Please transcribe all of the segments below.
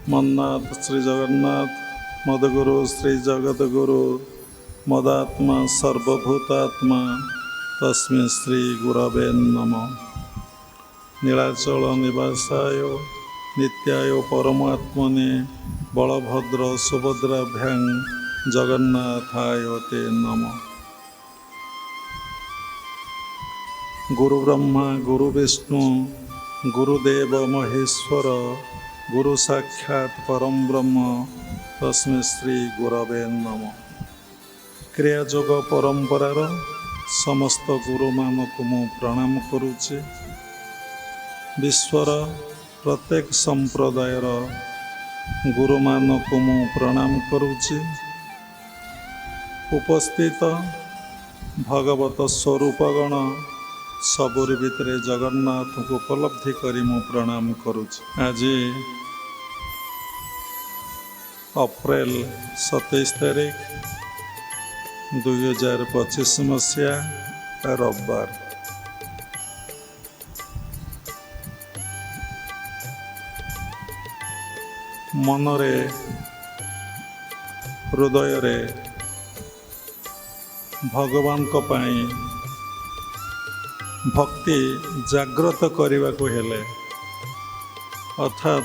मन्नाथ श्री जगन्नाथ मदगुरु श्री जगद्गुरु मदात्मा सर्वभूतात्मा तस्मै श्री गुरवे नमः। नीलाचल निवासाय नित्याय परमात्मने बलभद्र सुभद्राभ्यां जगन्नाथाय ते नमः। गुरु ब्रह्मा गुरु विष्णु गुरुदेव महेश्वर गुरु साक्षात परम ब्रह्म तस्मै श्री गुरवे नमः। क्रियायोग परंपरार समस्त गुरु मानक मु प्रणाम करुछि। विश्वर प्रत्येक संप्रदायर गुरु मानक मु प्रणाम करुछि। उपस्थित भगवत स्वरूपगण सबुरी भितरे जगन्नाथ को उपलब्धि करी मु प्रणाम करुछि। आज अप्रैल 27 तारीख 2025 मसीहा रविवार। मनरे हृदय भगवान को पाई भक्ति जागृत करने को हेले अर्थात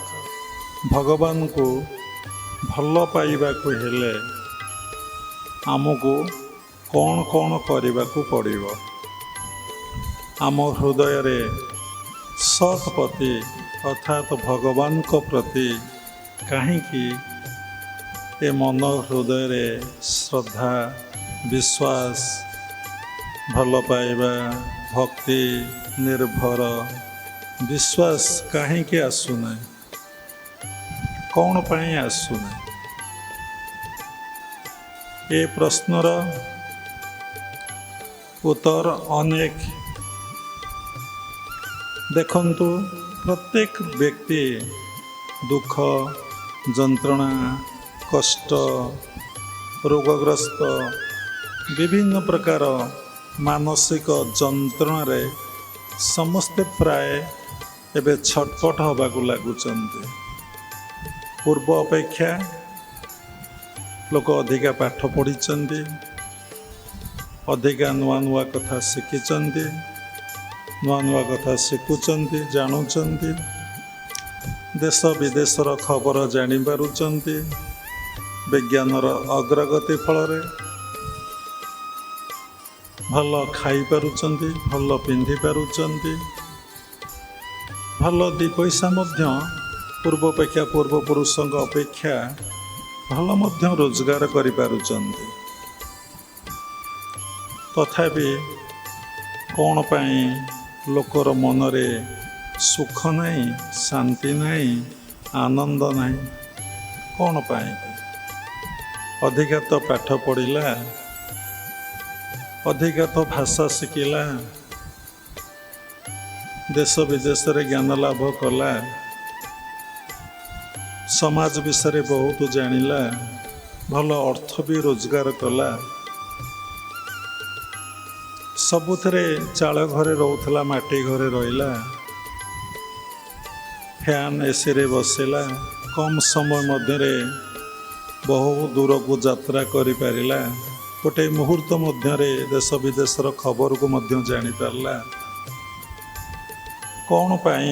भगवान को भल पाइबा को हेले आमको कौन कौन करने को पड़िबो। आम हृदय रे सत प्रति अर्थात भगवान को प्रति कहीं ए मन हृदय रे श्रद्धा विश्वास भल पाइबा भक्ति निर्भर विश्वास कहीं आसुना कौन पाई आसुना ए प्रश्नर उत्तर अनेक। देखंतु प्रत्येक व्यक्ति दुख जंत्रणा कष्ट रोगग्रस्त विभिन्न प्रकार मानसिक जंत्रणा रे समस्ते प्राय एबे छटपट हवा को लगुचंती। पूर्व अपेक्षा लोक अधिका पाठ पढ़ी अधिका नुआ नुआ कथा शिखिचंती नुआ नुआ कथा शिखुचंती जानुचंती देश विदेशर खबर जानी पारुचंती। विज्ञानर अग्रगति फल भल खाई पारुचंती भल पिंधि पारुचंती भल दी पैसा मध्य पूर्वापेक्षा पूर्वपुरुषों अपेक्षा भल मध्य रोजगार करि पारुचंती। तथापि कौन पाई लोकर मनरे सुख नहीं शांति नहीं आनंद नहीं कौन पाई? अधिका तो पाठ पढ़िला अधिका तो भाषा शिखिला देश विदेश रे ज्ञान लाभ कला समाज विषय बहुत जानिला भल अर्थ भी रोजगार कला सबुथरे चाल घरे रोला माटी घरे रहिला फैन एसी रे बसिला कम समय मध्य बहु दूर को यात्रा करि पारिला गोटे मुहूर्त मध्य देश विदेशर खबर को मध्य जानी पारला। कौन पाई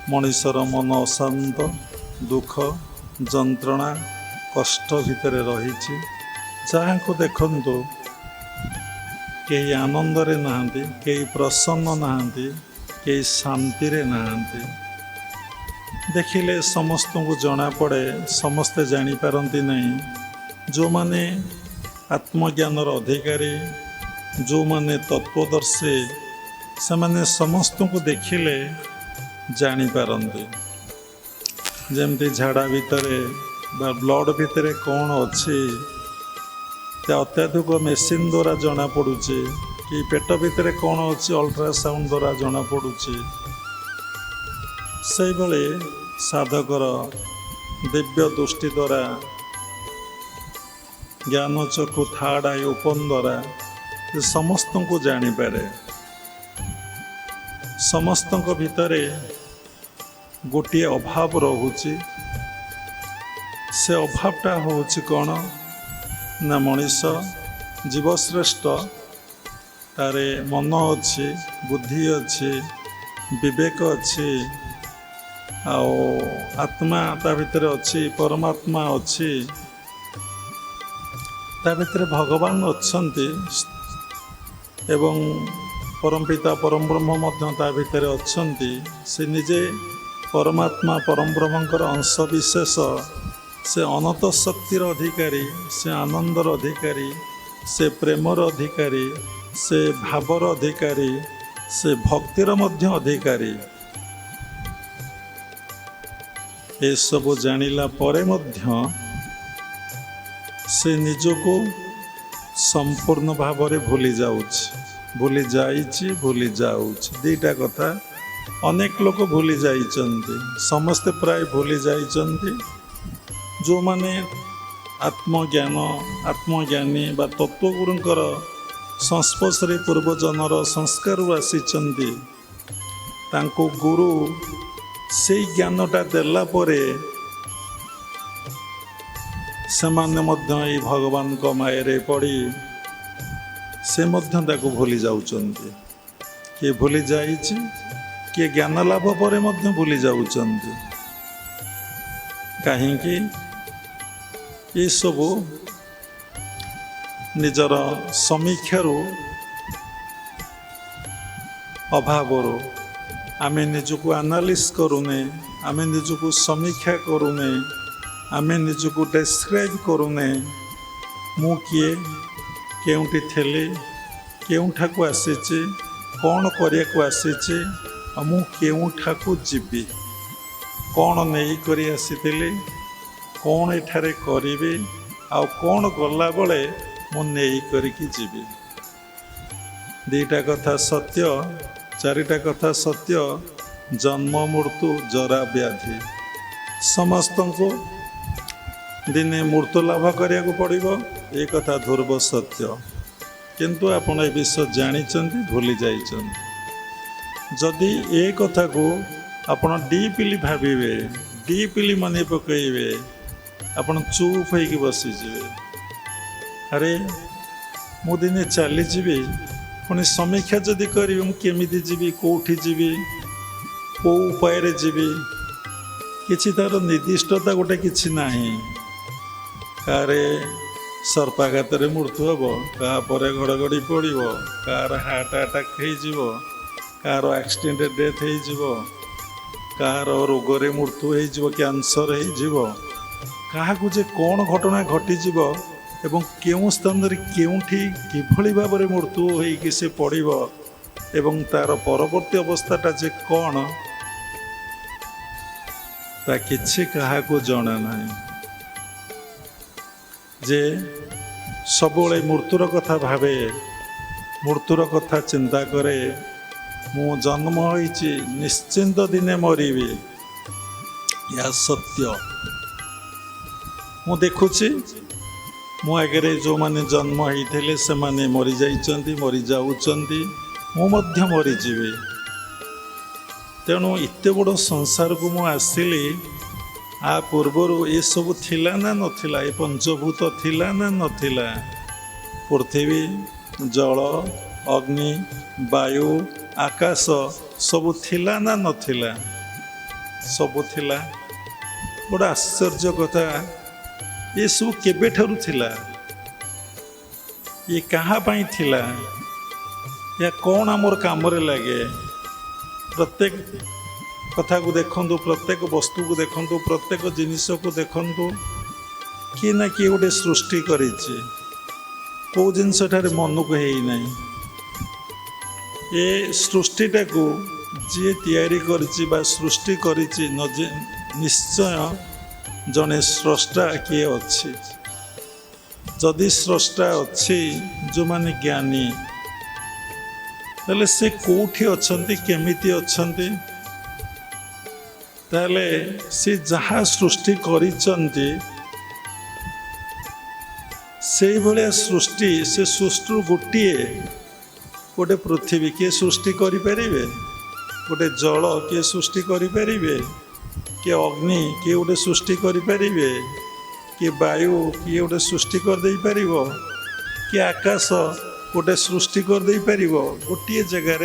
मनुष्यर मन अशांत दुख जंत्रणा कष्ट भितर रही जहाँ को देखंतु कई आनंद रे नहांती कई प्रसन्न नहांती कई शांति रे नहांती। देखिले समस्त को जना पड़े समस्ते जानी पारंती नहीं जो माने आत्मज्ञानर अधिकारी जो माने तत्वदर्शी से माने समस्त को देखिले जानी पारंती। जेमती झाड़ा भितरे बा ब्लड भितरे कौन अच्छी अत्याधिक मेसीन द्वारा जना पड़ुची कि पेट भितरे कौन अच्छी अल्ट्रासाउंड द्वारा जना पड़ुची। से भले साधकर दिव्य दृष्टि द्वारा ज्ञान चक्षु थर्ड आई ओपन द्वारा समस्त को जानी पारे। समस्त भितरे गोटे अभाव रहुछि से अभावटा होछि कौन ना मनीष जीवश्रेष्ठ तारे मन अच्छी बुद्धि अच्छी विवेक अच्छी आओ आत्मा ता भितर अच्छी परमात्मा अच्छी ता भितर भगवान अच्छन्ति एवं परमपिता परम ब्रह्म मध्य ता भितर अच्छन्ति से निजे परमात्मा परम ब्रह्मंकर अंश विशेष से अनंत शक्तिर अधिकारी से आनंदर अधिकारी से प्रेमर अधिकारी से भावर अधिकारी से भक्तिर मध्य अधिकारी ए सब जानिला परे मध्य से निजको संपूर्ण भाव में भूली जाउछि दीटा कथा अनेक लोक भूली जाइछन्ति समस्ते प्राय भूली जाइछन्ति जो माने आत्मज्ञानी बा तत्वगुरुंकर संस्पर्श पूर्वजनर संस्कार आसीचन्ति तांको गुरु से ज्ञानटा देला परे सेमाने मध्य ई भगवान को मायरे पड़ी से मध्य ताको भूली जाउचन्ति किए भूली जाइछि किए ज्ञान लाभ परे मध्य भूली जाउचन्ति काहेकि ये सब निजर समीक्षारू अभावरू आमे निजको एनालिस करूने आमे निजको समीक्षा करूने आमे निजको डिस्क्राइब करूने मु किए केउंटी थेले केउंठा को आसीचे कौन करिया को आसीचे मु केउंठा को जीवी कौन नहीं करी आसीतिले कौन एठारे करिवे आ कौन गला बळे मु नहीं करिकी जीवी दीटा कथा सत्य चारिटा कथा सत्य जन्म मृत्यु जरा व्याधि समस्त को दिने मृत्यु लाभ करिया को पड़िबो ए कथा ध्रुव सत्य किंतु आपण ए विषय जानिचंती भूली जाइचंती जदि ए कथा को आपण डीपली भाबिबे डीपली मने पकइबे आपण चुप होइकी बसी जिवे अरे मु दिने चली जीवी पुणी समीक्षा जदि करी केमिति जीवी कोठी जीवी को उपाय जीवी किछि तार निर्दिष्टता गोटे किछि नाही कारे सर्पाघात मृत्यु हम क्या घड़घड़ी पड़ो कार हार्ट अटैक हो कार एक्सीडेंट डेथ हो कार रोगरे मृत्यु हो कैंसर हो क्या कौन घटना घटीज एवं केउं स्थान केउठी किभली भाव में मृत्यु होइकि से पड़िबो एवं तार परवर्ती अवस्थाटा जे कौन ता किछि काहाको जଣା नाही जे सबले मृत्युर कथा भावे मृत्युर कथा चिंता करे मु जन्म होइछि निश्चिंत दिने मरिबी या सत्य मु देखुछि मो आगे जो माने जन्म होते से माने मरी जाइछन्ति मरी जाउछन्ति मु मध्य मरीजिबे तेणु इते बड़ संसार को मु आसिली आ पूर्वर ये सब थिला ना नथिला ए पंचभूत थिला ना नथिला पृथ्वी जल अग्नि वायु आकाश सब थिला ना नथिला सब थिला बड़ आश्चर्य कथा ये सब केबे ठारू थिला ये कहाँ पाई थिला या कौन आमर काम लगे प्रत्येक कथा को देखंतु प्रत्येक वस्तु को देखंतु प्रत्येक जिनिस को देखंतु किए ना किए गोटे सृष्टि करिछि कौ जिनस मन को है नहीं ये सृष्टिटा को जी तैयारी करिछि बा सृष्टि करिछि निश्चय जने स्रष्टा किए अच्छी जदि स्रष्टा अच्छी जो माने ज्ञानी ताले से कोठी अच्छंती केमिति अच्छंती ताले से जहाँ सृष्टि करिचंती से भलिया सृष्टि से सृष्टि गोटे गोटे पृथ्वी किए सृष्टि करें गोटे जल किए सृष्टि करें कि अग्नि किए गोटे सृष्टि करें कि वायु किए गोटे सृष्टि करदे पार कि आकाश गोटे सृष्टि करदे पार गोटे जगार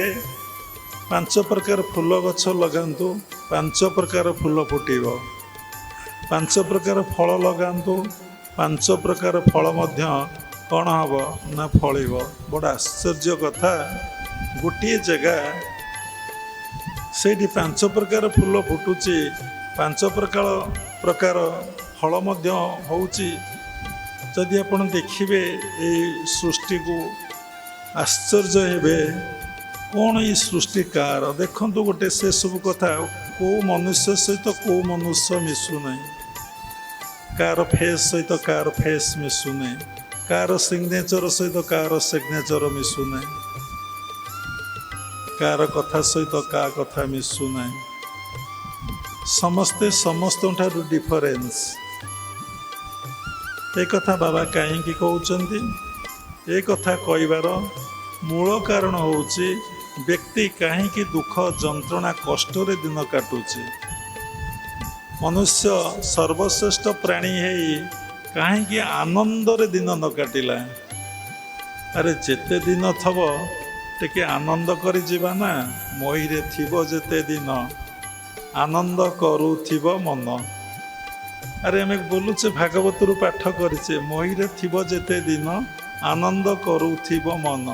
5 प्रकार फूल गछ लगातु 5 प्रकार फूल फुटब 5 प्रकार फल लगातु 5 प्रकार फल मध्य कौन हम ना फल बड़ आश्चर्य कथा गोटे जगह से 5 प्रकार फूल फुटुची 5 प्रकार फल मध्य होउची जदि आपण देखिबे ए सृष्टि को आश्चर्य हेबे कौन ये सृष्टिकार देखंतु गोटे से सब कथा को मनुष्य सहित को मनुष्य मिसु नहीं कार फेस सहित कार फेस मिसु नहीं कार सिग्नेचर सहित कार सिग्नेचर मिसु नहीं कार कथा सहित का कथा मिसु नहीं समस्ते समस्त ठारू डिफरेंस ए कथा बाबा कहीं कहते ए कथा कहबार मूल कारण होउची व्यक्ति कहीं दुख जंत्रणा कष्ट रे दिन काटुची मनुष्य सर्वश्रेष्ठ प्राणी है कहीं आनंद रे दिन न काटिला अरे जेते दिन थब टे आनंद कर जीवा ना मही रे थिबो जेते दिन आनंद करुथिब मन अरे आम बोलुचे भागवत रु पाठ करिचे मही रे थिबो जेते दिन आनंद करुथिब मन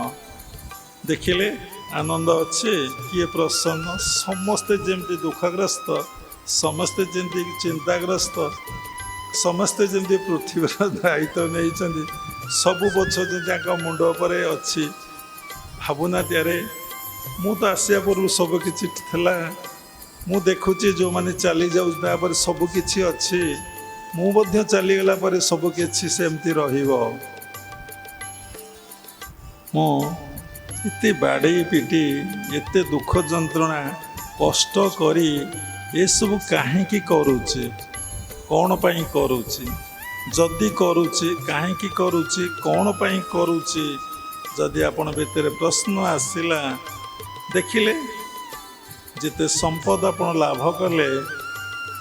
देखिले आनंद अच्छे किए प्रसन्न समस्ते जमती दुखग्रस्त समस्ते जमती चिंताग्रस्त समस्ते जमती पृथ्वीर दायित्व नहीं सबू बोझ जहाँ मुंड पर अच्छी भावना त्यारे मु तो आसिया पूर्व सबकि मु देखुची जो मैंने चली जाऊँ सबकि अच्छी मुझे चलीगला सबकि सेमती रहिबो मु इते बाड़े पिटी एते दुख जंत्रणा कष्ट करी ये सब कहीं करुचे कौन पाई करुचे जदि करुचे कहीं करुचे कौन पाई करुचे जदि आपण भितर प्रश्न आसिला देखिले जिते संपद आपण लाभ कले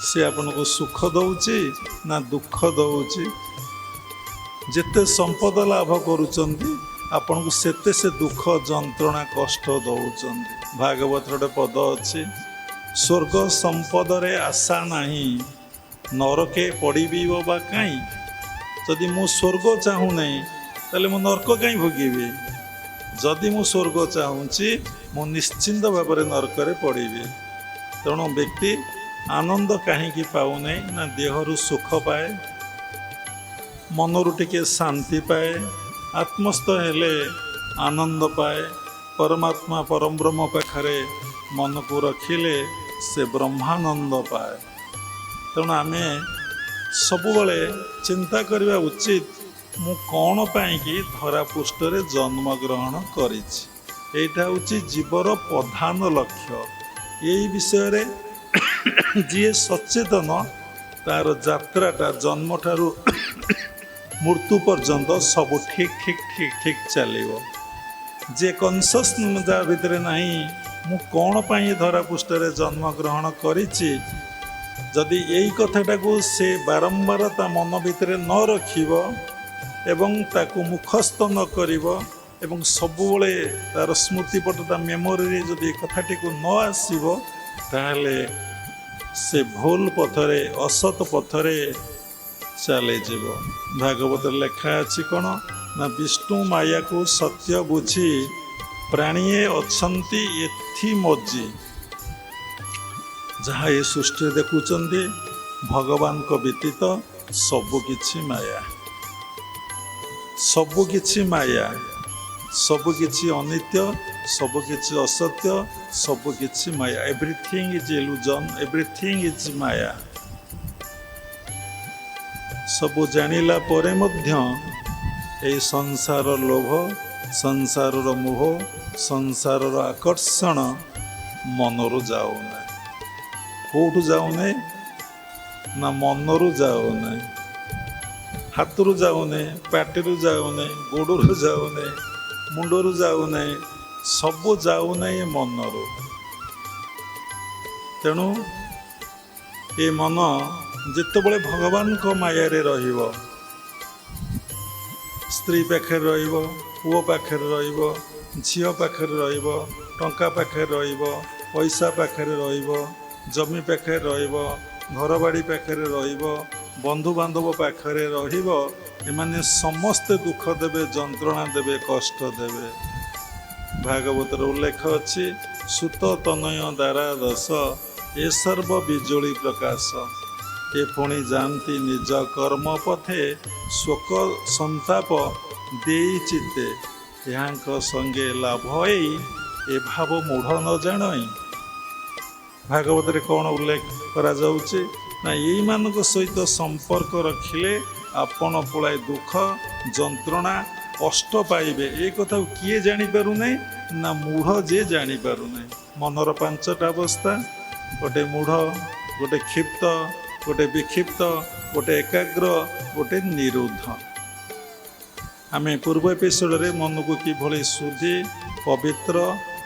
से आपन को सुख दौची ना दुख दौची जिते संपद लाभ करुचंती आपन को सेते से दुख जंत्रणा कष्ट दौरान भागवत गोटे पद अच्छी स्वर्ग संपद रे आशा नहीं नरके पड़ी बा कहीं जदि मु स्वर्ग चाहू नहीं ताले मु नरक कहीं भोगी जदि मु स्वर्ग चाहूँगी मु निश्चिंत भाव में नरक पड़ी तेणु व्यक्ति आनंद कहीं पाऊना ना देहरु सुख पाए मनरु टिके शांति पाए आत्मस्थ हेले आनंद पाए परमात्मा परम ब्रह्म पाखरे मन को रखिले से ब्रह्मानंद पाए तेणु आम सबुबले चिंता करवा उचित मु कौन पाई कि धरा पृष्ठ रे जन्म ग्रहण करिछि एटा होछि जीवर प्रधान लक्ष्य यही विषय रे जी सचेतन तार यात्राटा जन्म ठारू मृत्यु पर्यंत सब ठीक ठीक ठीक ठीक चलो जे कनसस जा भितर नहीं मु कौन पाई धरा पृष्ठ रे जन्म ग्रहण करिछि जदि यही कथाटा को से बारंबार ता मन भितर न रखिबो एवं ताकू मुखस्थ न करिबो एवं सबुबले तार स्मृतिपटता मेमोरी जदि कथाटी को न आसीबो ताहले से भूल पथरे असत पथरे चले जीव भागवत लेखा अच्छी कौन ना विष्णु माया को सत्य बुझी प्राणीए अच्छी एथि मर्जी जहाँ ये सृष्टि देखुंट भगवान को व्यतीत सबुकिछि माया सबुकिछि माया सबुकिछि अनित्य सबुकिछि असत्य सबुकिछि माया everything is illusion everything is maya सबु जानिला परे मध्य ए संसार लोभ संसार मोह संसार आकर्षण मनरु जाऊना कौटू जाऊना ना मनरु जाऊना हाथरू जाऊना पाटिरू जाऊना गोड़रू जाऊना मुंडरू जाऊना सबु जाऊना ये मनरु तेणु ଏ ମନ ଯେତେବେଳେ ଭଗବାନଙ୍କ ମାୟାରେ ରହିବ, ସ୍ତ୍ରୀ ପାଖରେ ରହିବ, ପୁଅ ପାଖରେ ରହିବ, ଝିଅ ପାଖରେ ରହିବ, ଟଙ୍କା ପାଖରେ ରହିବ, ପଇସା ପାଖରେ ରହିବ, ଜମି ପାଖରେ ରହିବ, ଘରବାଡ଼ି ପାଖରେ ରହିବ, ବନ୍ଧୁବାନ୍ଧବ ପାଖରେ ରହିବ, ଏମାନେ ସମସ୍ତେ ଦୁଃଖ ଦେବେ, ଯନ୍ତ୍ରଣା ଦେବେ, କଷ୍ଟ ଦେବେ। ଭାଗବତର ଉଲ୍ଲେଖ ଅଛି, ସୁତ ତନୟ ଦାରା ଦଶ, ଏ ସର୍ବ ବିଜୁଳି ପ୍ରକାଶ। ଏ ପୁଣି ଯାଆନ୍ତି ନିଜ କର୍ମ ପଥେ, ଶୋକ ସନ୍ତାପ ଦେଇ ଚିତେ, ଏହାଙ୍କ ସଙ୍ଗେ ଲାଭ ଏଇ, ଏ ଭାବ ମୂଢ଼ ନ ଜାଣଇ। ଭାଗବତରେ କ'ଣ ଉଲ୍ଲେଖ କରାଯାଉଛି ନା ଏଇମାନଙ୍କ ସହିତ ସମ୍ପର୍କ ରଖିଲେ ଆପଣ ପୁଳାଏ ଦୁଃଖ ଯନ୍ତ୍ରଣା କଷ୍ଟ ପାଇବେ। ଏ କଥାକୁ କିଏ ଜାଣିପାରୁନାହିଁ ନା ମୂଢ଼ ଯିଏ ଜାଣିପାରୁନାହିଁ। ମନର ପାଞ୍ଚଟା ଅବସ୍ଥା, ଗୋଟେ ମୂଢ଼, ଗୋଟେ କ୍ଷିପ୍ତ, ଗୋଟେ ବିକ୍ଷିପ୍ତ, ଗୋଟେ ଏକାଗ୍ର, ଗୋଟେ ନିରୁଦ୍ଧ। ଆମେ ପୂର୍ବ ଏପିସୋଡ଼ରେ ମନକୁ କିଭଳି ଶୁଦ୍ଧି ପବିତ୍ର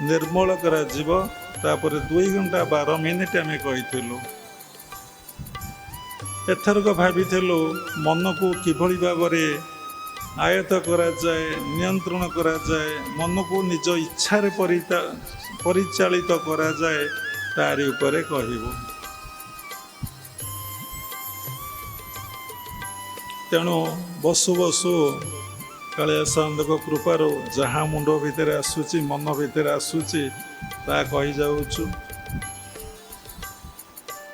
ନିର୍ମଳ କରାଯିବ ତାପରେ 2 ଘଣ୍ଟା 12 ମିନିଟ୍ ଆମେ କହିଥିଲୁ। ଏଥରକ ଭାବିଥିଲୁ ମନକୁ କିଭଳି ଭାବରେ ଆୟତ୍ତ କରାଯାଏ, ନିୟନ୍ତ୍ରଣ କରାଯାଏ, ମନକୁ ନିଜ ଇଚ୍ଛାରେ ପରିଚାଳିତ କରାଯାଏ, ତାରି ଉପରେ କହିବୁ। ତେଣୁ ବସୁ ବସୁ କାଳିଆ ସାଆନ୍ତଙ୍କ କୃପାରୁ ଯାହା ମୁଣ୍ଡ ଭିତରେ ଆସୁଛି, ମନ ଭିତରେ ଆସୁଛି, ତାହା କହିଯାଉଛୁ।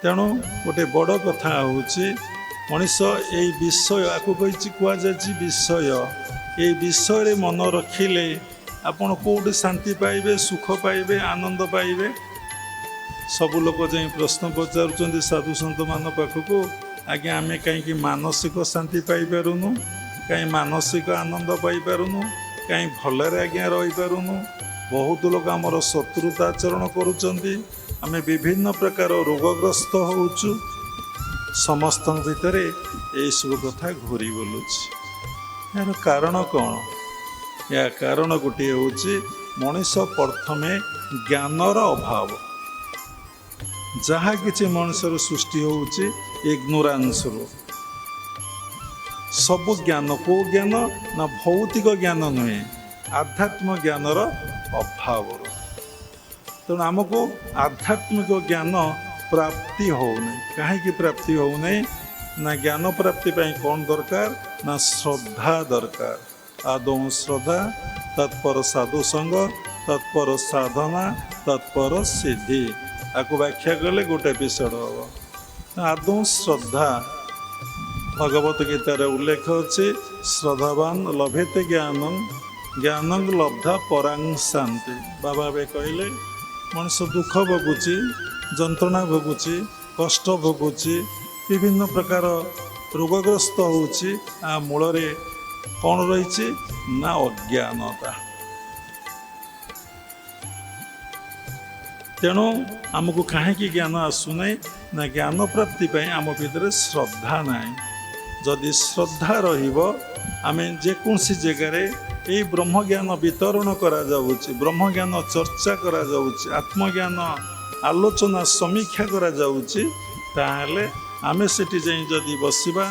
ତେଣୁ ଗୋଟେ ବଡ଼ କଥା ହେଉଛି ମଣିଷ ଏଇ ବିଷୟ, ଆକୁ କହିଛି କୁହାଯାଇଛି ବିଷୟ, ଏଇ ବିଷୟରେ ମନ ରଖିଲେ ଆପଣ କେଉଁଠି ଶାନ୍ତି ପାଇବେ, ସୁଖ ପାଇବେ, ଆନନ୍ଦ ପାଇବେ। ସବୁ ଲୋକ ଯାଇ ପ୍ରଶ୍ନ ପଚାରୁଛନ୍ତି ସାଧୁସନ୍ତମାନଙ୍କ ପାଖକୁ, ଆଜ୍ଞା ଆମେ କାହିଁକି ମାନସିକ ଶାନ୍ତି ପାଇପାରୁନୁ, କାହିଁ ମାନସିକ ଆନନ୍ଦ ପାଇପାରୁନୁ, କାହିଁ ଭଲରେ ଆଜ୍ଞା ରହିପାରୁନୁ। ବହୁତ ଲୋକ ଆମର ଶତ୍ରୁତା ଆଚରଣ କରୁଛନ୍ତି, ଆମେ ବିଭିନ୍ନ ପ୍ରକାର ରୋଗଗ୍ରସ୍ତ ହେଉଛୁ। ସମସ୍ତଙ୍କ ଭିତରେ ଏଇସବୁ କଥା ଘୁରି ବୁଲୁଛି। ଏହାର କାରଣ କ'ଣ? ଏହା କାରଣ ଗୋଟିଏ ହେଉଛି ମଣିଷ ପ୍ରଥମେ ଜ୍ଞାନର ଅଭାବ। ଯାହା କିଛି ମଣିଷର ସୃଷ୍ଟି ହେଉଛି ଇଗ୍ନୋରାନ୍ସରୁ। ସବୁ ଜ୍ଞାନ, କେଉଁ ଜ୍ଞାନ ନା ଭୌତିକ ଜ୍ଞାନ ନୁହେଁ, ଆଧ୍ୟାତ୍ମ ଜ୍ଞାନର ଅଭାବରୁ। ତେଣୁ ଆମକୁ ଆଧ୍ୟାତ୍ମିକ ଜ୍ଞାନ ପ୍ରାପ୍ତି ହେଉନାହିଁ। କାହିଁକି ପ୍ରାପ୍ତି ହେଉନାହିଁ ନା ଜ୍ଞାନ ପ୍ରାପ୍ତି ପାଇଁ କ'ଣ ଦରକାର ନା ଶ୍ରଦ୍ଧା ଦରକାର। ଆଦୌ ଶ୍ରଦ୍ଧା, ତତ୍ପର ସାଧୁସଙ୍ଗ, ତତ୍ପର ସାଧନା, ତତ୍ପର ସିଦ୍ଧି। ଆକୁ ବ୍ୟାଖ୍ୟା କଲେ ଗୋଟେ ଏପିସୋଡ଼ ହେବ। ଆଦୌ ଶ୍ରଦ୍ଧା, ଭଗବତ ଗୀତାରେ ଉଲ୍ଲେଖ ଅଛି, ଶ୍ରଦ୍ଧାବାନ ଲଭେତେ ଜ୍ଞାନଂ, ଜ୍ଞାନଂ ଲବ୍ଧା ପରାଂ ଶାନ୍ତି। ବାବା ଏବେ କହିଲେ ମଣିଷ ଦୁଃଖ ଭୋଗୁଛି, ଯନ୍ତ୍ରଣା ଭୋଗୁଛି, କଷ୍ଟ ଭୋଗୁଛି, ବିଭିନ୍ନ ପ୍ରକାର ରୋଗଗ୍ରସ୍ତ ହେଉଛି। ଆ ମୂଳରେ କ'ଣ ରହିଛି ନା ଅଜ୍ଞାନତା। ତେଣୁ ଆମକୁ କାହିଁକି ଜ୍ଞାନ ଆସୁନାହିଁ ନା ଜ୍ଞାନ ପ୍ରାପ୍ତି ପାଇଁ ଆମ ଭିତରେ ଶ୍ରଦ୍ଧା ନାହିଁ। ଯଦି ଶ୍ରଦ୍ଧା ରହିବ, ଆମେ ଯେକୌଣସି ଜାଗାରେ ଏଇ ବ୍ରହ୍ମଜ୍ଞାନ ବିତରଣ କରାଯାଉଛି, ବ୍ରହ୍ମଜ୍ଞାନ ଚର୍ଚ୍ଚା କରାଯାଉଛି, ଆତ୍ମଜ୍ଞାନ ଆଲୋଚନା ସମୀକ୍ଷା କରାଯାଉଛି, ତାହେଲେ ଆମେ ସେଠି ଯାଇ ଯଦି ବସିବା,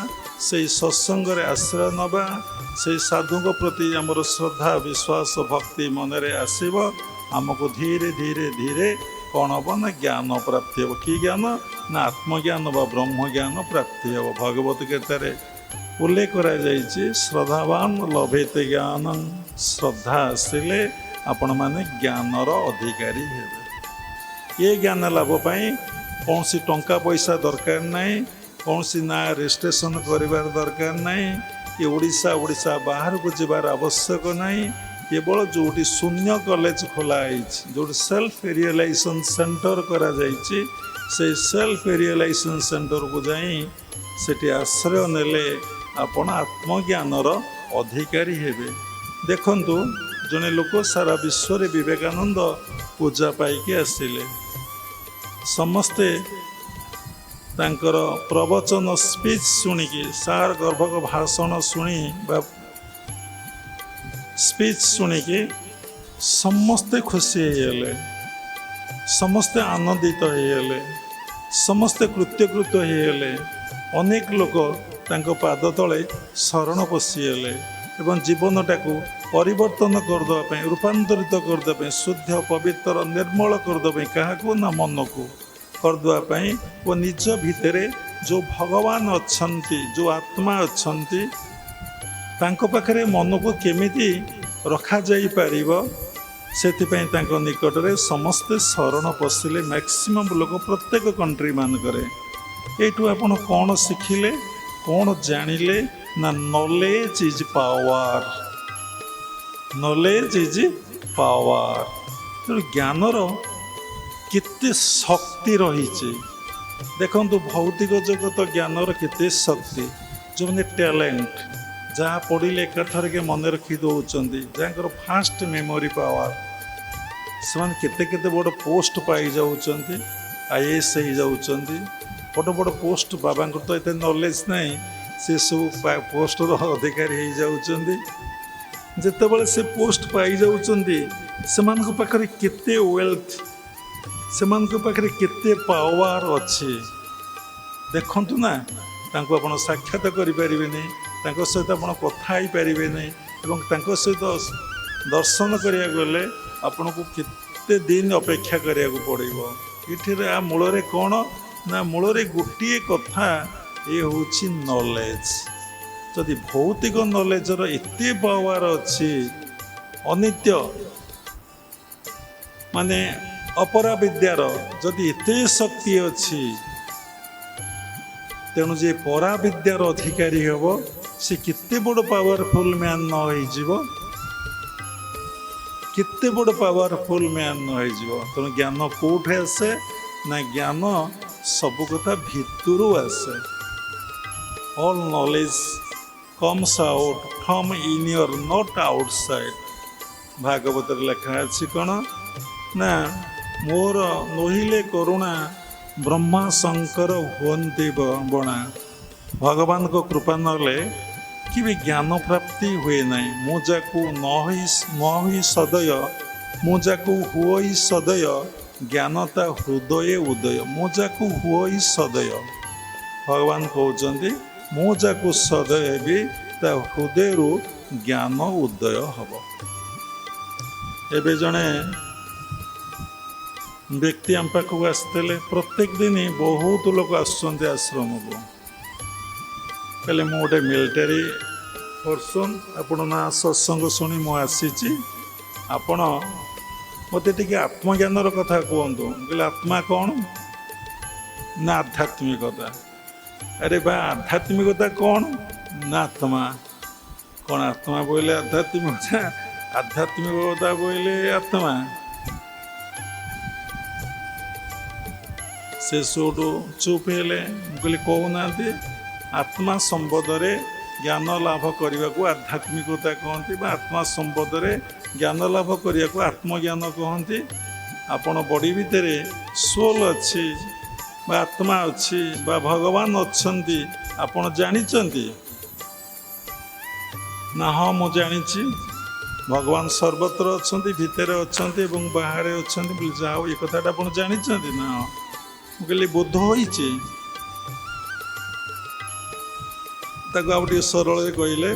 ସେଇ ସତ୍ସଙ୍ଗରେ ଆଶ୍ରୟ ନେବା, ସେଇ ସାଧୁଙ୍କ ପ୍ରତି ଆମର ଶ୍ରଦ୍ଧା ବିଶ୍ୱାସ ଭକ୍ତି ମନରେ ଆସିବ, ଆମକୁ ଧୀରେ ଧୀରେ ଧୀରେ କ'ଣ ହେବ ନା ଜ୍ଞାନ ପ୍ରାପ୍ତି ହେବ। କି ଜ୍ଞାନ ନା ଆତ୍ମଜ୍ଞାନ ବା ବ୍ରହ୍ମଜ୍ଞାନ ପ୍ରାପ୍ତି ହେବ। ଭଗବତ ଗୀତାରେ ଉଲ୍ଲେଖ କରାଯାଇଛି, ଶ୍ରଦ୍ଧାବାନ ଲଭେତେ ଜ୍ଞାନଂ। ଶ୍ରଦ୍ଧା ଆସିଲେ ଆପଣମାନେ ଜ୍ଞାନର ଅଧିକାରୀ ହେବେ। ଏ ଜ୍ଞାନ ଲାଭ ପାଇଁ କୌଣସି ଟଙ୍କା ପଇସା ଦରକାର ନାହିଁ, କୌଣସି ନାଁ ରେଜିଷ୍ଟ୍ରେସନ କରିବାର ଦରକାର ନାହିଁ, କି ଓଡ଼ିଶା ବାହାରକୁ ଯିବାର ଆବଶ୍ୟକ ନାହିଁ। କେବଳ ଯେଉଁଠି ଶୂନ୍ୟ କଲେଜ ଖୋଲା ହେଇଛି, ଯେଉଁଠି ସେଲ୍ଫ ରିଏଲାଇଜେସନ୍ ସେଣ୍ଟର କରାଯାଇଛି, ସେଇ ସେଲ୍ଫ ରିଏଲାଇଜେସନ୍ ସେଣ୍ଟରକୁ ଯାଇ ସେଠି ଆଶ୍ରୟ ନେଲେ ଆପଣ ଆତ୍ମଜ୍ଞାନର ଅଧିକାରୀ ହେବେ। ଦେଖନ୍ତୁ, ଜଣେ ଲୋକ ସାରା ବିଶ୍ୱରେ ବିବେକାନନ୍ଦ ପୂଜା ପାଇକି ଆସିଲେ। ସମସ୍ତେ ତାଙ୍କର ପ୍ରବଚନ ସ୍ପିଚ୍ ଶୁଣିକି, ସାର ଗର୍ଭକ ଭାଷଣ ଶୁଣି ବା ସ୍ପିଚ୍ ଶୁଣିକି ସମସ୍ତେ ଖୁସି ହେଇଗଲେ, ସମସ୍ତେ ଆନନ୍ଦିତ ହେଇଗଲେ। ସମସ୍ତେ କୃତ୍ୟକୃତ ହେଇଗଲେ। ଅନେକ ଲୋକ ତାଙ୍କ ପାଦ ତଳେ ଶରଣ ପଶିଗଲେ ଏବଂ ଜୀବନଟାକୁ ପରିବର୍ତ୍ତନ କରିଦେବା ପାଇଁ, ରୂପାନ୍ତରିତ କରିଦେବା ପାଇଁ, ଶୁଦ୍ଧ ପବିତ୍ର ନିର୍ମଳ କରିଦେବା ପାଇଁ, କାହାକୁ ନା ମନକୁ କରିଦେବା ପାଇଁ ଓ ନିଜ ଭିତରେ ଯେଉଁ ଭଗବାନ ଅଛନ୍ତି, ଯେଉଁ ଆତ୍ମା ଅଛନ୍ତି, ତାଙ୍କ ପାଖରେ ମନକୁ କେମିତି ରଖାଯାଇପାରିବ ସେଥିପାଇଁ ତାଙ୍କ ନିକଟରେ ସମସ୍ତେ ଶରଣ ପଶିଲେ। ମ୍ୟାକ୍ସିମମ୍ ଲୋକ ପ୍ରତ୍ୟେକ କଣ୍ଟ୍ରି ମାନଙ୍କରେ। ଏଇଠୁ ଆପଣ କ'ଣ ଶିଖିଲେ, କ'ଣ ଜାଣିଲେ ନା knowledge is power. Knowledge is power. ତେଣୁ ଜ୍ଞାନର କେତେ ଶକ୍ତି ରହିଛି ଦେଖନ୍ତୁ। ଭୌତିକ ଜଗତ ଜ୍ଞାନର କେତେ ଶକ୍ତି। ଯେଉଁମାନେ ଟ୍ୟାଲେଣ୍ଟ, ଯାହା ପଢ଼ିଲେ ଏକାଥରକେ ମନେ ରଖି ଦେଉଛନ୍ତି, ଯାହାଙ୍କର ଫାଷ୍ଟ ମେମୋରି ପାୱାର, ସେମାନେ କେତେ କେତେ ବଡ଼ ପୋଷ୍ଟ ପାଇଯାଉଛନ୍ତି, IAS ହେଇଯାଉଛନ୍ତି, ବଡ଼ ବଡ଼ ପୋଷ୍ଟ। ବାବାଙ୍କର ତ ଏତେ ନଲେଜ ନାହିଁ, ସେସବୁ ପୋଷ୍ଟର ଅଧିକାରୀ ହେଇଯାଉଛନ୍ତି। ଯେତେବେଳେ ସେ ପୋଷ୍ଟ ପାଇଯାଉଛନ୍ତି, ସେମାନଙ୍କ ପାଖରେ କେତେ ୱେଲ୍ଥ, ସେମାନଙ୍କ ପାଖରେ କେତେ ପାୱାର ଅଛି ଦେଖନ୍ତୁ ନା। ତାଙ୍କୁ ଆପଣ ସାକ୍ଷାତ କରିପାରିବେନି, ତାଙ୍କ ସହିତ ଆପଣ କଥା ହେଇପାରିବେନି ଏବଂ ତାଙ୍କ ସହିତ ଦର୍ଶନ କରିବାକୁ ଗଲେ ଆପଣଙ୍କୁ କେତେ ଦିନ ଅପେକ୍ଷା କରିବାକୁ ପଡ଼ିବ। ଏଠିରେ ମୂଳରେ କ'ଣ ନା, ମୂଳରେ ଗୋଟିଏ କଥା, ଏ ହେଉଛି ନଲେଜ। ଯଦି ଭୌତିକ ନଲେଜର ଏତେ ପାୱାର ଅଛି, ଅନିତ୍ୟ ମାନେ ଅପରାବିଦ୍ୟାର ଯଦି ଏତେ ଶକ୍ତି ଅଛି, ତେଣୁ ଯେ ପରାବିଦ୍ୟାର ଅଧିକାରୀ ହେବ, ସେ କେତେ ବଡ଼ ପାୱାରଫୁଲ୍ ମ୍ୟାନ୍ ନ ହେଇଯିବ, କେତେ ବଡ଼ ପାୱାରଫୁଲ୍ ମ୍ୟାନ୍ ନ ହେଇଯିବ। ତେଣୁ ଜ୍ଞାନ କେଉଁଠି ଆସେ ନା, ଜ୍ଞାନ ସବୁ କଥା ଭିତରୁ ଆସେ। All knowledge comes out from inner not outside. ଭାଗବତରେ ଲେଖା ଅଛି କ'ଣ ନା, ମୋର ନୋହିଲେ କରୁଣା ବ୍ରହ୍ମା ଶଙ୍କର ହୁଅନ୍ତି ବଣା। ଭଗବାନଙ୍କ କୃପା ନହେଲେ କେବେ ଜ୍ଞାନ ପ୍ରାପ୍ତି ହୁଏ ନାହିଁ। ମୁଁ ଯାକୁ ନ ହୋଇ ସଦୟ, ମୁଁ ଯାକୁ ହୁଅଇ ସଦୟ, ଜ୍ଞାନତା ହୃଦୟ ଉଦୟ। ମୁଁ ଯାକୁ ହୁଅଇ ସଦୟ, ଭଗବାନ କହୁଛନ୍ତି ମୁଁ ଯାକୁ ସଦୟ ହେବି, ତା ହୃଦୟରୁ ଜ୍ଞାନ ଉଦୟ ହେବ। ଏବେ ଜଣେ ବ୍ୟକ୍ତି ଆମ ପାଖକୁ ଆସିଥିଲେ। ପ୍ରତ୍ୟେକ ଦିନ ବହୁତ ଲୋକ ଆସୁଛନ୍ତି ଆଶ୍ରମକୁ। କହିଲେ ମୁଁ ଗୋଟେ ମିଲିଟାରୀ ପର୍ସନ୍, ଆପଣ ନା ସତ୍ସଙ୍ଗ ଶୁଣି ମୁଁ ଆସିଛି, ଆପଣ ମୋତେ ଟିକେ ଆତ୍ମଜ୍ଞାନର କଥା କୁହନ୍ତୁ। କହିଲେ ଆତ୍ମା କ'ଣ ନା ଆଧ୍ୟାତ୍ମିକତା। ଆରେ ବା, ଆଧ୍ୟାତ୍ମିକତା କ'ଣ ନା ଆତ୍ମା। କ'ଣ ଆତ୍ମା ବୋଇଲେ ଆଧ୍ୟାତ୍ମିକତା, ଆଧ୍ୟାତ୍ମିକତା ବୋଇଲେ ଆତ୍ମା। ସେ ସବୁଠୁ ଚୁପ୍ ହେଲେ। ମୁଁ କହିଲି କହୁନାହାନ୍ତି, ଆତ୍ମା ସମ୍ବନ୍ଧରେ ଜ୍ଞାନ ଲାଭ କରିବାକୁ ଆଧ୍ୟାତ୍ମିକତା କହନ୍ତି, ବା ଆତ୍ମା ସମ୍ବନ୍ଧରେ ଜ୍ଞାନ ଲାଭ କରିବାକୁ ଆତ୍ମଜ୍ଞାନ କହନ୍ତି। ଆପଣ ବଡ଼ି ଭିତରେ ସୋଲ୍ ଅଛି ବା ଆତ୍ମା ଅଛି ବା ଭଗବାନ ଅଛନ୍ତି, ଆପଣ ଜାଣିଛନ୍ତି ନା? ହଁ, ମୁଁ ଜାଣିଛି। ଭଗବାନ ସର୍ବତ୍ର ଅଛନ୍ତି, ଭିତରେ ଅଛନ୍ତି ଏବଂ ବାହାରେ ଅଛନ୍ତି ବୋଲି। ଯାହା ହଉ, ଏ କଥାଟା ଆପଣ ଜାଣିଛନ୍ତି ନା? ମୁଁ କହିଲି ବୋଧ ହୋଇଛି। ତାକୁ ଆଉ ଟିକେ ସରଳରେ କହିଲେ,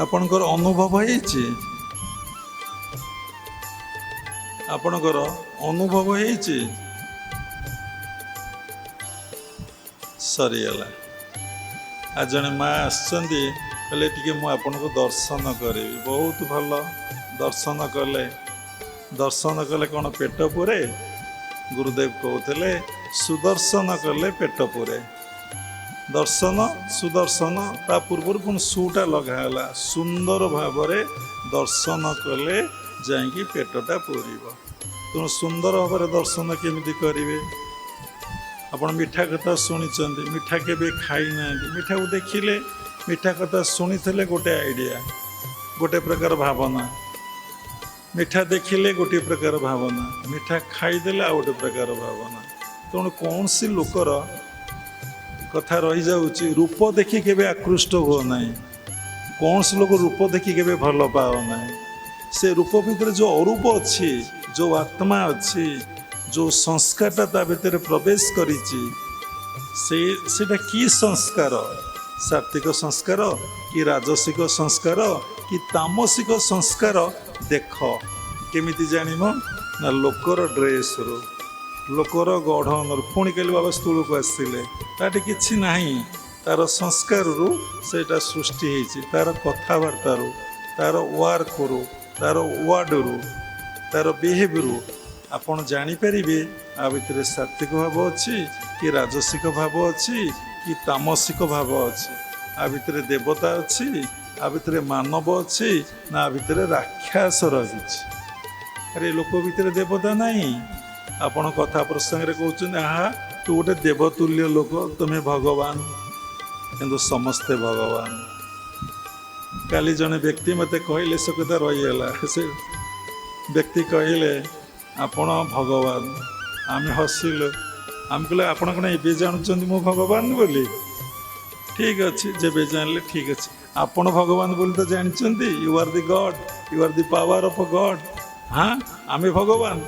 ଆପଣଙ୍କର ଅନୁଭବ ହେଇଛି, ଆପଣଙ୍କର ଅନୁଭବ ହେଇଛି। ସରିଗଲା। ଆଜି ଜଣେ ମା ଆସିଛନ୍ତି, କହିଲେ ଟିକେ ମୁଁ ଆପଣଙ୍କୁ ଦର୍ଶନ କରିବି। ବହୁତ ଭଲ। ଦର୍ଶନ କଲେ। ଦର୍ଶନ କଲେ କ'ଣ ପେଟ ପୁରେ? ଗୁରୁଦେବ କହୁଥିଲେ ସୁଦର୍ଶନ କଲେ ପେଟ ପୁରେ। ଦର୍ଶନ ସୁଦର୍ଶନ, ତା ପୂର୍ବରୁ ପୁଣି ସୁଟା ଲଗାହେଲା। ସୁନ୍ଦର ଭାବରେ ଦର୍ଶନ କଲେ ଯାଇକି ପେଟଟା ପୁରିବ। ତେଣୁ ସୁନ୍ଦର ଭାବରେ ଦର୍ଶନ କେମିତି କରିବେ? ଆପଣ ମିଠା କଥା ଶୁଣିଛନ୍ତି, ମିଠା କେବେ ଖାଇନାହାନ୍ତି। ମିଠାକୁ ଦେଖିଲେ, ମିଠା କଥା ଶୁଣିଥିଲେ ଗୋଟେ ଆଇଡ଼ିଆ, ଗୋଟେ ପ୍ରକାର ଭାବନା। ମିଠା ଦେଖିଲେ ଗୋଟିଏ ପ୍ରକାର ଭାବନା, ମିଠା ଖାଇଦେଲେ ଆଉ ଗୋଟେ ପ୍ରକାର ଭାବନା। ତେଣୁ କୌଣସି ଲୋକର କଥା ରହିଯାଉଛି, ରୂପ ଦେଖି କେବେ ଆକୃଷ୍ଟ ହୁଅ ନାହିଁ। କୌଣସି ଲୋକ ରୂପ ଦେଖି କେବେ ଭଲ ପାଅ ନାହିଁ। ସେ ରୂପ ଭିତରେ ଯେଉଁ ଅରୂପ ଅଛି, ଯେଉଁ ଆତ୍ମା ଅଛି, जो संस्कारटा ता भितर प्रवेश करिछि सेटा कि संस्कार, सात्विक संस्कार कि राजसिक संस्कार कि तामसिक संस्कार देख केमिति जानिम ना लोकर ड्रेस रो लोकर गढ़न पुणी कहले बाबा स्थूल को आसिले ताटी किछि नाही तार संस्कार रु सेटा सृष्टि होइछि तार कथबार्ता रु तार वर्क रु तार वर्ड रु तार बिहेवियर रु आपण जानी परिबे आ भितर सात्विक भाव अछि कि राजसिक भाव अछि कि तामसिक भाव अछि आ भितर देवता अछि आ भितर मानव अछि ना आ भितर राक्षस रहिछि। अरे लोक भितर देवता नहीं आपण कथा प्रसंग रे कहउछन आहा तू गोटे देवतुल्य लोक तुम्हें भगवान किंतु समस्ते भगवान। काली जने व्यक्ति मते कहले से कथा रहीगला से व्यक्ति कहले आपण भगवान आम हसिलु आम कहले आपण कौन ए जानुचंदी मो भगवान बोली ठीक अच्छे जेबे जानले ठीक अच्छे आपण भगवान बोली तो जानचंदी you are the God you are the power of God. हाँ आमे भगवान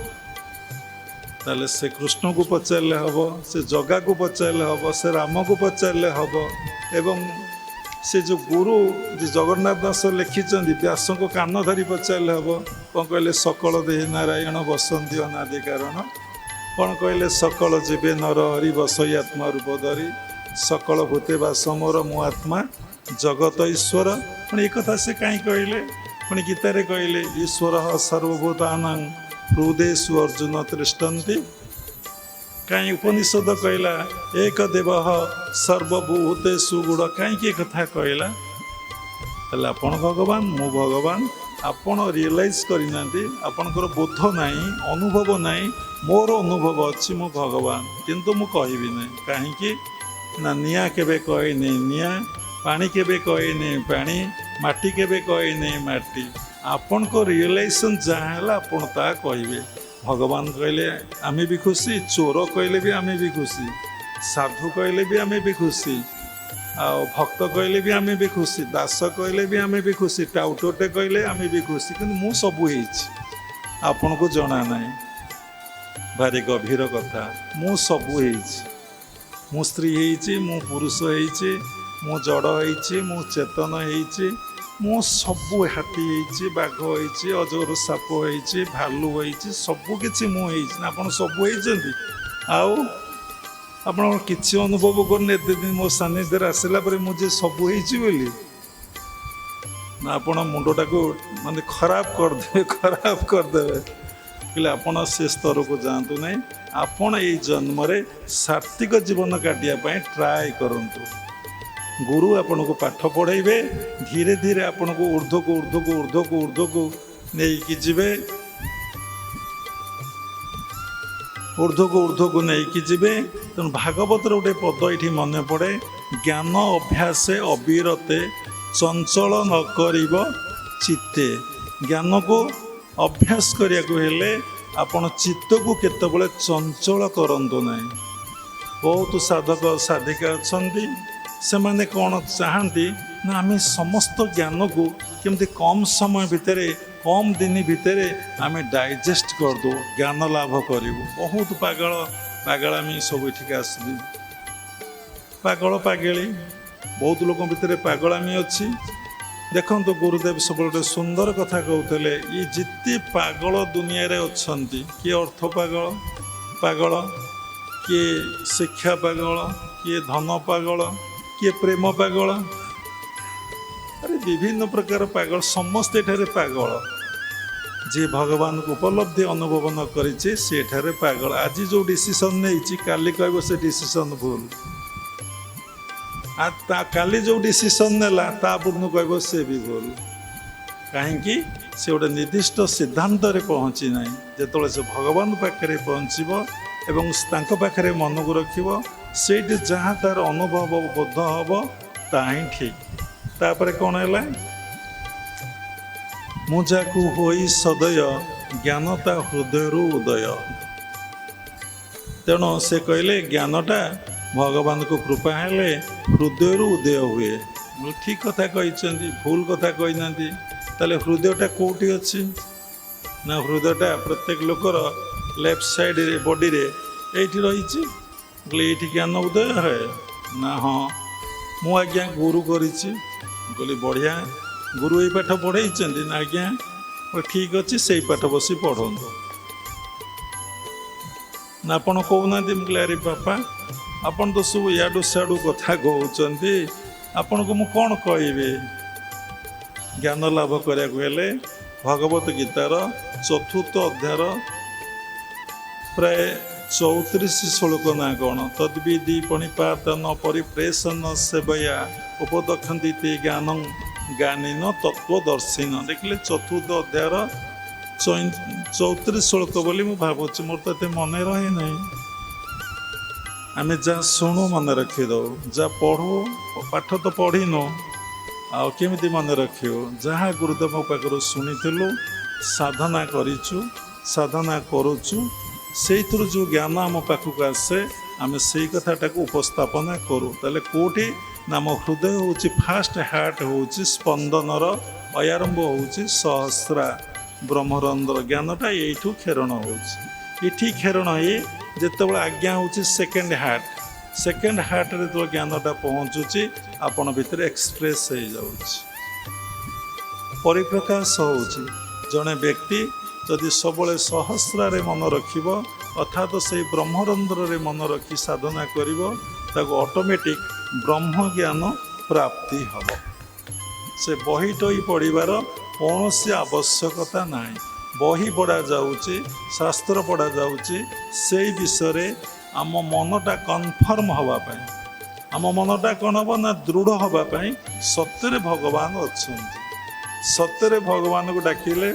ताले से कृष्ण को पचारे हम से जगा को पचारे हम से राम को पचारे हम एवं से जो गुरु जो जगन्नाथ दास लिखिं व्यास को कान धरी पचारे हम कौन कहले सकल देह नारायण बसंती अनादि कारण कौन कहले सकल जीवे नर हरि बसई आत्मा रूप धरी सकल भूते बास मोर मु आत्मा जगत ईश्वर पुणी एक कथा से कहीं कहले पुणी गीतारे कहले ईश्वर सर्वभूतानां हृदयेषु अर्जुन तिष्ठन्ति कहीं उपनिषद कहला एक देव सर्वभूतेषु गुड़ कहीं कथा कहला आपण भगवान मु भगवान आपण रियलाइज करना आपणकर बोध नहीं अनुभव नहीं मोर अनुभव अच्छी मु भगवान किंतु मु कहबी नहीं कहीं ना निया केबे कहे नहीं निया पानी केबे कहे नहीं पानी माटी केबे कहे नहीं माटी आपण को रियलाइजेशन जहाँ आपण ता कहबे। भगवान कहले आमे भी खुशी चोर कहले भी आमे भी खुशी साधु कहले भी आमे भी खुशी आ भक्त कहले भी आमे भी खुशी दास कहले भी आमे भी खुशी टाउटोटे कहले आमे भी खुशी किंतु मु सबु हेछि आपण को जना नहीं भारी गभीर कथा मु सबु हेछि मु स्त्री हेछि मु पुरुष हेछि मु जड़ हेछि मु चेतन हेछि मु सबु हाथी हेछि बाघ हेछि अजगर साप हेछि भालू हेछि सबु किछि मु हेछि आपण सबु हेछंती आउ आपण किछि अनुभव करने एते दिन मो सानिध्य आसला पर मुझे सबु हेछि बोली ना आपण मुंडटा को माने खराब कर देबे कहले आपण से स्तर को जानतु नहीं आपण ए जन्म रे सात्विक जीवन काटिया पय ट्राई करंतु गुरु आपण को पाठ पढ़ेबे धीरे धीरे आपण को ऊर्ध्व को नहीं कि जीवे ऊर्ध्व को नहीं कि जीवे तेणु भागवत गोटे पद ये मन पड़े ज्ञान अभ्यास अविरते चंचल न करिब चित्ते ज्ञान को अभ्यास करिया को हेले आपण चित्त को केतबेले चंचल करंतु नहीं। बहुत साधक साधिका अछंती से माने कौन चाहती ना आम समस्त ज्ञान को केमती कम समय भितर कम दिन भितर आम डाइजेस्ट कर दो ज्ञान लाभ करूँ। बहुत पागल पागलामी सब ये आस पागल पागेली बहुत लोक भितर पागलामी अच्छी देखो तो गुरुदेव सब गोटे सुंदर कथा कहते ये जिते पागल दुनिया रे अच्छी किए अर्थ पागल पागल किए शिक्षा पागल किए धन पागल किए प्रेम पागल अरे विभिन्न प्रकार पागल समस्ते ठारे पागल जे भगवान को उपलब्धि अनुभव न करिचे से ठारे पागल आज जो डिसीजन नहीं काली कहब से डिसीजन भूल काली जो डिसीजन नेला पूर्ण कहब से भी भूल कहीं से गोटे निर्दिष्ट सिद्धांत रे पहुँची ना जो से भगवान पाखे पहुँचब एवं पाखे मन को रखिब से जहाँ तार अनुभव बोध हम ताही ठीक तापर कौन है मुझा को होई सदय ज्ञानता हृदय उदय तेणु से कहले ज्ञानटा भगवान को कृपा हेले हृदय उदय हुए ठीक कथा कहते भूल कथा कही ताले हृदयटा कौटी अच्छी ना हृदयटा प्रत्येक लोकर लेफ्ट साइड रे बॉडी रे एठी रही एठी ज्ञान उदय है ना हाँ मु आज्ञा गुरु करिछि कहली बढ़िया गुरु ये पाठ पढ़े ना आज्ञा ठीक अच्छे से पाठ बसी पढ़ंतु ना आपण कहना अरे बापा आपण तो सब इाडू सियाडू कथा कहते आपण को मु कौन कहबी ज्ञान लाभ कराया भगवत गीतार चतुर्थ अध्यायर प्राय 34 श्लोक ना कौन तद्विधि पणिपातन परिप्रेषण सेवया उपदक्षति ते ज्ञान ज्ञानीन तत्वदर्शिन देखिले चतुर्थ अध्यायर 34 श्लोक बोली मु भावुची मोर तो मन रहे ना आम जहाँ शुणु मन रखीद जहाँ पढ़ू पाठ तो पढ़ीनु आमती मन रख जहाँ गुरुदेव पाखर शुणु साधना करूँ साधना करुचु से जो ज्ञान आम पाखक आसे आम से कथाटा को उपस्थापना करूँ ताले कोठी ना मो हृदय हूँ फास्ट हार्ट हूँ स्पंदनर अयारंभ हूँ सहस्रा ब्रह्मरंध्र ज्ञानटा यू खेरण होठी खेरण ये जिते आज्ञा हूँ सेकेंड हार्ट रे जो ज्ञानटा पहुँचुची आपण भितर एक्सप्रेस हो जाऊँ परिप्रकाश होची जड़े व्यक्ति जदि सब सहस्रारे मन रखिब अर्थात से ब्रह्मरंध्र रे मन रखी साधना करिब ऑटोमेटिक ब्रह्म ज्ञान प्राप्ति हम से बही टई पढ़ार कौन सी आवश्यकता ना बही पढ़ा जाऊँगी शास्त्र पढ़ा जाऊँगी से विषय आम मनटा कन्फर्म होगापी आम मनटा कौन हम ना दृढ़ होगापी सत्य भगवान अच्छा सत्य भगवान को डाकिले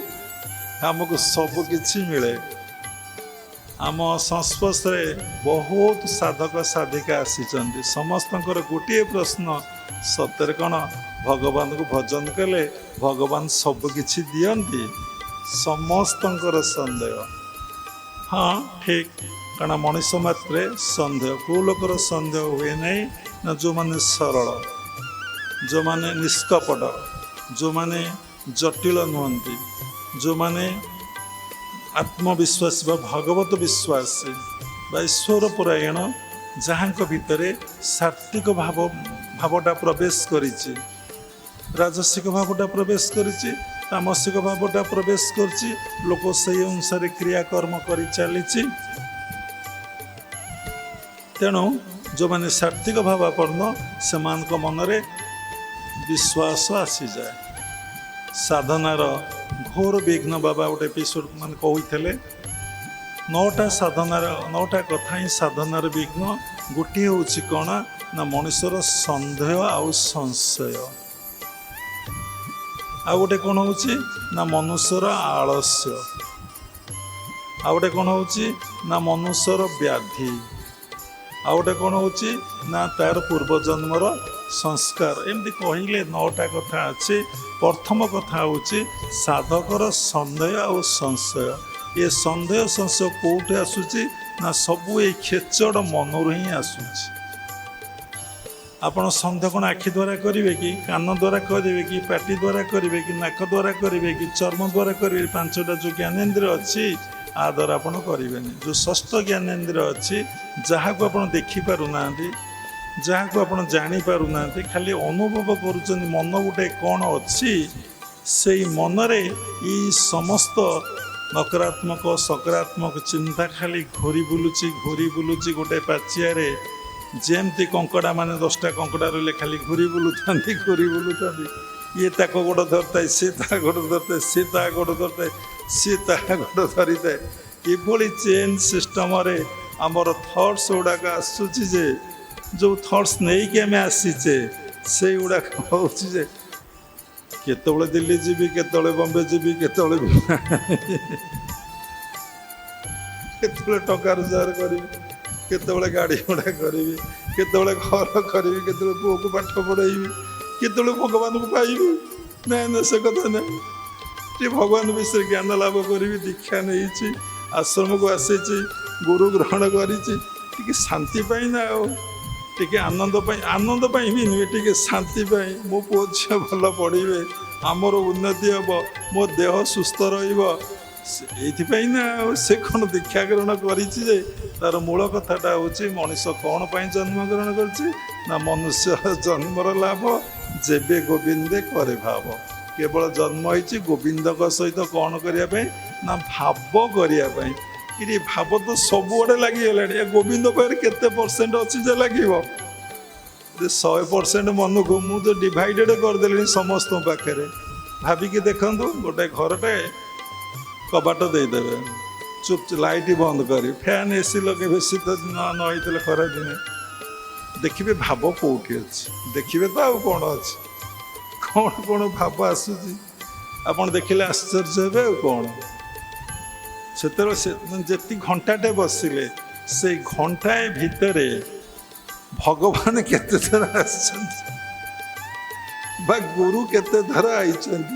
आमको सबकि मिले आम संस्पर्श बहुत साधक साधिका आसी समस्त गोटे प्रश्न सत्य कौन भगवान को भजन कले भगवान सबकि दियंती समस्तंकर संदेह हाँ ठीक कारण मनीष मात्रे संदेह को लोकर संदेह हुए नहीं ना जो माने सरल जो माने निष्कपट जो माने जटिल नुहंती जो माने आत्मविश्वास भगवत विश्वास ईश्वर परायण जहाँ भितर सात्विक भावटा प्रवेश करिछि राजसिक भावटा प्रवेश करिछि तामसिक भावटा प्रवेश करिछि लोक से अनुसार क्रियाकर्म कर चली तेणु जो माने सात्विक भावापन्न से मनरे विश्वास आसी जाए साधनार घोर विघ्न बाबा गोटे एपिसोड मान कहते 9टा साधनार 9टा कथा ही साधनार विघ्न गोटे हूँ कौन ना मनुष्यर सन्देह आउ संशय आ गोटे कौन हूँ ना मनुष्यर आलस्य आ गोटे कौन हूँ ना मनुष्यर व्याधि आ गोटे कौन हूँ ना तार पूर्वजन्मर संस्कार एमती कहले 9टा कथा अच्छे प्रथम कथा हूँ साधकर सन्देह और संशय ये सन्देह संशय कौटे आसूची ना सबू ये खेचड़ मनर ही आसूची आपण सन्देह कौन आखि द्वारा करेंगे कि कान द्वारा करेंगे कि पाटी द्वारा करेंगे कि नाक द्वारा करेंगे कि चर्म द्वारा करेंगे 5टा जो ज्ञानेन्द्रिय अच्छी आ द्वारा आपड़ करेंगे जो षष्ठ ज्ञानेन्द्रिय अच्छी जहाँ को आप देखिपार ना जहाँ को आप जापारूना खाली अनुभव कर मन गोटे कौन अच्छी से मनरे ये समस्त नकारात्मक सकारात्मक चिंता खाली घोरी बुलूची गोटे पाचियारे जेमती कंकड़ा माने 10टा कंकड़ा रही खाली घूरी बुलूता ये ताक गोड़ धरता है सी ता गोड़ धरता है सी ता गोड़ धरता है सी ता गोड़ धरी था ये चेन सिस्टम आमर थट्स गुड़ाक आसूची जे जो थट्स नहीं कि आम आसीचे से गुड़ाक हूँ केतबले दिल्ली जीवी केतबले बम्बे जीवी केतबले टका रोजगार करी केतबले गाड़ी घोड़ा करी केतबले घर करी केतबले पुओ को पाठ पढ़ेबी केतबले भगवान को पाइबी ना ना से कथा ना ये भगवान विषय ज्ञान लाभ करी दीक्षा नहीं आश्रम को आसी गुरु ग्रहण करी शांति पाई ना टी आनंद पाई भी नुहे टी शांति पाई मो पुओ झील भल पढ़े आमर उन्नति हम मो देह सुस्थ এইଥିପାଇଁ ନା ସେ କ'ଣ ଦୀକ୍ଷା ଗ୍ରହଣ କରିଛି ଯେ ତାର ମୂଳ କଥାଟା ହେଉଛି ମଣିଷ କ'ଣ ପାଇଁ ଜନ୍ମଗ୍ରହଣ କରିଛି ନା ମନୁଷ୍ୟ ଜନ୍ମର ଲାଭ ଯେବେ ଗୋବିନ୍ଦେ କରେ ଭାବ। କେବଳ ଜନ୍ମ ହେଇଛି ଗୋବିନ୍ଦଙ୍କ ସହିତ କ'ଣ କରିବା ପାଇଁ ନା ଭାବ କରିବା ପାଇଁ। ଏଠି ଭାବ ତ ସବୁଆଡ଼େ ଲାଗିଗଲାଣି, ଗୋବିନ୍ଦ ପାଖରେ କେତେ ପରସେଣ୍ଟ ଅଛି ଯେ ଲାଗିବ? 100% ମନକୁ ମୁଁ ତ ଡିଭାଇଡେଡ୍ କରିଦେଲିଣି ସମସ୍ତଙ୍କ ପାଖରେ। ଭାବିକି ଦେଖନ୍ତୁ, ଗୋଟେ ଘରଟେ କବାଟ ଦେଇଦେବେ, ଚୁପ୍ ଲାଇଟ୍ ବନ୍ଦ କରି ଫ୍ୟାନ୍ ଏସି ଲଗେଇବେ, ଶୀତ ଦିନ ନ ହେଇଥିଲେ ଖରା ଦିନେ, ଦେଖିବେ ଭାବ କେଉଁଠି ଅଛି? ଦେଖିବେ ତ ଆଉ କ'ଣ ଅଛି? କ'ଣ କ'ଣ ଭାବ ଆସୁଛି ଆପଣ ଦେଖିଲେ ଆଶ୍ଚର୍ଯ୍ୟ ହେବେ। ଆଉ କ'ଣ ସେତେବେଳେ ଯେତିକି ଘଣ୍ଟାଟେ ବସିଲେ ସେଇ ଘଣ୍ଟାଏ ଭିତରେ ଭଗବାନ କେତେ ଥର ଆସିଛନ୍ତି ବା ଗୁରୁ କେତେ ଥର ଆଇଛନ୍ତି।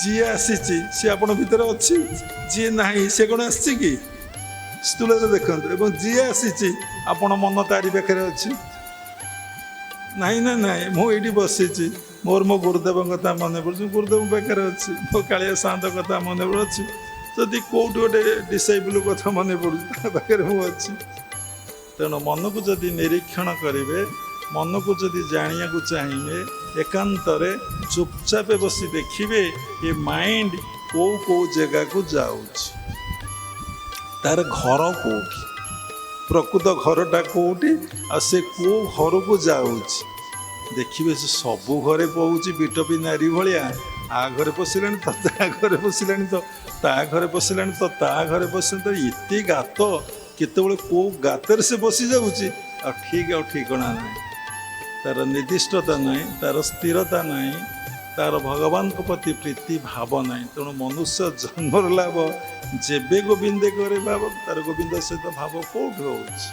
ଯିଏ ଆସିଛି ସିଏ ଆପଣ ଭିତରେ ଅଛି, ଯିଏ ନାହିଁ ସେ କ'ଣ ଆସିଛି କି? ସ୍ଥୂଳରେ ଦେଖନ୍ତୁ। ଏବଂ ଯିଏ ଆସିଛି ଆପଣ ମନ ତାରି ପାଖରେ ଅଛି। ନାହିଁ ନା ନାହିଁ, ମୁଁ ଏଇଠି ବସିଛି, ମୋର ମୋ ଗୁରୁଦେବଙ୍କ କଥା ମନେ ପଡ଼ୁଛି, ଗୁରୁଦେବଙ୍କ ପାଖରେ ଅଛି, ମୋ କାଳିଆ ସାନ୍ତ କଥା ମନେ ପଡ଼ୁଛି। ଯଦି କେଉଁଠି ଗୋଟେ ଡିସେବଲ୍ କଥା ମନେ ପଡ଼ୁଛି ତା ପାଖରେ ମୁଁ ଅଛି। ତେଣୁ ମନକୁ ଯଦି ନିରୀକ୍ଷଣ କରିବେ, ମନକୁ ଯଦି ଜାଣିବାକୁ ଚାହିଁବେ, ଏକାନ୍ତରେ ଚୁପଚାପ ବସି ଦେଖିବେ ଏ ମାଇଣ୍ଡ କେଉଁ କେଉଁ ଜାଗାକୁ ଯାଉଛି, ତାର ଘର କେଉଁଠି, ପ୍ରକୃତ ଘରଟା କେଉଁଠି, ଆଉ ସେ କେଉଁ ଘରକୁ ଯାଉଛି। ଦେଖିବେ ସେ ସବୁ ଘରେ ପହୁଛି ବିଟପି ନାରୀ ଭଳିଆ। ଆ ଘରେ ପଶିଲାଣି ତ ତା ଘରେ ପଶିଲାଣି ତ ତା ଘରେ ପଶିଲାଣି ତ ତା ଘରେ ପଶିଲାଣି ତ ଏତେ ଗାତ, କେତେବେଳେ କେଉଁ ଗାତରେ ସେ ବସି ଯାଉଛି ଆଉ ଠିକଣା ନାହିଁ। ତାର ନିର୍ଦ୍ଦିଷ୍ଟତା ନାହିଁ, ତାର ସ୍ଥିରତା ନାହିଁ, ତାର ଭଗବାନଙ୍କ ପ୍ରତି ପ୍ରୀତି ଭାବ ନାହିଁ। ତେଣୁ ମନୁଷ୍ୟ ଜନ୍ମର ଲାଭ ଯେବେ ଗୋବିନ୍ଦେ କରେ ଭାବ, ତାର ଗୋବିନ୍ଦ ସହିତ ଭାବ କେଉଁଠି ହେଉଛି?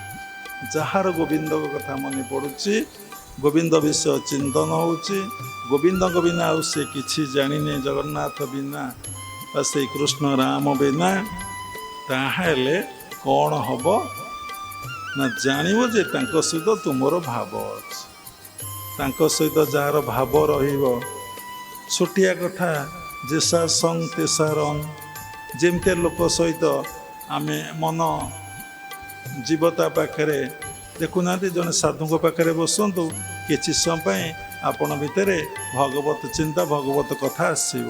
ଯାହାର ଗୋବିନ୍ଦଙ୍କ କଥା ମନେ ପଡ଼ୁଛି, ଗୋବିନ୍ଦ ବିଷୟ ଚିନ୍ତନ ହେଉଛି, ଗୋବିନ୍ଦଙ୍କ ବିନା ଆଉ ସେ କିଛି ଜାଣିନି, ଜଗନ୍ନାଥ ବିନା ବା ସେଇ କୃଷ୍ଣ ରାମ ବିନା, ତାହେଲେ କ'ଣ ହବ ନା ଜାଣିବ ଯେ ତାଙ୍କ ସହିତ ତୁମର ଭାବ ଅଛି। ତାଙ୍କ ସହିତ ଯାହାର ଭାବ ରହିବ, ଛୋଟିଆ କଥା, ଯେସା ସଙ୍ଗ ତେସା ରଙ୍ଗ, ଯେମିତିଆ ଲୋକ ସହିତ ଆମେ ମନ ଯିବ ତା ପାଖରେ। ଦେଖୁନାହାନ୍ତି, ଜଣେ ସାଧୁଙ୍କ ପାଖରେ ବସନ୍ତୁ, କିଛି ସମୟ ପାଇଁ ଆପଣ ଭିତରେ ଭଗବତ ଚିନ୍ତା, ଭଗବତ କଥା ଆସିବ।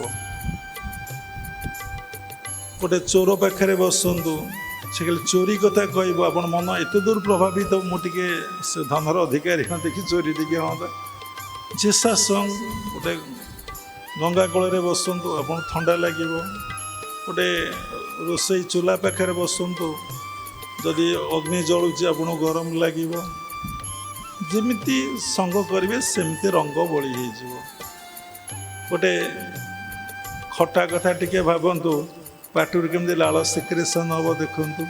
ଗୋଟେ ଚୋର ପାଖରେ ବସନ୍ତୁ, ସେ ଖାଲି ଚୋରି କଥା କହିବ, ଆପଣ ମନ ଏତେ ଦୂର ପ୍ରଭାବିତ, ମୁଁ ଟିକେ ସେ ଧନର ଅଧିକାରୀ ହଁ ଦେଖି ଚୋରି ଟିକେ ହୁଅନ୍ତା। ଯେ ସାସଙ୍ଗ, ଗୋଟେ ଗଙ୍ଗା କୂଳରେ ବସନ୍ତୁ, ଆପଣ ଥଣ୍ଡା ଲାଗିବ। ଗୋଟେ ରୋଷେଇ ଚୁଲା ପାଖରେ ବସନ୍ତୁ, ଯଦି ଅଗ୍ନି ଜଳୁଛି ଆପଣଙ୍କୁ ଗରମ ଲାଗିବ। ଯେମିତି ସଙ୍ଗ କରିବେ ସେମିତି ରଙ୍ଗ ବୋଳି ହେଇଯିବ। ଗୋଟେ ଖଟା କଥା ଟିକେ ଭାବନ୍ତୁ, ପାଟିରୁ କେମିତି ଲାଳ ସିକ୍ରେସନ୍ ହେବ ଦେଖନ୍ତୁ।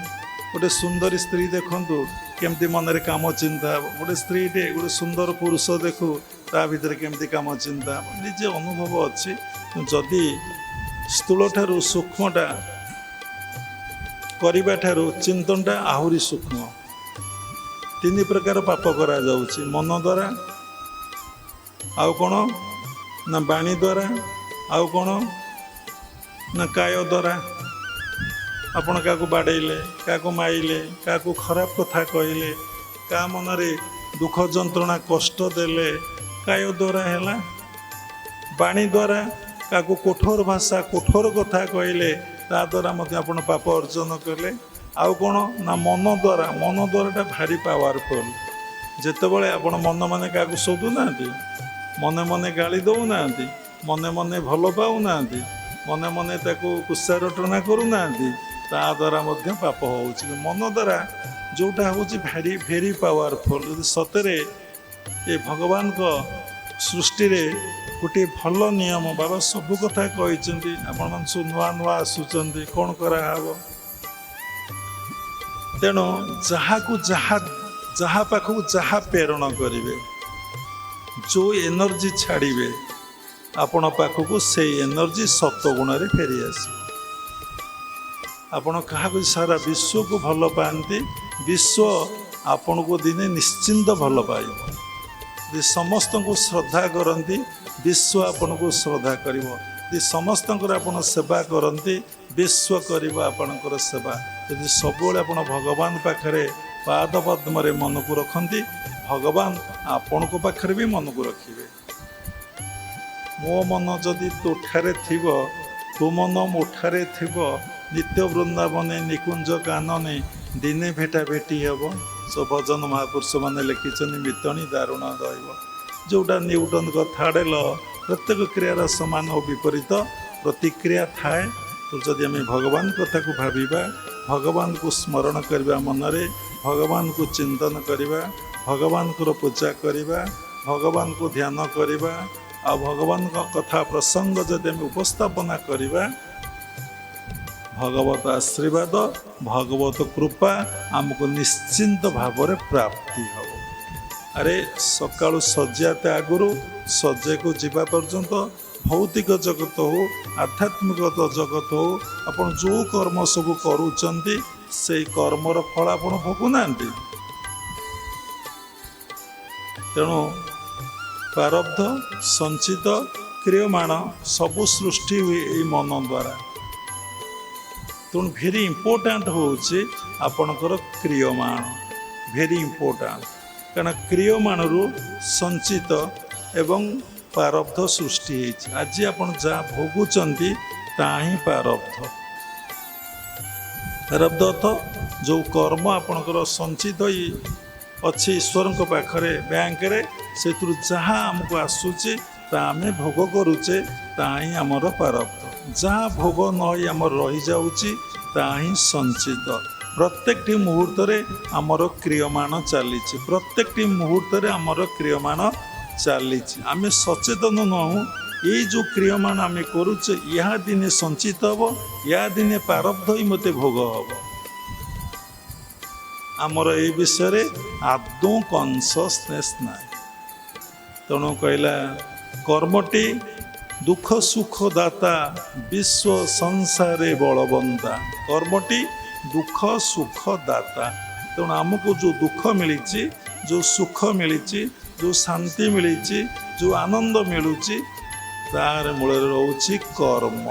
ଗୋଟେ ସୁନ୍ଦରୀ ସ୍ତ୍ରୀ ଦେଖନ୍ତୁ, କେମିତି ମନରେ କାମ ଚିନ୍ତା ହେବ। ଗୋଟେ ସ୍ତ୍ରୀଟେ, ଗୋଟେ ସୁନ୍ଦର ପୁରୁଷ ଦେଖୁ, ତା ଭିତରେ କେମିତି କାମ ଚିନ୍ତା ହେବ। ନିଜେ ଅନୁଭବ ଅଛି। ଯଦି ସ୍ଥୂଳଠାରୁ ସୂକ୍ଷ୍ମଟା କରିବା ଠାରୁ ଚିନ୍ତନଟା ଆହୁରି ସୂକ୍ଷ୍ମ। 3 ପ୍ରକାର ପାପ କରାଯାଉଛି, ମନ ଦ୍ୱାରା, ଆଉ କ'ଣ ନା ବାଣୀ ଦ୍ୱାରା, ଆଉ କ'ଣ ନା କାୟ ଦ୍ୱାରା। ଆପଣ କାହାକୁ ବାଡ଼େଇଲେ, କାହାକୁ ମାଇଲେ, କାହାକୁ ଖରାପ କଥା କହିଲେ, କାହା ମନରେ ଦୁଃଖ ଯନ୍ତ୍ରଣା କଷ୍ଟ ଦେଲେ, କାୟ ଦ୍ୱାରା ହେଲା। ବାଣୀ ଦ୍ୱାରା କାହାକୁ କଠୋର ଭାଷା, କଠୋର କଥା କହିଲେ, ତା ଦ୍ୱାରା ମଧ୍ୟ ଆପଣ ପାପ ଅର୍ଜନ କଲେ। ଆଉ କ'ଣ ନା ମନ ଦ୍ୱାରା, ମନ ଦ୍ୱାରାଟା ଭାରି ପାୱାରଫୁଲ୍। ଯେତେବେଳେ ଆପଣ ମନେ ମନେ କାହାକୁ ଶୋଧୁନାହାନ୍ତି, ମନେ ମନେ ଗାଳି ଦେଉନାହାନ୍ତି, ମନେ ମନେ ଭଲ ପାଉନାହାନ୍ତି, ମନେ ମନେ ତାକୁ କୁତ୍ସାରଟନା କରୁନାହାନ୍ତି, ତା ଦ୍ୱାରା ମଧ୍ୟ ପାପ ହେଉଛି। ମନ ଦ୍ୱାରା ଯେଉଁଟା ହେଉଛି ଭେରି ପାୱାରଫୁଲ୍। ଯଦି ସତରେ ଏ ଭଗବାନଙ୍କ ସୃଷ୍ଟିରେ ଗୋଟିଏ ଭଲ ନିୟମ, ବାବା ସବୁ କଥା କହିଛନ୍ତି, ଆପଣମାନେ ସବୁ ନୂଆ ନୂଆ ଆସୁଛନ୍ତି, କ'ଣ କରାହେବ? ତେଣୁ ଯାହାକୁ ଯାହା ପାଖକୁ ଯାହା ପ୍ରେରଣ କରିବେ, ଯେଉଁ ଏନର୍ଜି ଛାଡ଼ିବେ, ଆପଣ ପାଖକୁ ସେଇ ଏନର୍ଜି ସତ୍ୱଗୁଣରେ ଫେରି ଆସିବ। ଆପଣ କାହାକୁ ସାରା ବିଶ୍ୱକୁ ଭଲ ପାଆନ୍ତି, ବିଶ୍ୱ ଆପଣଙ୍କୁ ଦିନେ ନିଶ୍ଚିନ୍ତ ଭଲ ପାଇବ। ଯଦି ସମସ୍ତଙ୍କୁ ଶ୍ରଦ୍ଧା କରନ୍ତି, ବିଶ୍ୱ ଆପଣଙ୍କୁ ଶ୍ରଦ୍ଧା କରିବ। ଯଦି ସମସ୍ତଙ୍କର ଆପଣ ସେବା କରନ୍ତି, विश्व करिबो आपणकर सेवा। यदि सबुबले आपण भगवान पाखरे पाद पद्मरे मन को रखती, भगवान आपण को पाखरे भी मन को रखिबे। मो मन जदि तोठारे थिबो, तु मन मोठारे थिबो, नित्य वृंदावने निकुंज कानने दिने भेटा भेटी हेब। सो भजन महापुरुष मैंने लिखिं मितणी दारुण दैव, जोटा न्यूटन का थर्ड लॉ, प्रत्येक क्रियार समान और विपरीत प्रतिक्रिया थाए। तो जदि आम भगवान कथा को भाविबा, भगवान को स्मरण करवा, मनरे भगवान को चिंतन करवा, भगवान को पूजा करवा, भगवान को ध्यान करवा, आ भगवान का कथा प्रसंग जदि आम उपस्थापना करवा, भगवत आशीर्वाद, भगवत कृपा आमको निश्चिंत भाव में प्राप्ति हो। अरे सकाळु सज्जाते आगुरु सज्जे को जीवा पर्यंत भौतिक जगत हो, आध्यात्मिक जगत हो, आपण जो कर्म सब करूचंती से कर्मर फल आपण भोगुना। तेणु प्रारब्ध संचित क्रियमाण सबु सृष्टि हुए यही मन द्वारा। तेणु भेरी इम्पोर्टाट होचे आपणकर क्रियमाण, भेरी इम्पोर्टाट, कारण क्रियमाण रु संचित एवं प्रारब्ध सृष्टि होइछि। आज आपण जहाँ भोगुचंती ताही प्रारब्ध। प्रारब्ध अर्थ जो कर्म आपणकर संचित होई अच्छी ईश्वर पाखरे बैंक रे, से जहाँ आमको आसूचे ता आमे भोग करुचे, ताही आमर प्रारब्ध। जहाँ भोग नई आम रही जाउची ताही संचित। प्रत्येक मुहूर्त रे आमर क्रियमाण चली, प्रत्येक मुहूर्त रे आमर क्रियमाण चली। आमे सचेतन नहु, ये जो क्रियमाण आम करुचे या दिने संचित हम, या दिने प्रारब्ध ही मते भोग हम। आमर ए विषय आदौ कनससनेस ना। तेणु कहला कर्मटी दुख सुख दाता, विश्व संसारे बलवंता। कर्मटी दुख सुख दाता। तेणु आमको जो दुख मिली, जो सुख मिली, जो शांति मिली, जो आनंद मिलूची, तार मूल रोची कर्म।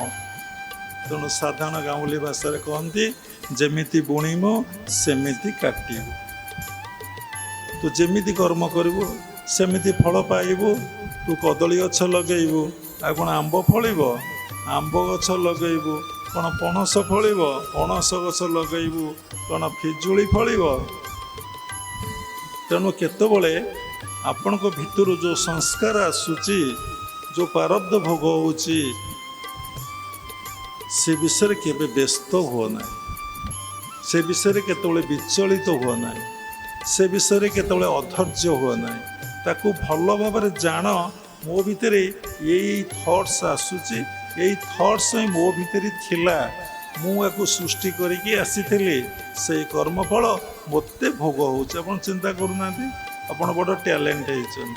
तेणु साधारण गाँवली भाषा कहती जेमिति बुणीमु सेमिति काटिबु। तू जेमिति कर्म करिबु सेमिति फल पाइबु। तू कदली गछ लगेइबु, आ कौन आंब फलिब, आंब गछ लगेइबु कौन पणस फलिब, पणस गछ लगेइबु कौन फिजुली फलिब। तेणु केतबेले आपणक भितर जो संस्कार आसुची, जो प्रारब्ध भोग होउची, से विषय केबे व्यस्त हुआ ना, से विषय केतबेले विचलित हुआ ना, से विषय केतबेले अधैर्य हुआ ना। ताकू भल भाव जान, मो भितर यही थॉट्स आसुची, यही थॉट्स ही मो भितर थिला, मुझे सृष्टि करके आसी से कर्मफल मते भोग होउची। आपण चिंता करूना, आपण बड़ टैलेंट होइछन,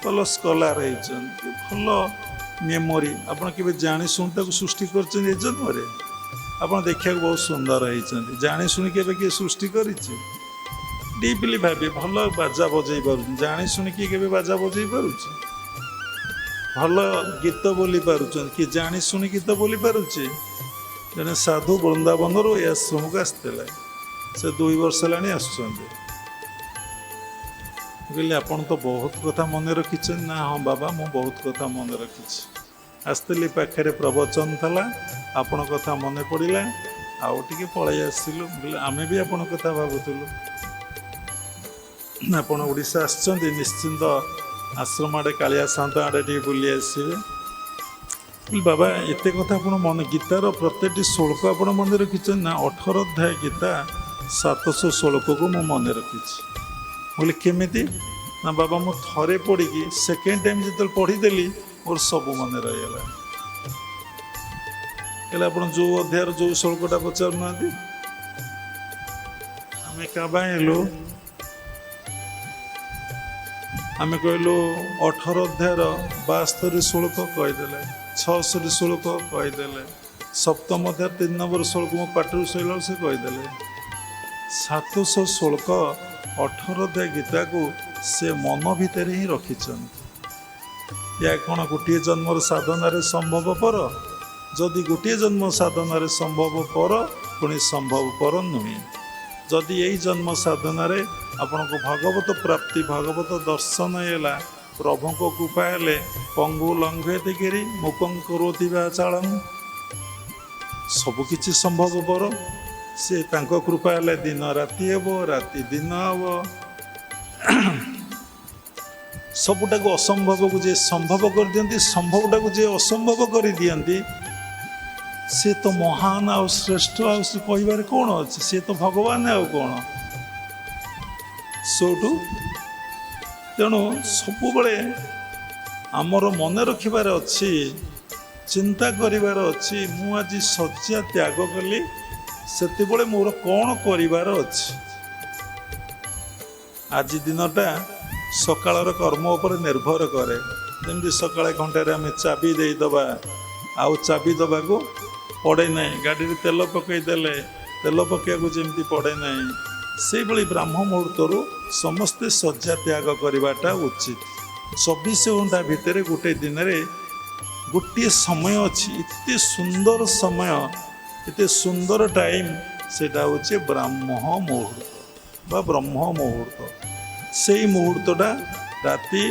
भल स्कॉलर होइछन, भल मेमोरी, आपण केबे जानि सुन ताकू सृष्टि करछन ए जन्मरे। आपण देखिया बहुत सुंदर होइछन, जानि सुनि केबे के सृष्टि करिछि। डीपली भाबी भल बाजा बजै पारुछ, जानि सुनि केबे बाजा बजै पारुछ। भल गीत बोली पारुछन, कि जानि सुनि गीत बोली पारुछे। जने साधु वृंदावन रो ए आश्रम को आसते, से 2 वर्ष हेलाणी आसुचंदे। कहले आपण तो बहुत कथा मन रखिछन ना। हाँ बाबा, मु बहुत कथा मन रखिछि। आसतली पाखरे प्रवचन थला, आपण कथा मन पड़िला, आउ टिके पळै आसिलु। कहले आमे भी आपण कथा भाबुतलु। आपण ओडिशा आछंती, निश्चिंत आश्रम आड़े कालिया शांत आड़े टी बुली आसबे। बाबा एते कथा आपण मन, गीतार प्रत्येक श्लोक आपण मन रखिछन ना। 18 अध्याय गीता 700 श्लोक को मु मन रखिछि। बोले केमिति ना बाबा, मु थरे पढ़ी सेकेंड टाइम जो पढ़ीदेली मोर सब मन रहीगला। कहले आपण जो अध्याय जो श्लोकटा पचारुना, आम क्या आम कहलु 18 अध्यायर 72 श्लोक कहीदे, 66 श्लोक कहीदे, सप्तम अध्याय 3 नंबर श्लोक मो पाठर शैल से कहीदे। 700 श्लोक 18 अध्याय गीता को से मन भितर ही रखिछन। या कौन गोटे जन्मर साधन संभवपर जदि गोटे जन्म साधन संभवपर पुणी संभवपर नुहे जदि यही जन्म साधन आपण को भगवत प्राप्ति भगवत दर्शन है प्रभु को कृपा हेले पंगु लंघयति गिरि मुकं करोति वाचालं सबकिछि संभवपर से तांको कृपा हेले दिन राति हेबो राति दिन हेबो सबुटा को असंभव को जे संभव कर दियंती संभवटा को जे असंभव कर दियंती से तो महान आ श्रेष्ठ आ कहबार कौन अच्छे से तो भगवान आ कौन सोटू तेणु सबुबले आमर मन रखिबार अच्छी चिंता करिवार अच्छी मु आज शଯ୍ୟା त्याग कली सेति बळे मोर कौन करिवार अच्छी आज दिनटा सकाळर कर्म उपर निर्भर करे जमी सकाळे घंटे आम चाबी देदबा आउ चाबी दबा को पड़े ना गाड़ी में तेल पकईदे तेल पकड़ा जमी पड़े ना से भाई ब्राह्म मुहूर्त समस्ते शଯ୍ୟା त्याग करवाटा उचित 24 घंटा भितर गोटे दिन में गोटे समय अच्छी इतने सुंदर समय इतने सुंदर टाइम सेटा हूँ ब्राह्म मुहूर्त बा ब्रह्म मुहूर्त से मुहूर्तटा राति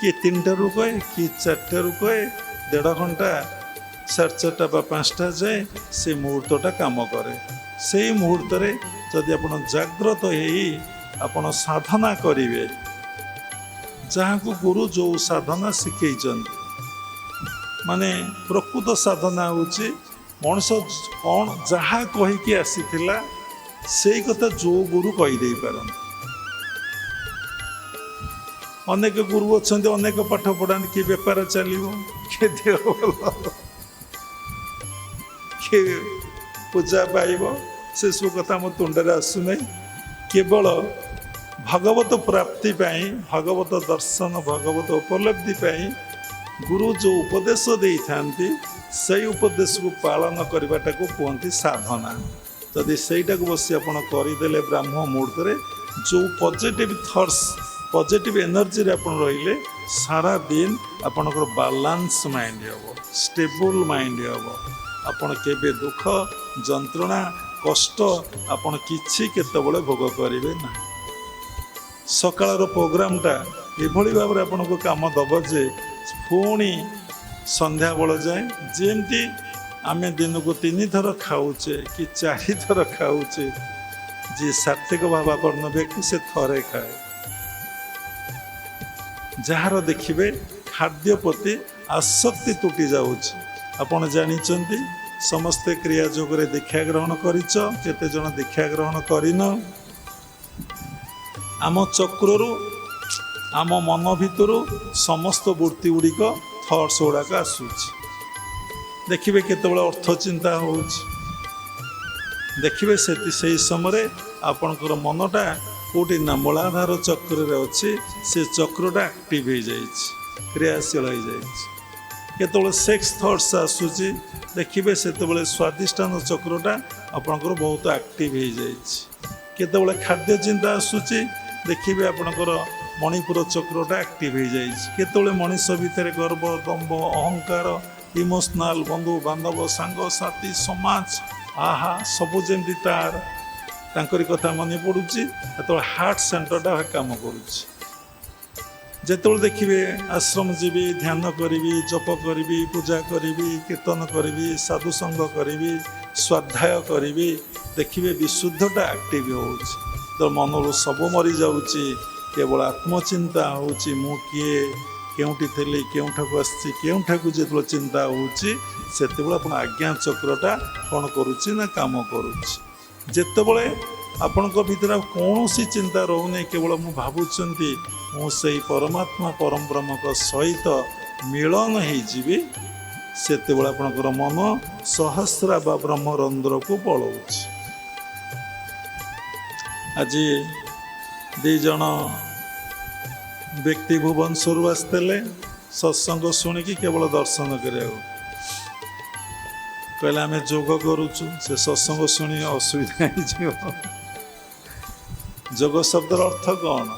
किए 3टारू कहे कि 4टारू कहे 1.5 घंटा 4:30 बा 5टा जाए से मुहूर्तटा काम करे से मुहूर्त जदि आप जाग्रत हो साधना करेंगे जहाँ को गुरु जो साधना शिखे माने प्रकृत साधना हूँ मनुष्य कौन जहाँ कहीकि आसीथिला से कथा जो गुरु कहीदे पारन अनेक गुरु अच्छा अनेक पाठ पढ़ाते किए बेपार चलो किए देह भल किए पूजा पाइब से सब कथा मो तुंडे आसुना केवल भगवत प्राप्ति भगवत दर्शन भगवत उपलब्धि गुरु जो उपदेश दे था से उपदेश को पालन करवाटा को कहते साधना जदि सहीटा को बस आप करदे ब्राह्म मुहूर्त जो पॉजिटिव थॉट्स पॉजिटिव एनर्जी रे आपण रहिले सारा दिन आपणकर बैलेंस माइंड हम स्टेबल माइंड हम आपण केबे दुख जंत्रणा कष्ट आपण किछि केतबळे भोग करिवे ना सकाळर प्रोग्रामटा एभली भाव आपण को काम दब जे पुणी संध्या बेल जाए जेमती आमे दिन को 3 थर खाऊचे कि 4 थर खाऊचे जे सात्विक भावापन्न व्यक्ति से थरे खाए जार देखिए खाद्य प्रति आसक्ति तुटी जाऊँगी आपण जानी समस्ते क्रिया जोगरे दीक्षा ग्रहण करते जन दीक्षा ग्रहण करन आम चक्रु आम मन भितर समस्त वृत्ति गुड़िक थट्स गुड़ाक आसूची देखिए केतबेले अर्थ चिंता हो देखिए से समय आपणकर मनटा कौटी ना मूलाधार चक्र अच्छे से चक्रटा एक्टिव हो जाए क्रियाशील हो जाए केतबेले सेक्स थट्स आसूची देखिए से स्वादिष्टान चक्रटा आपणकर बहुत एक्टिव हो जाए केतबेले खाद्य चिंता आसूची देखिए आपणकर मणिपुर चक्रटा एक्टिव हो जाए केतबेले मनीष भितर गर्व दम्भ अहंकार इमोशनाल बंधु बांधव सांग साथी समाज आहा सबू जमी तार तांकरी कथा मन पड़ुची तो हार्ट सेंटरटा काम करुच्ची जिते देखिए आश्रम जीवी ध्यान करी जप करी पूजा करी कीर्तन करी साधुसंग करी स्वाध्याय करी देखिए विशुद्धटा एक्टिव हो तो मन सब मरी जाऊँगी केवल आत्मचिंता होची मु किए केउठी थेली केउठाकु आसी केउठाकु जेतलो चिंता होची सेतेबेले आपण आज्ञा चक्रटा कोन करूची ना काम करूची जेतेबेले आपणको भितर कौनसी चिंता रहूनी केवल मु भाबुचंती मु सही परमात्मा परम ब्रह्म को सहित मिलन हो जीवी सेतेबेले आपणकर मन सहस्रा बा ब्रह्मरंध्र को पळौची आज 2 जन व्यक्ति भुवनेश्वर आसते सत्संग शुणिकी केवल दर्शन करा कहले आम जोग करुचु से सत्संग शुणी असुविधा योग शब्दर अर्थ कौन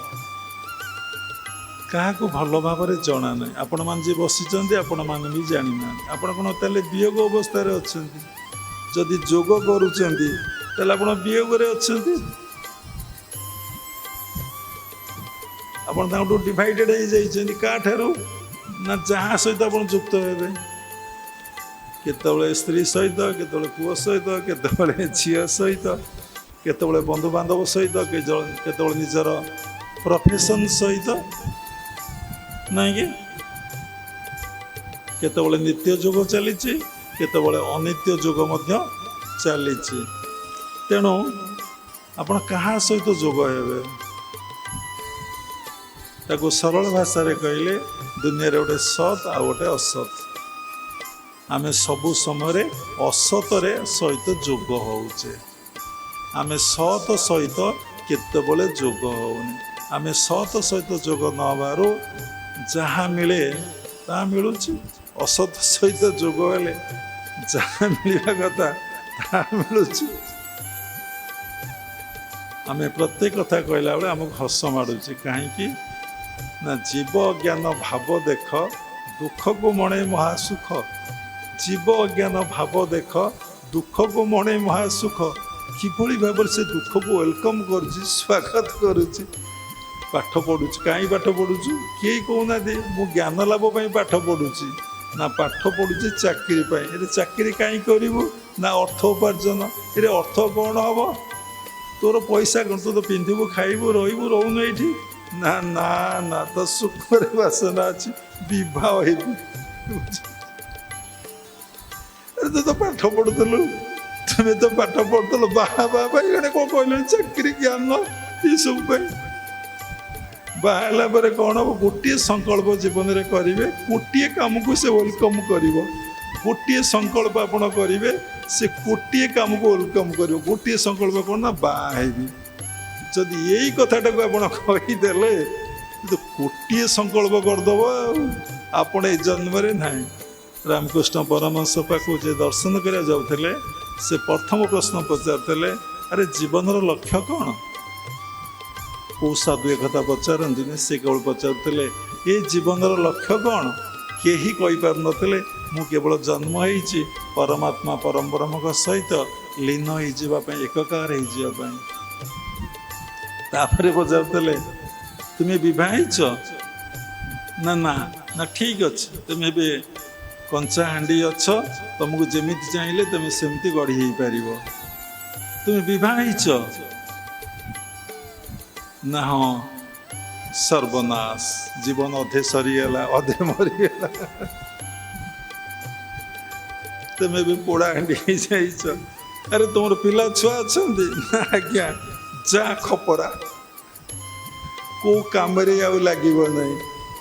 କାହାକୁ ଭଲ ଭାବରେ ଜଣା ନାହିଁ। ଆପଣମାନେ ଯିଏ ବସିଛନ୍ତି ଆପଣମାନେ ବି ଜାଣିନାହାନ୍ତି। ଆପଣ କ'ଣ ତାହେଲେ ବିୟୋଗ ଅବସ୍ଥାରେ ଅଛନ୍ତି? ଯଦି ଯୋଗ କରୁଛନ୍ତି ତାହେଲେ ଆପଣ ବିୟୋଗରେ ଅଛନ୍ତି। ଆପଣ ତାଙ୍କଠୁ ଡିଭାଇଡେଡ୍ ହେଇଯାଇଛନ୍ତି। କାହାଠାରୁ? ନା ଯାହା ସହିତ ଆପଣ ଯୁକ୍ତ ହେବେ। କେତେବେଳେ ସ୍ତ୍ରୀ ସହିତ, କେତେବେଳେ ପୁଅ ସହିତ, କେତେବେଳେ ଝିଅ ସହିତ, କେତେବେଳେ ବନ୍ଧୁବାନ୍ଧବ ସହିତ, କେତେବେଳେ ନିଜର ପ୍ରଫେସନ୍ ସହିତ, ନାଇଁ କି? କେତେବେଳେ ନିତ୍ୟ ଯୋଗ ଚାଲିଛି, କେତେବେଳେ ଅନିତ୍ୟ ଯୋଗ ମଧ୍ୟ ଚାଲିଛି। ତେଣୁ ଆପଣ କାହା ସହିତ ଯୋଗ ହେବେ? ତାକୁ ସରଳ ଭାଷାରେ କହିଲେ ଦୁନିଆରେ ଗୋଟେ ସତ୍ ଆଉ ଗୋଟେ ଅସତ୍। ଆମେ ସବୁ ସମୟରେ ଅସତରେ ସହିତ ଯୋଗ ହେଉଛେ। ଆମେ ସତ୍ ସହିତ କେତେବେଳେ ଯୋଗ ହେଉନି। ଆମେ ସତ୍ ସହିତ ଯୋଗ ନ ହେବାରୁ ଯାହା ମିଳେ ତାହା ମିଳୁଛି। ଅସତ୍ ସହିତ ଯୋଗ ହେଲେ ଯାହା ମିଳିବା କଥା ତାହା ମିଳୁଛି। ଆମେ ପ୍ରତ୍ୟେକ କଥା କହିଲା ବେଳେ ଆମକୁ ହସ ମାଡ଼ୁଛି। କାହିଁକି ନା ଜୀବ ଅଜ୍ଞାନ ଭାବ ଦେଖ, ଦୁଃଖକୁ ମଣେ ମହାସୁଖ। ଜୀବ ଅଜ୍ଞାନ ଭାବ ଦେଖ, ଦୁଃଖକୁ ମଣେ ମହାସୁଖ। କିଭଳି ଭାବରେ ସେ ଦୁଃଖକୁ ୱେଲକମ୍ କରୁଛି, ସ୍ୱାଗତ କରୁଛି। ପାଠ ପଢ଼ୁଛୁ। କାହିଁ ପାଠ ପଢ଼ୁଛୁ? କେହି କହୁନାହାନ୍ତି ମୁଁ ଜ୍ଞାନ ଲାଭ ପାଇଁ ପାଠ ପଢ଼ୁଛି। ନା ପାଠ ପଢ଼ୁଛି ଚାକିରି ପାଇଁ। ଏରେ ଚାକିରି କାହିଁ କରିବୁ? ନା ଅର୍ଥ ଉପାର୍ଜନ। ଏରେ ଅର୍ଥ କ'ଣ ହବ? ତୋର ପଇସା କ'ଣ? ତୁ ତ ପିନ୍ଧିବୁ, ଖାଇବୁ, ରହିବୁ, ରହୁନୁ ଏଇଠି। ନା ନା ନା, ତ ସୁଖରେ ବାସନା ଅଛି, ବିବାହ ହେବି। ଆରେ ତୁ ତ ପାଠ ପଢ଼ୁଥିଲୁ, ତୁମେ ତ ପାଠ ପଢ଼ୁଥିଲ, ବାହା ପାଇଁ କ'ଣ କହିଲେଣି? ଚାକିରି, ଜ୍ଞାନ ଏସବୁ ପାଇଁ। ବାହା ହେଲା ପରେ କ'ଣ ହବ? ଗୋଟିଏ ସଂକଳ୍ପ ଜୀବନରେ କରିବେ, ଗୋଟିଏ କାମକୁ ସେ ୱେଲକମ୍ କରିବ। ଗୋଟିଏ ସଂକଳ୍ପ ଆପଣ କରିବେ, ସେ ଗୋଟିଏ କାମକୁ ୱେଲକମ୍ କରିବ। ଗୋଟିଏ ସଂକଳ୍ପ କ'ଣ? ନା ବାହା ହେବି। ଯଦି ଏଇ କଥାଟାକୁ ଆପଣ କହିଦେଲେ, ଗୋଟିଏ ସଂକଳ୍ପ କରିଦେବ ଆଉ ଆପଣ ଏ ଜନ୍ମରେ ନାହିଁ। ରାମକୃଷ୍ଣ ପରମହଂସ ପାଖକୁ ଯେ ଦର୍ଶନ କରିବାକୁ ଯାଉଥିଲେ, ସେ ପ୍ରଥମ ପ୍ରଶ୍ନ ପଚାରୁଥିଲେ, ଆରେ ଜୀବନର ଲକ୍ଷ୍ୟ କ'ଣ? କେଉଁ ସାଧୁ ଏ କଥା ପଚାରନ୍ତିନି। ସେ କେବଳ ପଚାରୁଥିଲେ ଏ ଜୀବନର ଲକ୍ଷ୍ୟ କ'ଣ? କେହି କହିପାରୁନଥିଲେ ମୁଁ କେବଳ ଜନ୍ମ ହେଇଛି ପରମାତ୍ମା ପରମ ବ୍ରହ୍ମଙ୍କ ସହିତ ଲୀନ ହେଇଯିବା ପାଇଁ, ଏକକାର ହେଇଯିବା ପାଇଁ। ତାପରେ ପଚାରୁଥିଲେ ତୁମେ ବିବାହ ହେଇଛ? ନା ନା ନା, ଠିକ୍ ଅଛି, ତୁମେ ଏବେ କଞ୍ଚା ହାଣ୍ଡି ଅଛ, ତୁମକୁ ଯେମିତି ଚାହିଁଲେ ତୁମେ ସେମିତି ଗଢ଼ି ହେଇପାରିବ। ତୁମେ ବିବାହ ହେଇଛ? ନା ହଁ। ସର୍ବନାଶ, ଜୀବନ ଅଧେ ସରିଗଲା, ଅଧେ ମରିଗଲା। ତୁମେ ବି ପୋଡ଼ା ହାଣ୍ଡି ହେଇଯାଇଛ। ଆରେ ତୁମର ପିଲା ଛୁଆ ଅଛନ୍ତି? ନା ଆଜ୍ଞା, ଯା ଖପରା, କେଉଁ କାମରେ ଆଉ ଲାଗିବ ନାହିଁ।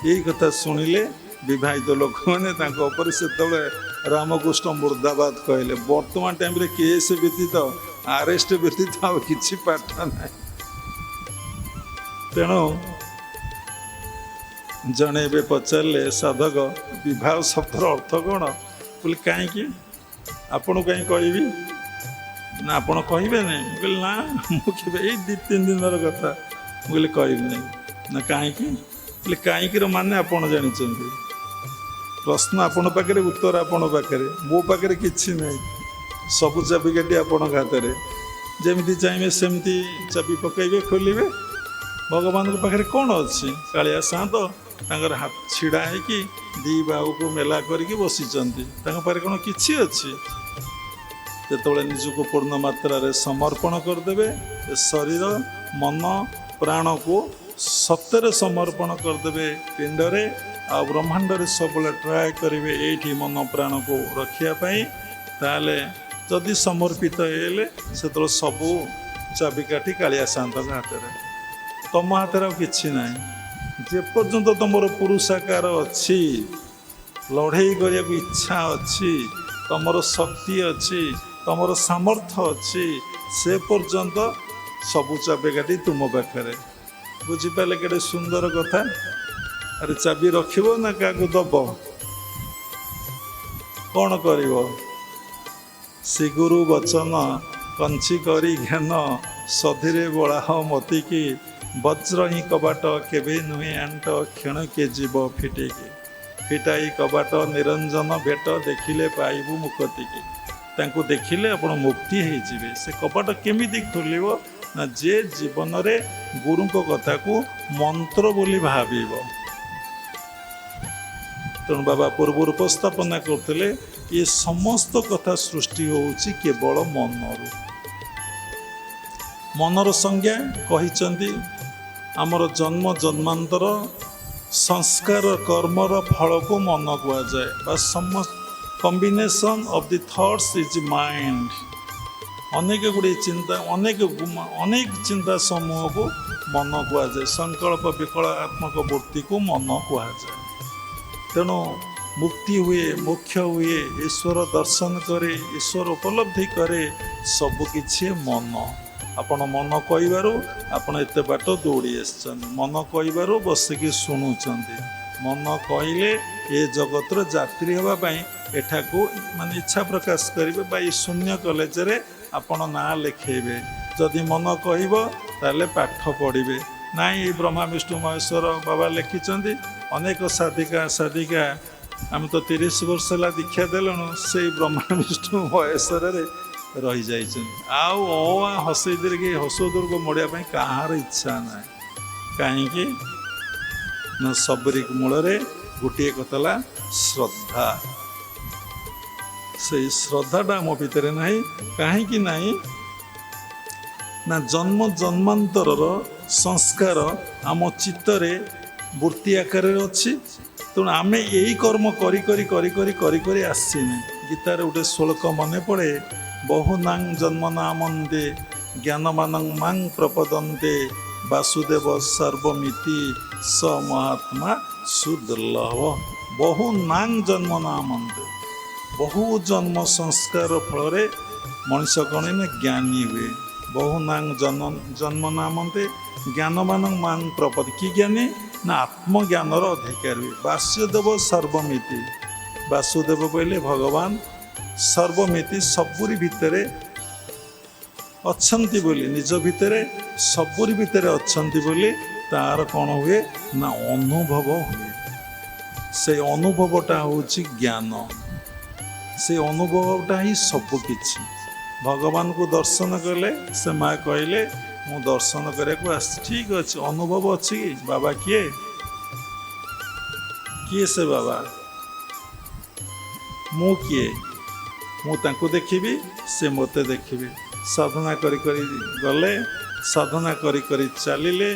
ଏଇ କଥା ଶୁଣିଲେ ବିବାହିତ ଲୋକମାନେ ତାଙ୍କ ଉପରେ ସେତେବେଳେ ରାମକୃଷ୍ଣ ମୁର୍ଦାବାଦ କହିଲେ। ବର୍ତ୍ତମାନ ଟାଇମ୍ରେ କେସ୍ ବ୍ୟତୀତ, ଆରେଷ୍ଟ ବ୍ୟତୀତ ଆଉ କିଛି ପାଠ ନାହିଁ। ତେଣୁ ଜଣେ ଏବେ ପଚାରିଲେ, ସାଧକ ବିବାହ ଶବ୍ଦର ଅର୍ଥ କ'ଣ? ବୋଲି କାହିଁକି? ଆପଣଙ୍କୁ କାହିଁ କହିବି? ନା ଆପଣ କହିବେ ନାହିଁ? ମୁଁ କହିଲି ନା, ମୁଁ କେବେ, ଏଇ 2-3 ଦିନର କଥା, ମୁଁ କହିଲି କହିବି ନାହିଁ। ନା କାହିଁକି? କହିଲେ କାହିଁକିର ମାନେ ଆପଣ ଜାଣିଛନ୍ତି। ପ୍ରଶ୍ନ ଆପଣଙ୍କ ପାଖରେ, ଉତ୍ତର ଆପଣଙ୍କ ପାଖରେ, ମୋ ପାଖରେ କିଛି ନାହିଁ। ସବୁ ଚାବିକାଠି ଆପଣଙ୍କ ହାତରେ। ଯେମିତି ଚାହିଁବେ ସେମିତି ଚାବି ପକାଇବେ, ଖୋଲିବେ। ଭଗବାନଙ୍କ ପାଖରେ କ'ଣ ଅଛି? କାଳିଆ ସାନ୍ତ ତାଙ୍କର ହାତ ଛିଡ଼ା ହେଇକି ଦୁଇ ବାହୁକୁ ମେଲା କରିକି ବସିଛନ୍ତି। ତାଙ୍କ ପାଖରେ କ'ଣ କିଛି ଅଛି? ଯେତେବେଳେ ନିଜକୁ ପୂର୍ଣ୍ଣ ମାତ୍ରାରେ ସମର୍ପଣ କରିଦେବେ, ଶରୀର ମନ ପ୍ରାଣକୁ ସତ୍ୟରେ ସମର୍ପଣ କରିଦେବେ ପିଣ୍ଡରେ, ଆଉ ବ୍ରହ୍ମାଣ୍ଡରେ ସବୁବେଳେ ଟ୍ରାଏ କରିବେ ଏଇଠି ମନ ପ୍ରାଣକୁ ରଖିବା ପାଇଁ, ତାହେଲେ ଯଦି ସମର୍ପିତ ହେଇଗଲେ ସେତେବେଳେ ସବୁ ଚାବିକାଠି କାଳିଆ ସାନ୍ତଙ୍କ ହାତରେ। ତମ ହାତରେ ଆଉ କିଛି ନାହିଁ। ଯେପର୍ଯ୍ୟନ୍ତ ତମର ପୁରୁଷାକାର ଅଛି, ଲଢ଼େଇ କରିବାକୁ ଇଚ୍ଛା ଅଛି, ତମର ଶକ୍ତି ଅଛି, ତମର ସାମର୍ଥ୍ୟ ଅଛି, ସେ ପର୍ଯ୍ୟନ୍ତ ସବୁ ଚାବିକାଠି ତୁମ ପାଖରେ। ବୁଝିପାରିଲେ କେତେ ସୁନ୍ଦର କଥା? ଆରେ ଚାବି ରଖିବ ନା କାହାକୁ ଦବ? କ'ଣ କରିବ? ଶ୍ରୀ ଗୁରୁ ବଚନ କଞ୍ଚି କରି ଜ୍ଞାନ, ସଧିରେ ବଳାହ ମତିକି ବଜ୍ର ହିଁ କବାଟ କେବେ ନୁହେଁ ଆଣ୍ଟ କ୍ଷଣକେ ଯିବ ଫିଟେକି ଫିଟାଇ କବାଟ ନିରଞ୍ଜନ ଭେଟ ଦେଖିଲେ ପାଇବୁ ମୁକ୍ତିକି। ତାଙ୍କୁ ଦେଖିଲେ ଆପଣ ମୁକ୍ତି ହେଇଯିବେ। ସେ କବାଟ କେମିତି ଖୋଲିବ ନା ଯେ ଜୀବନରେ ଗୁରୁଙ୍କ କଥାକୁ ମନ୍ତ୍ର ବୋଲି ଭାବିବ। ତେଣୁ ବାବା ପୂର୍ବରୁ ଉପସ୍ଥାପନା କରୁଥିଲେ ଏ ସମସ୍ତ କଥା ସୃଷ୍ଟି ହେଉଛି କେବଳ ମନରୁ। ମନର ସଂଜ୍ଞା କହିଛନ୍ତି ଆମର ଜନ୍ମ ଜନ୍ମାନ୍ତର ସଂସ୍କାର କର୍ମର ଫଳକୁ ମନ କୁହାଯାଏ ବା combination of the thoughts is mind. ଅନେକ ଗୁଡ଼ିଏ ଚିନ୍ତା ଅନେକ ଚିନ୍ତା ସମୂହକୁ ମନ କୁହାଯାଏ। ସଂକଳ୍ପ ବିକଳାତ୍ମକ ବୃତ୍ତିକୁ ମନ କୁହାଯାଏ। ତେଣୁ ମୁକ୍ତି ହୁଏ, ମୋକ୍ଷ ହୁଏ, ଈଶ୍ୱର ଦର୍ଶନ କରେ, ଈଶ୍ୱର ଉପଲବ୍ଧି କରେ, ସବୁକିଛି ମନ। ଆପଣ ମନ କହିବାରୁ ଆପଣ ଏତେ ବାଟ ଦୌଡ଼ି ଆସିଛନ୍ତି। ମନ କହିବାରୁ ବସିକି ଶୁଣୁଛନ୍ତି। ମନ କହିଲେ ଏ ଜଗତର ଯାତ୍ରୀ ହେବା ପାଇଁ ଏଠାକୁ ଇଚ୍ଛା ପ୍ରକାଶ କରିବେ ବା ଏ ଶୂନ୍ୟ କଲେଜରେ ଆପଣ ନାଁ ଲେଖେଇବେ। ଯଦି ମନ କହିବ ତାହେଲେ ପାଠ ପଢ଼ିବେ। ନାଇଁ ଏ ବ୍ରହ୍ମା ବିଷ୍ଣୁ ମହେଶ୍ୱର ବାବା ଲେଖିଛନ୍ତି। ଅନେକ ସାଧିକା ଆମେ ତ 30 ବର୍ଷ ହେଲା ଦୀକ୍ଷା ଦେଲୁଣୁ ସେଇ ବ୍ରହ୍ମା ବିଷ୍ଣୁ ମହେଶ୍ୱରରେ ରହିଯାଇଛନ୍ତି। ଆଉ ହସେଇ ଦୀର୍ଘ ହସୋଦୁର୍ଗ ମୋଡ଼ିବା ପାଇଁ କାହାର ଇଚ୍ଛା ନାହିଁ। କାହିଁକି ନା ସବୁରି ମୂଳରେ ଗୋଟିଏ କଥା ହେଲା ଶ୍ରଦ୍ଧା। ସେଇ ଶ୍ରଦ୍ଧାଟା ଆମ ଭିତରେ ନାହିଁ। କାହିଁକି ନାହିଁ ନା ଜନ୍ମ ଜନ୍ମାନ୍ତରର ସଂସ୍କାର ଆମ ଚିତ୍ତରେ ବୃତ୍ତି ଆକାରରେ ଅଛି। ତେଣୁ ଆମେ ଏଇ କର୍ମ କରି କରି କରି କରି କରି କରି ଆସିନେ। ଗୀତାରେ ଗୋଟେ ଶ୍ଲୋକ ମନେ ପଡ଼େ, ବହୁନାଂ ଜନ୍ମ ନାମନ୍ତେ ଜ୍ଞାନମାନଂ ମାଂ ପ୍ରପଦନ୍ତେ ବାସୁଦେବ ସର୍ବମିତି ସ ମହାତ୍ମା ସୁଦୁର୍ଲଭ। ବହୁନାଂ ଜନ୍ମ ନାମନ୍ତେ, ବହୁ ଜନ୍ମ ସଂସ୍କାର ଫଳରେ ମଣିଷ କ'ଣ ନା ଜ୍ଞାନୀ ହୁଏ। ବହୁନାଂ ଜନ୍ମ ନାମନ୍ତେ ଜ୍ଞାନମାନଂ ମାଂ ପ୍ରପଦ। କି ଜ୍ଞାନୀ ନା ଆତ୍ମଜ୍ଞାନର ଅଧିକାରୀ ହୁଏ। ବାସୁଦେବ ସର୍ବମିତି, ବାସୁଦେବ କହିଲେ ଭଗବାନ, ସର୍ବମିତି ସବୁରି ଭିତରେ ଅଛନ୍ତି ବୋଲି, ନିଜ ଭିତରେ ସବୁରି ଭିତରେ ଅଛନ୍ତି ବୋଲି ତାର କ'ଣ ହୁଏ ନା ଅନୁଭବ ହୁଏ। ସେଇ ଅନୁଭବଟା ହେଉଛି ଜ୍ଞାନ। ସେ ଅନୁଭବଟା ହିଁ ସବୁକିଛି। ଭଗବାନଙ୍କୁ ଦର୍ଶନ କଲେ ସେ ମା କହିଲେ ମୁଁ ଦର୍ଶନ କରିବାକୁ ଆସିଛି। ଠିକ୍ ଅଛି, ଅନୁଭବ ଅଛି କି? ବାବା କିଏ? କିଏ ସେ ବାବା? ମୁଁ କିଏ? ମୁଁ ତାଙ୍କୁ ଦେଖିବି, ସେ ମୋତେ ଦେଖିବେ। ସାଧନା କରି କରି ଗଲେ, ସାଧନା କରି କରି ଚାଲିଲେ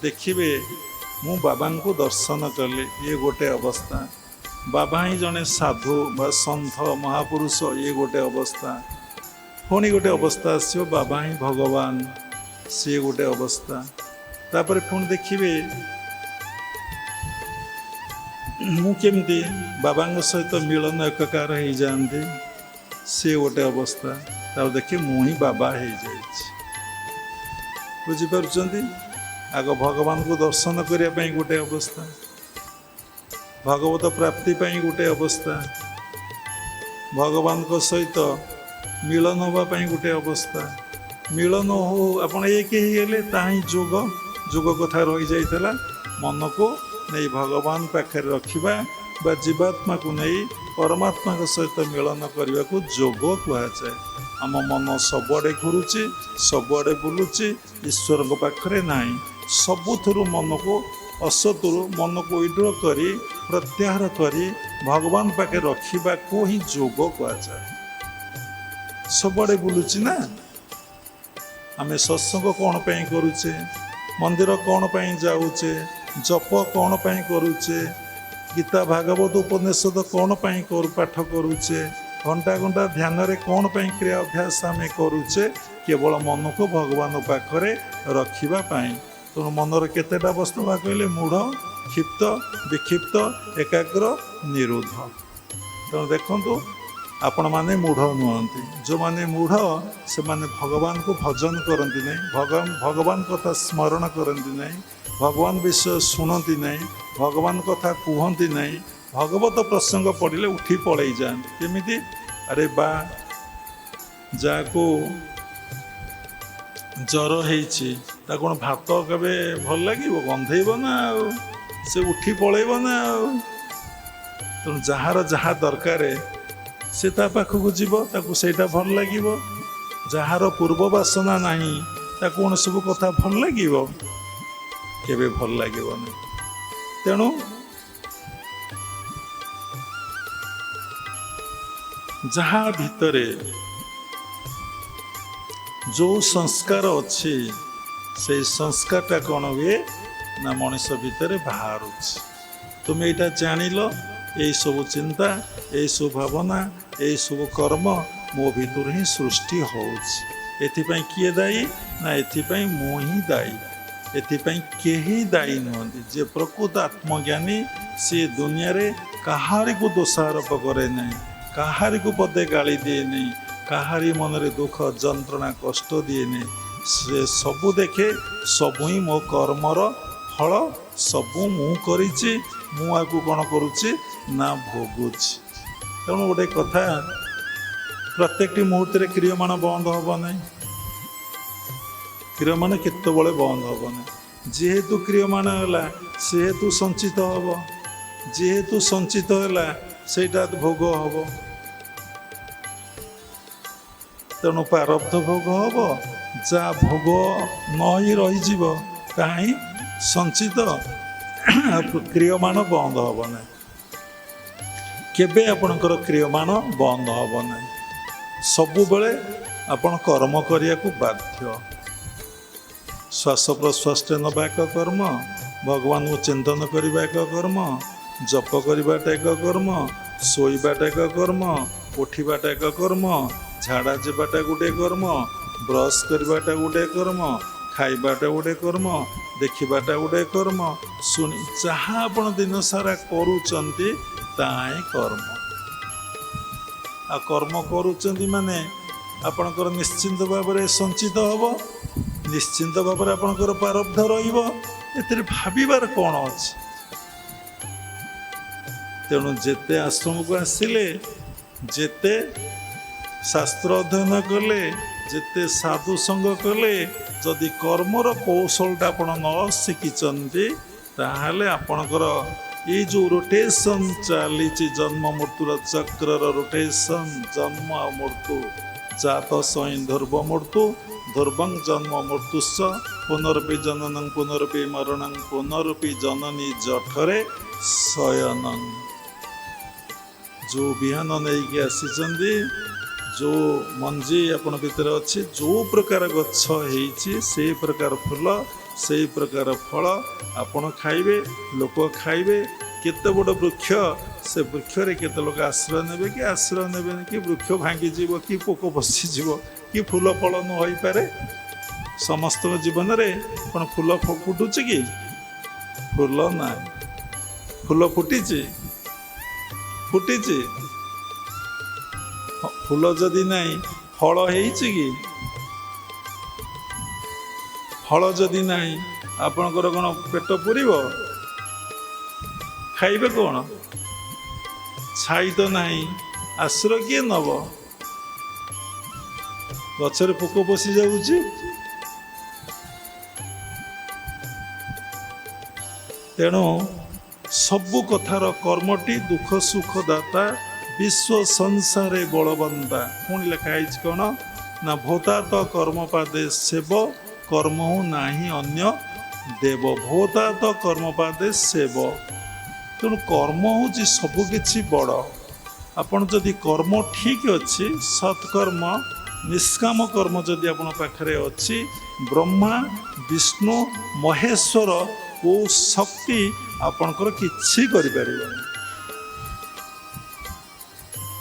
ଦେଖିବେ ମୁଁ ବାବାଙ୍କୁ ଦର୍ଶନ କଲି। ଇଏ ଗୋଟେ ଅବସ୍ଥା। ବାବା ହିଁ ଜଣେ ସାଧୁ ବା ସନ୍ଥ ମହାପୁରୁଷ, ଇଏ ଗୋଟେ ଅବସ୍ଥା। ପୁଣି ଗୋଟେ ଅବସ୍ଥା ଆସିବ ବାବା ହିଁ ଭଗବାନ, ସିଏ ଗୋଟେ ଅବସ୍ଥା। ତାପରେ ପୁଣି ଦେଖିବେ ମୁଁ କେମିତି ବାବାଙ୍କ ସହିତ ମିଳନ ଏକକାର ହେଇଯାଆନ୍ତି, ସିଏ ଗୋଟେ ଅବସ୍ଥା। ତାପରେ ଦେଖି ମୁଁ ହିଁ ବାବା ହେଇଯାଇଛି। ବୁଝିପାରୁଛନ୍ତି? ଆଗ ଭଗବାନଙ୍କୁ ଦର୍ଶନ କରିବା ପାଇଁ ଗୋଟେ ଅବସ୍ଥା, ଭଗବତ ପ୍ରାପ୍ତି ପାଇଁ ଗୋଟେ ଅବସ୍ଥା, ଭଗବାନଙ୍କ ସହିତ ମିଳନ ହେବା ପାଇଁ ଗୋଟେ ଅବସ୍ଥା। ମିଳନ ହଉ ଆପଣ ଏକ ହେଇଗଲେ ତାହା ହିଁ ଯୋଗ। ଯୋଗ କଥା ରହିଯାଇଥିଲା। ମନକୁ ନେଇ ଭଗବାନ ପାଖରେ ରଖିବା ବା ଜୀବାତ୍ମାକୁ ନେଇ ପରମାତ୍ମାଙ୍କ ସହିତ ମିଳନ କରିବାକୁ ଯୋଗ କୁହାଯାଏ। ଆମ ମନ ସବୁଆଡ଼େ ଘୁରୁଛି, ସବୁଆଡ଼େ ବୁଲୁଛି, ଈଶ୍ୱରଙ୍କ ପାଖରେ ନାହିଁ। ସବୁଥିରୁ ମନକୁ ଅସତରୁ ମନକୁ ୱିଡ୍ର କରି ପ୍ରତ୍ୟାହାର କରି ଭଗବାନ ପାଖରେ ରଖିବାକୁ ହିଁ ଯୋଗ କୁହାଯାଏ। ସବୁଆଡ଼େ ବୁଲୁଛି ନା। ଆମେ ସତ୍ସଙ୍ଗ କ'ଣ ପାଇଁ କରୁଛେ? ମନ୍ଦିର କ'ଣ ପାଇଁ ଯାଉଛେ? ଜପ କ'ଣ ପାଇଁ କରୁଛେ? ଗୀତା ଭାଗବତ ଉପନିଷଦ କ'ଣ ପାଇଁ ପାଠ କରୁଛେ? ଘଣ୍ଟା ଘଣ୍ଟା ଧ୍ୟାନରେ କ'ଣ ପାଇଁ କ୍ରିୟା ଅଭ୍ୟାସ ଆମେ କରୁଛେ? କେବଳ ମନକୁ ଭଗବାନ ପାଖରେ ରଖିବା ପାଇଁ। ତେଣୁ ମନର କେତେଟା ଅବସ୍ଥା ବା କହିଲେ ମୂଢ଼, କ୍ଷିପ୍ତ, ବିକ୍ଷିପ୍ତ, ଏକାଗ୍ର, ନିରୋଧ। ତେଣୁ ଦେଖନ୍ତୁ ଆପଣମାନେ ମୂଢ଼ ନୁହନ୍ତି। ଯେଉଁମାନେ ମୂଢ଼ ସେମାନେ ଭଗବାନଙ୍କୁ ଭଜନ କରନ୍ତି ନାହିଁ, ଭଗବାନ କଥା ସ୍ମରଣ କରନ୍ତି ନାହିଁ, ଭଗବାନ ବିଷୟ ଶୁଣନ୍ତି ନାହିଁ, ଭଗବାନ କଥା କୁହନ୍ତି ନାହିଁ। ଭଗବତ ପ୍ରସଙ୍ଗ ପଡ଼ିଲେ ଉଠି ପଳେଇ ଯାଆନ୍ତି। କେମିତି? ଆରେ ବା, ଯାହାକୁ ଜ୍ୱର ହେଇଛି, ତା କ'ଣ ଭାତ କେବେ ଭଲ ଲାଗିବ? ଗନ୍ଧେଇବ ନା ଆଉ, ସେ ଉଠି ପଳେଇବ ନା ଆଉ। ତେଣୁ ଯାହାର ଯାହା ଦରକାର ସେ ତା ପାଖକୁ ଯିବ, ତାକୁ ସେଇଟା ଭଲ ଲାଗିବ। ଯାହାର ପୂର୍ବ ବାସନା ନାହିଁ ତାକୁ କ'ଣ ସବୁ କଥା ଭଲ ଲାଗିବ? କେବେ ଭଲ ଲାଗିବନି। ତେଣୁ ଯାହା ଭିତରେ ଯେଉଁ ସଂସ୍କାର ଅଛି ସେଇ ସଂସ୍କାରଟା କ'ଣ ହୁଏ ନା ମଣିଷ ଭିତରେ ବାହାରୁଛି। ତୁମେ ଏଇଟା ଜାଣିଲ, ଏଇସବୁ ଚିନ୍ତା, ଏଇସବୁ ଭାବନା, ଏଇସବୁ କର୍ମ ମୋ ଭିତରୁ ହିଁ ସୃଷ୍ଟି ହେଉଛି। ଏଥିପାଇଁ କିଏ ଦାୟୀ? ନା ଏଥିପାଇଁ ମୁଁ ହିଁ ଦାୟୀ। ଏଥିପାଇଁ କେହି ଦାୟୀ ନୁହନ୍ତି। ଯେ ପ୍ରକୃତ ଆତ୍ମଜ୍ଞାନୀ ସିଏ ଦୁନିଆରେ କାହାରିକୁ ଦୋଷାରୋପ କରେ ନାହିଁ, କାହାରିକୁ ପଦେ ଗାଳି ଦିଏ ନାହିଁ, କାହାରି ମନରେ ଦୁଃଖ ଯନ୍ତ୍ରଣା କଷ୍ଟ ଦିଏନି। ସେ ସବୁ ଦେଖେ, ସବୁ ହିଁ ମୋ କର୍ମର ଫଳ, ସବୁ ମୁଁ କରିଛି, ମୁଁ ଆକୁ କ'ଣ କରୁଛି ନା ଭୋଗୁଛି। ତେଣୁ ଗୋଟେ କଥା, ପ୍ରତ୍ୟେକଟି ମୁହୂର୍ତ୍ତରେ କ୍ରିୟମାନ ବନ୍ଦ ହେବ ନାହିଁ। କ୍ରିୟମାନ କେତେବେଳେ ବନ୍ଦ ହେବ ନାହିଁ। ଯେହେତୁ କ୍ରିୟମାନ ହେଲା ସେହେତୁ ସଞ୍ଚିତ ହେବ, ଯେହେତୁ ସଞ୍ଚିତ ହେଲା ସେଇଟା ଭୋଗ ହେବ। ତେଣୁ ପ୍ରାରବ୍ଧ ଭୋଗ ହେବ, ଯାହା ଭୋଗ ନ ହିଁ ରହିଯିବ ତାହା ହିଁ ସଞ୍ଚିତ। କ୍ରିୟମାନ ବନ୍ଦ ହେବ ନାହିଁ। କେବେ ଆପଣଙ୍କର କ୍ରିୟମାନ ବନ୍ଦ ହେବ ନାହିଁ। ସବୁବେଳେ ଆପଣ କର୍ମ କରିବାକୁ ବାଧ୍ୟ। ଶ୍ୱାସ ପ୍ରଶ୍ୱାସରେ ନେବା ଏକ କର୍ମ, ଭଗବାନଙ୍କୁ ଚିନ୍ତନ କରିବା ଏକ କର୍ମ, ଜପ କରିବାଟା ଏକ କର୍ମ, ଶୋଇବାଟା ଏକ କର୍ମ, ଉଠିବାଟା ଏକ କର୍ମ, ଝାଡ଼ା ଯିବାଟା ଗୋଟେ କର୍ମ, ବ୍ରସ୍ କରିବାଟା ଗୋଟେ କର୍ମ, ଖାଇବାଟା ଗୋଟେ କର୍ମ, ଦେଖିବାଟା ଗୋଟେ କର୍ମ, ଯାହା ଆପଣ ଦିନ ସାରା କରୁଛନ୍ତି ତାହା ହିଁ କର୍ମ। ଆଉ କର୍ମ କରୁଛନ୍ତି ମାନେ ଆପଣଙ୍କର ନିଶ୍ଚିନ୍ତ ଭାବରେ ସଞ୍ଚିତ ହେବ, ନିଶ୍ଚିନ୍ତ ଭାବରେ ଆପଣଙ୍କର ପ୍ରାରବ୍ଧ ରହିବ। ଏଥିରେ ଭାବିବାର କ'ଣ ଅଛି? ତେଣୁ ଯେତେ ଆଶ୍ରମକୁ ଆସିଲେ, ଯେତେ ଶାସ୍ତ୍ର ଅଧ୍ୟୟନ କଲେ, ଯେତେ ସାଧୁ ସଙ୍ଗ କଲେ, ଯଦି କର୍ମର କୌଶଳଟା ଆପଣ ନ ଶିଖିଛନ୍ତି ତାହେଲେ ଆପଣଙ୍କର ଏଇ ଯେଉଁ ରୋଟେସନ୍ ଚାଲିଛି, ଜନ୍ମ ମୃତ୍ୟୁର ଚକ୍ରର ରୋଟେସନ୍, ଜନ୍ମ ଆଉ ମୃତ୍ୟୁ, ଜାତ ସଇଁ ଧ୍ରୁବ ମୃତ୍ୟୁ, ଧ୍ରୁବଂ ଜନ୍ମ ମୃତ୍ୟୁଶ୍ଚ, ପୁନରପି ଜନନଂ ପୁନରପି ମରଣଂ, ପୁନରପି ଜନନୀ ଜଠରେ ଶୟନଂ। ଯେଉଁ ବିହନ ନେଇକି ଆସିଛନ୍ତି, ଯେଉଁ ମଞ୍ଜି ଆପଣ ଭିତରେ ଅଛି, ଯେଉଁ ପ୍ରକାର ଗଛ ହେଇଛି ସେଇ ପ୍ରକାର ଫୁଲ, ସେଇ ପ୍ରକାର ଫଳ ଆପଣ ଖାଇବେ, ଲୋକ ଖାଇବେ। କେତେ ବଡ଼ ବୃକ୍ଷ, ସେ ବୃକ୍ଷରେ କେତେ ଲୋକ ଆଶ୍ରୟ ନେବେ କି ଆଶ୍ରୟ ନେବେନି, କି ବୃକ୍ଷ ଭାଙ୍ଗିଯିବ, କି ପୋକ ପଶିଯିବ, କି ଫୁଲ ଫଳ ନ ହୋଇପାରେ। ସମସ୍ତଙ୍କ ଜୀବନରେ କ'ଣ ଫୁଲ ଫୁଟୁଛି କି? ଫୁଲ ନାହିଁ। ଫୁଲ ଫୁଟିଛି? ଫୁଟିଛି। ଫୁଲ ଯଦି ନାହିଁ ଫଳ ହେଇଛି କି? ଫଳ ଯଦି ନାହିଁ ଆପଣଙ୍କର କ'ଣ ପେଟ ପୁରିବ? ଖାଇବେ କ'ଣ? ଛାଇ ତ ନାହିଁ, ଆଶ୍ରୟ କିଏ ନେବ? ଗଛରେ ପୋକ ପଶି ଯାଉଛି। ତେଣୁ ସବୁ କଥାର କର୍ମଟି ଦୁଃଖ ସୁଖ ଦାତା, ବିଶ୍ୱ ସଂସାରେ ବଳବନ୍ତା। ପୁଣି ଲେଖା ହେଇଛି କ'ଣ ନା ଭୋତାତ କର୍ମପାଦେ ସେବ, କର୍ମ ନାହିଁ ଅନ୍ୟ ଦେବ। ଭୋତାତ କର୍ମପାଦେ ସେବ। ତେଣୁ କର୍ମ ହେଉଛି ସବୁକିଛି ବଡ଼। ଆପଣ ଯଦି କର୍ମ ଠିକ୍ ଅଛି, ସତ୍କର୍ମ, ନିଷ୍କାମ କର୍ମ ଯଦି ଆପଣଙ୍କ ପାଖରେ ଅଛି, ବ୍ରହ୍ମା ବିଷ୍ଣୁ ମହେଶ୍ୱର କେଉଁ ଶକ୍ତି ଆପଣଙ୍କର କିଛି କରିପାରିବନି।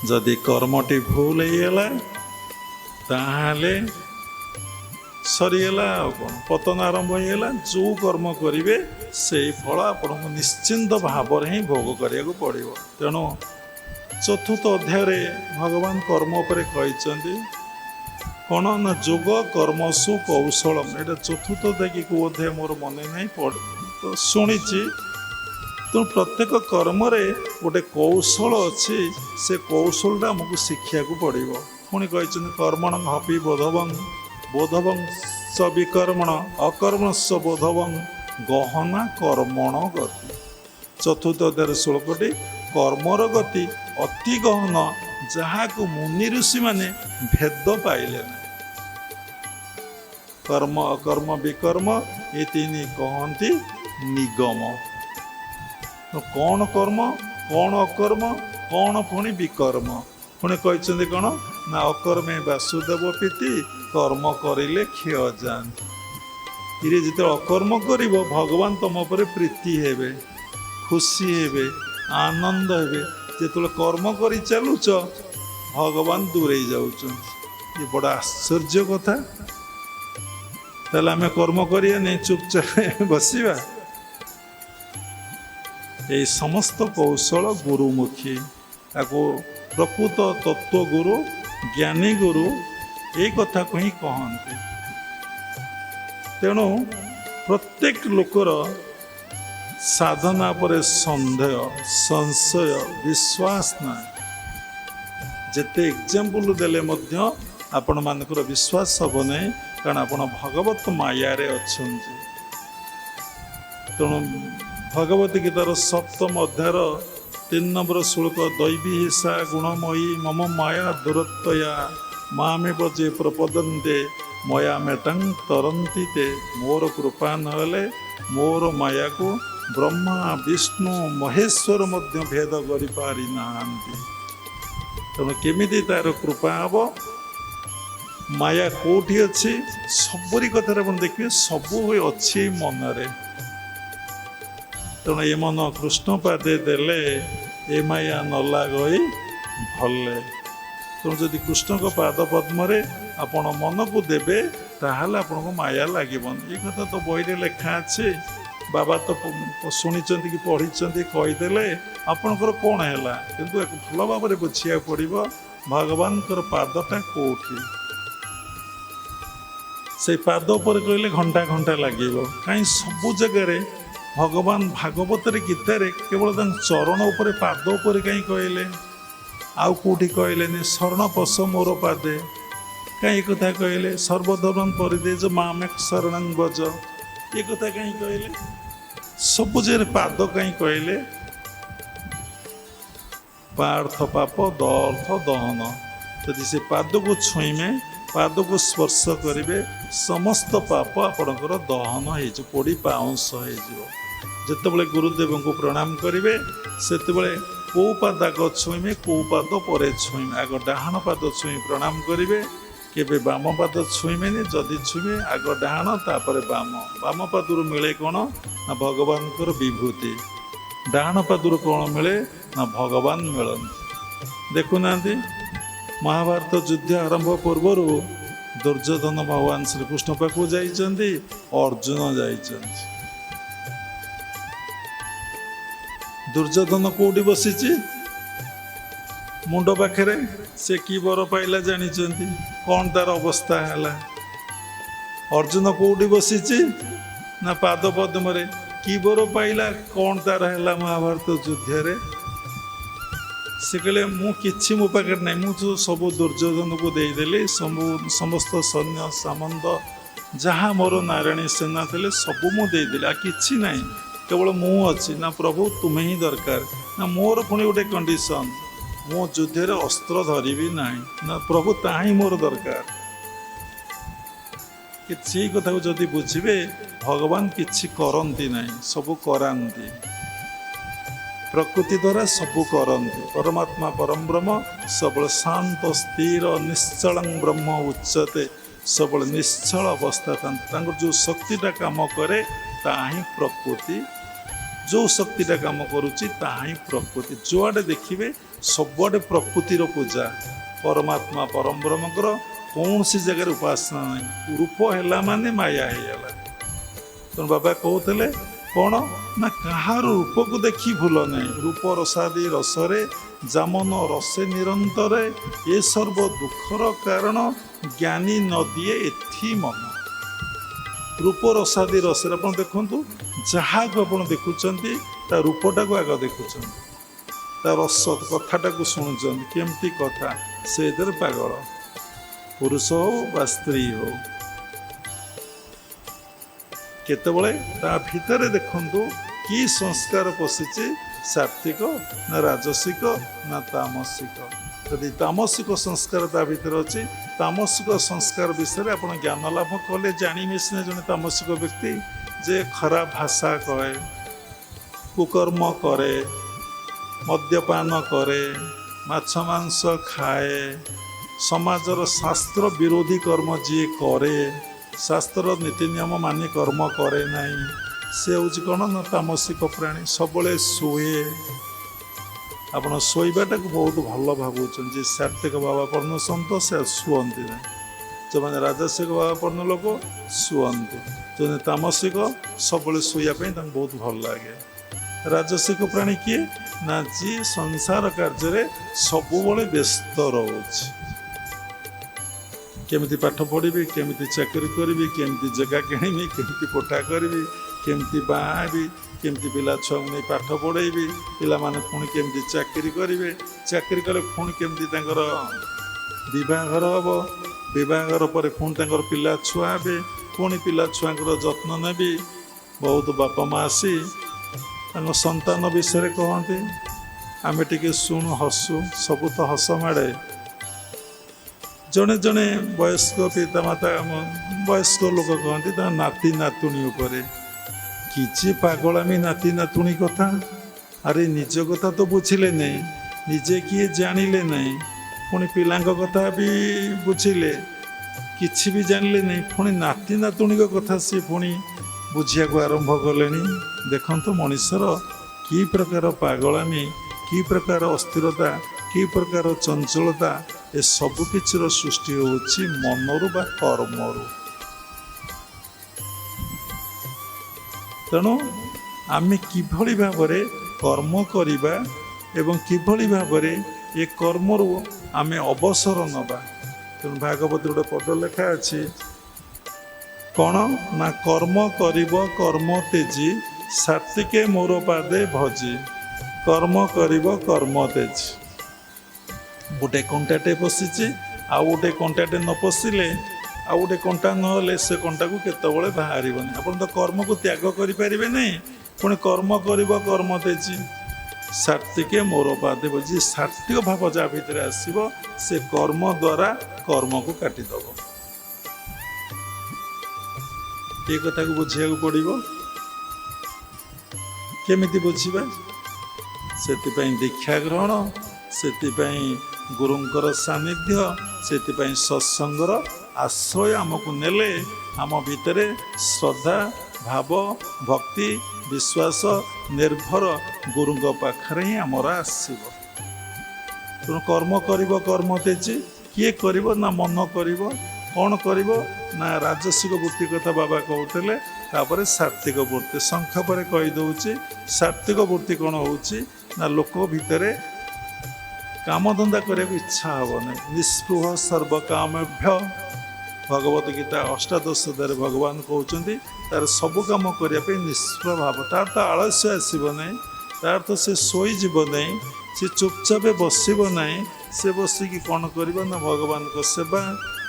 ଯଦି କର୍ମଟି ଭୁଲ ହେଇଗଲା ତାହେଲେ ସରିଗଲା। ଆଉ କ'ଣ, ପତନ ଆରମ୍ଭ ହେଇଗଲା। ଯେଉଁ କର୍ମ କରିବେ ସେଇ ଫଳ ଆପଣଙ୍କୁ ନିଶ୍ଚିନ୍ତ ଭାବରେ ହିଁ ଭୋଗ କରିବାକୁ ପଡ଼ିବ। ତେଣୁ ଚତୁର୍ଥ ଅଧ୍ୟାୟରେ ଭଗବାନ କର୍ମ ଉପରେ କହିଛନ୍ତି କ'ଣ ନା ଯୋଗ କର୍ମସୁ କୌଶଳମ୍। ଏଇଟା ଚତୁର୍ଥ ଅଧ୍ୟାୟ କେଉଁ ଅଧ୍ୟାୟ ମୋର ମନେ ନାହିଁ, ତ ଶୁଣିଛି। ତେଣୁ ପ୍ରତ୍ୟେକ କର୍ମରେ ଗୋଟେ କୌଶଳ ଅଛି, ସେ କୌଶଳଟା ଆମକୁ ଶିଖିବାକୁ ପଡ଼ିବ। ପୁଣି କହିଛନ୍ତି କର୍ମଣ ହପି ବୋଧବଂ ବୋଧବଂ ସ ବିକର୍ମଣ ଅକର୍ମସ୍ୟ ବୋଧବଂ ଗହନା କର୍ମଣ ଗତି। ଚତୁର୍ଥ ଅଧ୍ୟାୟ 16ଟି କର୍ମର ଗତି ଅତି ଗହନ, ଯାହାକୁ ମୁନି ଋଷିମାନେ ଭେଦ ପାଇଲେ ନାହିଁ। କର୍ମ ଅକର୍ମ ବିକର୍ମ ଏ ତିନି କହନ୍ତି ନିଗମ। କ'ଣ କର୍ମ, କ'ଣ ଅକର୍ମ, କ'ଣ ପୁଣି ବିକର୍ମ। ପୁଣି କହିଛନ୍ତି କ'ଣ ନା ଅକର୍ମେ ବାସୁଦେବ ପ୍ରୀତି, କର୍ମ କରିଲେ କ୍ଷୟ ଯାଆନ୍ତି। ଇରେ ଯେତେବେଳେ ଅକର୍ମ କରିବ ଭଗବାନ ତମ ଉପରେ ପ୍ରୀତି ହେବେ, ଖୁସି ହେବେ, ଆନନ୍ଦ ହେବେ। ଯେତେବେଳେ କର୍ମ କରି ଚାଲୁଛ ଭଗବାନ ଦୂରେଇ ଯାଉଛନ୍ତି। ଏ ବଡ଼ ଆଶ୍ଚର୍ଯ୍ୟ କଥା। ତାହେଲେ ଆମେ କର୍ମ କରିବାନି, ଚୁପଚାପ ବସିବା? এই ସମସ୍ତ କୌଶଳ ଗୁରୁମୁଖୀ, ତାକୁ ପ୍ରକୃତ ତତ୍ଵ ଗୁରୁ, ଜ୍ଞାନୀ ଗୁରୁ এই କଥାକୁ ହିଁ କହନ୍ତି। ତେଣୁ ପ୍ରତ୍ୟେକ ଲୋକର ସାଧନା ଉପରେ ସନ୍ଦେହ, ସଂଶୟ, ବିଶ୍ୱାସ ନାହିଁ। ଯେତେ ଏକ୍ଜାମ୍ପଲ ଦେଲେ ମଧ୍ୟ ଆପଣମାନଙ୍କର ବିଶ୍ୱାସ ହେବ ନାହିଁ, କାରଣ ଆପଣ ଭଗବତ ମାୟାରେ ଅଛନ୍ତି। ତେଣୁ ଭଗବତୀ ଗୀତାର 7ମ ଅଧ୍ୟାୟର 3 নম্বର ଶ୍ଲୋକ, ଦୈବୀ ହିଂସା ଗୁଣମୟୀ ମମ ମାୟା ଦୁରତ୍ୱୟା ମାମେବ ଯେ ପ୍ରପଦନ୍ତେ ମୟା ମେଟଂ ତରନ୍ତି ତେ। ମୋର କୃପା ନହେଲେ ମୋର ମାୟାକୁ ବ୍ରହ୍ମା ବିଷ୍ଣୁ ମହେଶ୍ୱର ମଧ୍ୟ ଭେଦ କରିପାରି ନାହାନ୍ତି। ତେଣୁ କେମିତି ତାର କୃପା ହେବ? ମାୟା କେଉଁଠି ଅଛି? ସବୁରି କଥାରେ ଆପଣ ଦେଖିବେ ସବୁ ଅଛି ମନରେ। ତେଣୁ ଏ ମନ କୃଷ୍ଣ ପାଦେ ଦେଲେ ଏ ମାୟା ନଲା ଗଇ ଭଲେ। ତେଣୁ ଯଦି କୃଷ୍ଣଙ୍କ ପାଦ ପଦ୍ମରେ ଆପଣ ମନକୁ ଦେବେ ତାହେଲେ ଆପଣଙ୍କୁ ମାୟା ଲାଗିବନି। ଏ କଥା ତ ବହିରେ ଲେଖା ଅଛି। ବାବା ତ ଶୁଣିଛନ୍ତି କି ପଢ଼ିଛନ୍ତି, କହିଦେଲେ ଆପଣଙ୍କର କ'ଣ ହେଲା। କିନ୍ତୁ ଏକ ଭଲ ଭାବରେ ବୁଝିବାକୁ ପଡ଼ିବ ଭଗବାନଙ୍କର ପାଦଟା କେଉଁଠି। ସେଇ ପାଦ ଉପରେ କହିଲେ ଘଣ୍ଟା ଘଣ୍ଟା ଲାଗିବ। କାହିଁ ସବୁ ଜାଗାରେ ଭଗବାନ ଭାଗବତରେ ଗୀତାରେ କେବଳ ତାଙ୍କ ଚରଣ ଉପରେ, ପାଦ ଉପରେ କାହିଁ କହିଲେ? ଆଉ କେଉଁଠି କହିଲେନି ଶରଣ ପଶ ମୋର ପାଦେ? କାହିଁ ଏ କଥା କହିଲେ? ସର୍ବଧର୍ମ ପରିଦେଜ ମାମେ ଶରଣଂ ଭଜ, ଏ କଥା କାହିଁ କହିଲେ? ସବୁ ଜାଗାରେ ପାଦ କାହିଁ କହିଲେ? ପାର୍ଥ ପାପ ଦର୍ଥ ଦହନ। ଯଦି ସେ ପାଦକୁ ଛୁଇଁବେ, ପାଦକୁ ସ୍ପର୍ଶ କରିବେ, ସମସ୍ତ ପାପ ଆପଣଙ୍କର ଦହନ ହେଇଯିବ, ପୋଡ଼ି ପାଉଁଶ ହେଇଯିବ। ଯେତେବେଳେ ଗୁରୁଦେବଙ୍କୁ ପ୍ରଣାମ କରିବେ ସେତେବେଳେ କେଉଁ ପାଦ ଆଗ ଛୁଇଁବେ, କେଉଁ ପାଦ ପରେ ଛୁଇଁବେ। ଆଗ ଡାହାଣ ପାଦ ଛୁଇଁ ପ୍ରଣାମ କରିବେ, କେବେ ବାମ ପାଦ ଛୁଇଁବେନି। ଯଦି ଛୁଇଁବେ ଆଗ ଡାହାଣ ତାପରେ ବାମ। ବାମ ପାଦରୁ ମିଳେ କ'ଣ ନା ଭଗବାନଙ୍କର ବିଭୂତି। ଡାହାଣ ପାଦରୁ କ'ଣ ମିଳେ ନା ଭଗବାନ ମିଳନ୍ତି। ଦେଖୁନାହାନ୍ତି ମହାଭାରତ ଯୁଦ୍ଧ ଆରମ୍ଭ ପୂର୍ବରୁ ଦୁର୍ଯ୍ୟୋଧନ ଭଗବାନ ଶ୍ରୀକୃଷ୍ଣ ପାଖକୁ ଯାଇଛନ୍ତି, ଅର୍ଜୁନ ଯାଇଛନ୍ତି। ଦୁର୍ଯ୍ୟୋଧନ କୋଉଠି ବସିଛି? ମୁଣ୍ଡ ପାଖରେ। ସେ କି ବର ପାଇଲା ଜାଣିଛନ୍ତି? କ'ଣ ତାର ଅବସ୍ଥା ହେଲା? ଅର୍ଜୁନ କୋଉଠି ବସିଛି ନା ପାଦ ପଦ୍ମରେ। କି ବର ପାଇଲା? କ'ଣ ତାର ହେଲା ମହାଭାରତ ଯୁଦ୍ଧରେ? ସେ କହିଲେ ମୁଁ କିଛି ମୋ ପାଖରେ ନାହିଁ, ମୁଁ ତ ସବୁ ଦୁର୍ଯ୍ୟୋଧନକୁ ଦେଇଦେଲି। ସମସ୍ତ ସୈନ୍ୟ ସାମନ୍ତ ଯାହା ମୋର ନାରାୟଣୀ ସେନା ଥିଲେ ସବୁ ମୁଁ ଦେଇଦେଲି, ଆଉ କିଛି ନାହିଁ, କେବଳ ମୁଁ ଅଛି। ନା ପ୍ରଭୁ ତୁମେ ହିଁ ଦରକାର। ନା ମୋର ପୁଣି ଗୋଟେ କଣ୍ଡିସନ୍, ମୁଁ ଯୁଦ୍ଧରେ ଅସ୍ତ୍ର ଧରିବି ନାହିଁ। ନା ପ୍ରଭୁ ତାହା ହିଁ ମୋର ଦରକାର। ସେଇ କଥାକୁ ଯଦି ବୁଝିବେ ଭଗବାନ କିଛି କରନ୍ତି ନାହିଁ, ସବୁ କରାନ୍ତି। ପ୍ରକୃତି ଦ୍ୱାରା ସବୁ କରନ୍ତି। ପରମାତ୍ମା ପରମବ୍ରହ୍ମ ସବୁବେଳେ ଶାନ୍ତ ସ୍ଥିର ନିଶ୍ଚଳଂ ବ୍ରହ୍ମ ଉଚ୍ଚତେ। ସବୁବେଳେ ନିଶ୍ଚଳ ଅବସ୍ଥା ଥାନ୍ତି। ତାଙ୍କର ଯେଉଁ ଶକ୍ତିଟା କାମ କରେ ତାହା ହିଁ ପ୍ରକୃତି। ଯେଉଁ ଶକ୍ତିଟା କାମ କରୁଛି ତାହା ହିଁ ପ୍ରକୃତି। ଯୁଆଡ଼େ ଦେଖିବେ ସବୁଆଡ଼େ ପ୍ରକୃତିର ପୂଜା। ପରମାତ୍ମା ପରମବ୍ରହ୍ମଙ୍କର କୌଣସି ଜାଗାରେ ଉପାସନା ନାହିଁ। ରୂପ ହେଲା ମାନେ ମାୟା ହେଇଗଲା। ତେଣୁ ବାବା କହୁଥିଲେ କ'ଣ ନା କାହାର ରୂପକୁ ଦେଖି ଭୁଲ ନାହିଁ। ରୂପ ରସାଦି ରସରେ ଜାମନ ରସେ ନିରନ୍ତରେ, ଏ ସର୍ବ ଦୁଃଖର କାରଣ ଜ୍ଞାନୀ ନ ଦିଏ ଏଥି ମନ। ରୂପ ରସାଦି ରସରେ ଆପଣ ଦେଖନ୍ତୁ, ଯାହାକୁ ଆପଣ ଦେଖୁଛନ୍ତି ତା ରୂପଟାକୁ ଆଗ ଦେଖୁଛନ୍ତି, ତା ରସ କଥାଟାକୁ ଶୁଣୁଛନ୍ତି, କେମିତି କଥା, ସେ ଏଥିରେ ପାଗଳ। ପୁରୁଷ ହଉ ବା ସ୍ତ୍ରୀ ହଉ, କେତେବେଳେ ତା ଭିତରେ ଦେଖନ୍ତୁ କି ସଂସ୍କାର ପଶିଛି, ସାତ୍ଵିକ ନା ରାଜସିକ ନା ତାମସିକ। ଯଦି ତାମସିକ ସଂସ୍କାର ତା ଭିତରେ ଅଛି, ତାମସିକ ସଂସ୍କାର ବିଷୟରେ ଆପଣ ଜ୍ଞାନ ଲାଭ କଲେ ଜାଣିବେ ସିନା ଜଣେ ତାମସିକ ବ୍ୟକ୍ତି ଯେ ଖରାପ ଭାଷା କହେ, କୁକର୍ମ କରେ, ମଦ୍ୟପାନ କରେ, ମାଛ ମାଂସ ଖାଏ, ସମାଜର ଶାସ୍ତ୍ର ବିରୋଧୀ କର୍ମ ଯିଏ କରେ, ଶାସ୍ତ୍ର ନୀତି ନିୟମ ମାନି କର୍ମ କରେ ନାହିଁ, ସେ ହେଉଛି କ'ଣ ନା ତାମସିକ ପ୍ରାଣୀ। ସବୁବେଳେ ଶୁଏ। ଆପଣ ଶୋଇବାଟାକୁ ବହୁତ ଭଲ ଭାବୁଛନ୍ତି। ଯେ ସାତ୍ଵିକ ଭାବାପନ୍ନ ସନ୍ଥ ସେ ଶୁଅନ୍ତି ନାହିଁ। ଯେଉଁମାନେ ରାଜସିକ ଭାବାପନ୍ନ ଲୋକ ଶୁଅନ୍ତି। ଯେଉଁମାନେ ତାମସିକ ସବୁବେଳେ ଶୋଇବା ପାଇଁ ତାଙ୍କୁ ବହୁତ ଭଲ ଲାଗେ। ରାଜସିକ ପ୍ରାଣୀ କିଏ ନା ଯିଏ ସଂସାର କାର୍ଯ୍ୟରେ ସବୁବେଳେ ବ୍ୟସ୍ତ ରହୁଛି। କେମିତି ପାଠ ପଢ଼ିବି, କେମିତି ଚାକିରି କରିବି, କେମିତି ଜାଗା କିଣିବି, କେମିତି କୋଠା କରିବି, କେମିତି ବାହା ହେବି, କେମିତି ପିଲା ଛୁଆଙ୍କୁ ନେଇ ପାଠ ପଢ଼େଇବି, ପିଲାମାନେ ପୁଣି କେମିତି ଚାକିରି କରିବେ, ଚାକିରି କଲେ ପୁଣି କେମିତି ତାଙ୍କର ବିବାହଘର ହେବ, ବିବାହଘର ପରେ ପୁଣି ତାଙ୍କର ପିଲା ଛୁଆ ହେବେ, ପୁଣି ପିଲା ଛୁଆଙ୍କର ଯତ୍ନ ନେବି। ବହୁତ ବାପା ମା ଆସି ତାଙ୍କ ସନ୍ତାନ ବିଷୟରେ କହନ୍ତି, ଆମେ ଟିକେ ଶୁଣୁ ହସୁ, ସବୁ ତ ହସ ମାଡ଼େ। ଜଣେ ଜଣେ ବୟସ୍କ ପିତାମାତା, ବୟସ୍କ ଲୋକ କହନ୍ତି ତାଙ୍କ ନାତି ନାତୁଣୀ ଉପରେ, କିଛି ପାଗଳାମୀ ନାତି ନାତୁଣୀ କଥା। ଆରେ ନିଜ କଥା ତ ବୁଝିଲେ ନାହିଁ, ନିଜେ କିଏ ଜାଣିଲେ ନାହିଁ, ପୁଣି ପିଲାଙ୍କ କଥା ବି ବୁଝିଲେ, କିଛି ବି ଜାଣିଲେ ନାହିଁ, ପୁଣି ନାତି ନାତୁଣୀଙ୍କ କଥା ସିଏ ପୁଣି ବୁଝିବାକୁ ଆରମ୍ଭ କଲେଣି। ଦେଖନ୍ତୁ ମଣିଷର କି ପ୍ରକାର ପାଗଳାମୀ, କି ପ୍ରକାର ଅସ୍ଥିରତା, କି ପ୍ରକାର ଚଞ୍ଚଳତା, ଏ ସବୁ କିଛିର ସୃଷ୍ଟି ହେଉଛି ମନରୁ ବା କର୍ମରୁ। ତେଣୁ ଆମେ କିଭଳି ଭାବରେ କର୍ମ କରିବା ଏବଂ କିଭଳି ଭାବରେ ଏ କର୍ମରୁ ଆମେ ଅବସର ନେବା। ତେଣୁ ଭାଗବତରେ ଗୋଟେ ପଦ ଲେଖା ଅଛି, କ'ଣ ନା କର୍ମ କରିବ କର୍ମ ତେଜି, ସାତ୍ୱିକେ ମୋର ପାଦେ ଭଜି। କର୍ମ କରିବ କର୍ମ ତେଜି। ଗୋଟେ କଣ୍ଟାଟେ ପଶିଛି, ଆଉ ଗୋଟେ କଣ୍ଟାଟେ ନ ପଶିଲେ, ଆଉ ଗୋଟେ କଣ୍ଟା ନହେଲେ ସେ କଣ୍ଟାକୁ କେତେବେଳେ ବାହାରିବନି। ଆପଣ ତ କର୍ମକୁ ତ୍ୟାଗ କରିପାରିବେ ନାହିଁ, ପୁଣି କର୍ମ କରିବ କର୍ମ ତେଜି, ସାତ୍ୱିକେ ମୋର ପାଦେ ଭଜି। ସାତ୍ୱିକ ଭାବ ଯାହା ଭିତରେ ଆସିବ, ସେ କର୍ମ ଦ୍ୱାରା କର୍ମକୁ କାଟିଦେବ। ଏ କଥାକୁ ବୁଝିବାକୁ ପଡ଼ିବ। କେମିତି ବୁଝିବା? ସେଥିପାଇଁ ଦୀକ୍ଷା ଗ୍ରହଣ, ସେଥିପାଇଁ ଗୁରୁଙ୍କର ସାନ୍ନିଧ୍ୟ, ସେଥିପାଇଁ ସତ୍ସଙ୍ଗର ଆଶ୍ରୟ ଆମକୁ ନେଲେ ଆମ ଭିତରେ ଶ୍ରଦ୍ଧା, ଭାବ, ଭକ୍ତି, ବିଶ୍ୱାସ, ନିର୍ଭର ଗୁରୁଙ୍କ ପାଖରେ ହିଁ ଆମର ଆସିବ। ତେଣୁ କର୍ମ କରିବ କର୍ମ ତେଜି। କିଏ କରିବ ନା ମନ କରିବ। କ'ଣ କରିବ ନା ରାଜସିକ ବୃତ୍ତି କଥା ବାବା କହୁଥିଲେ, ତାପରେ ସାତ୍ୱିକ ବୃତ୍ତି। ସଂଖ୍ୟା ପରେ କହିଦେଉଛି, ସାତ୍ୱିକ ବୃତ୍ତି କ'ଣ ହେଉଛି ନା ଲୋକ ଭିତରେ କାମଧନ୍ଦା କରିବାକୁ ଇଚ୍ଛା ହେବ ନାହିଁ। ନିଃସ୍ପୃହ ସର୍ବକାମେଭ୍ୟ। ଭଗବତ ଗୀତା ଅଷ୍ଟାଦଶ ଅଧ୍ୟାୟରେ ଭଗବାନ କହୁଛନ୍ତି ତାର ସବୁ କାମ କରିବା ପାଇଁ ନିଃସ୍ପୃହ ଭାବ। ତାର ତ ଆଳସ୍ୟ ଆସିବ ନାହିଁ, ତାର ତ ସେ ଶୋଇଯିବ ନାହିଁ, ସେ ଚୁପଚାପ ବସିବ ନାହିଁ। ସେ ବସିକି କ'ଣ କରିବ ନା ଭଗବାନଙ୍କ ସେବା,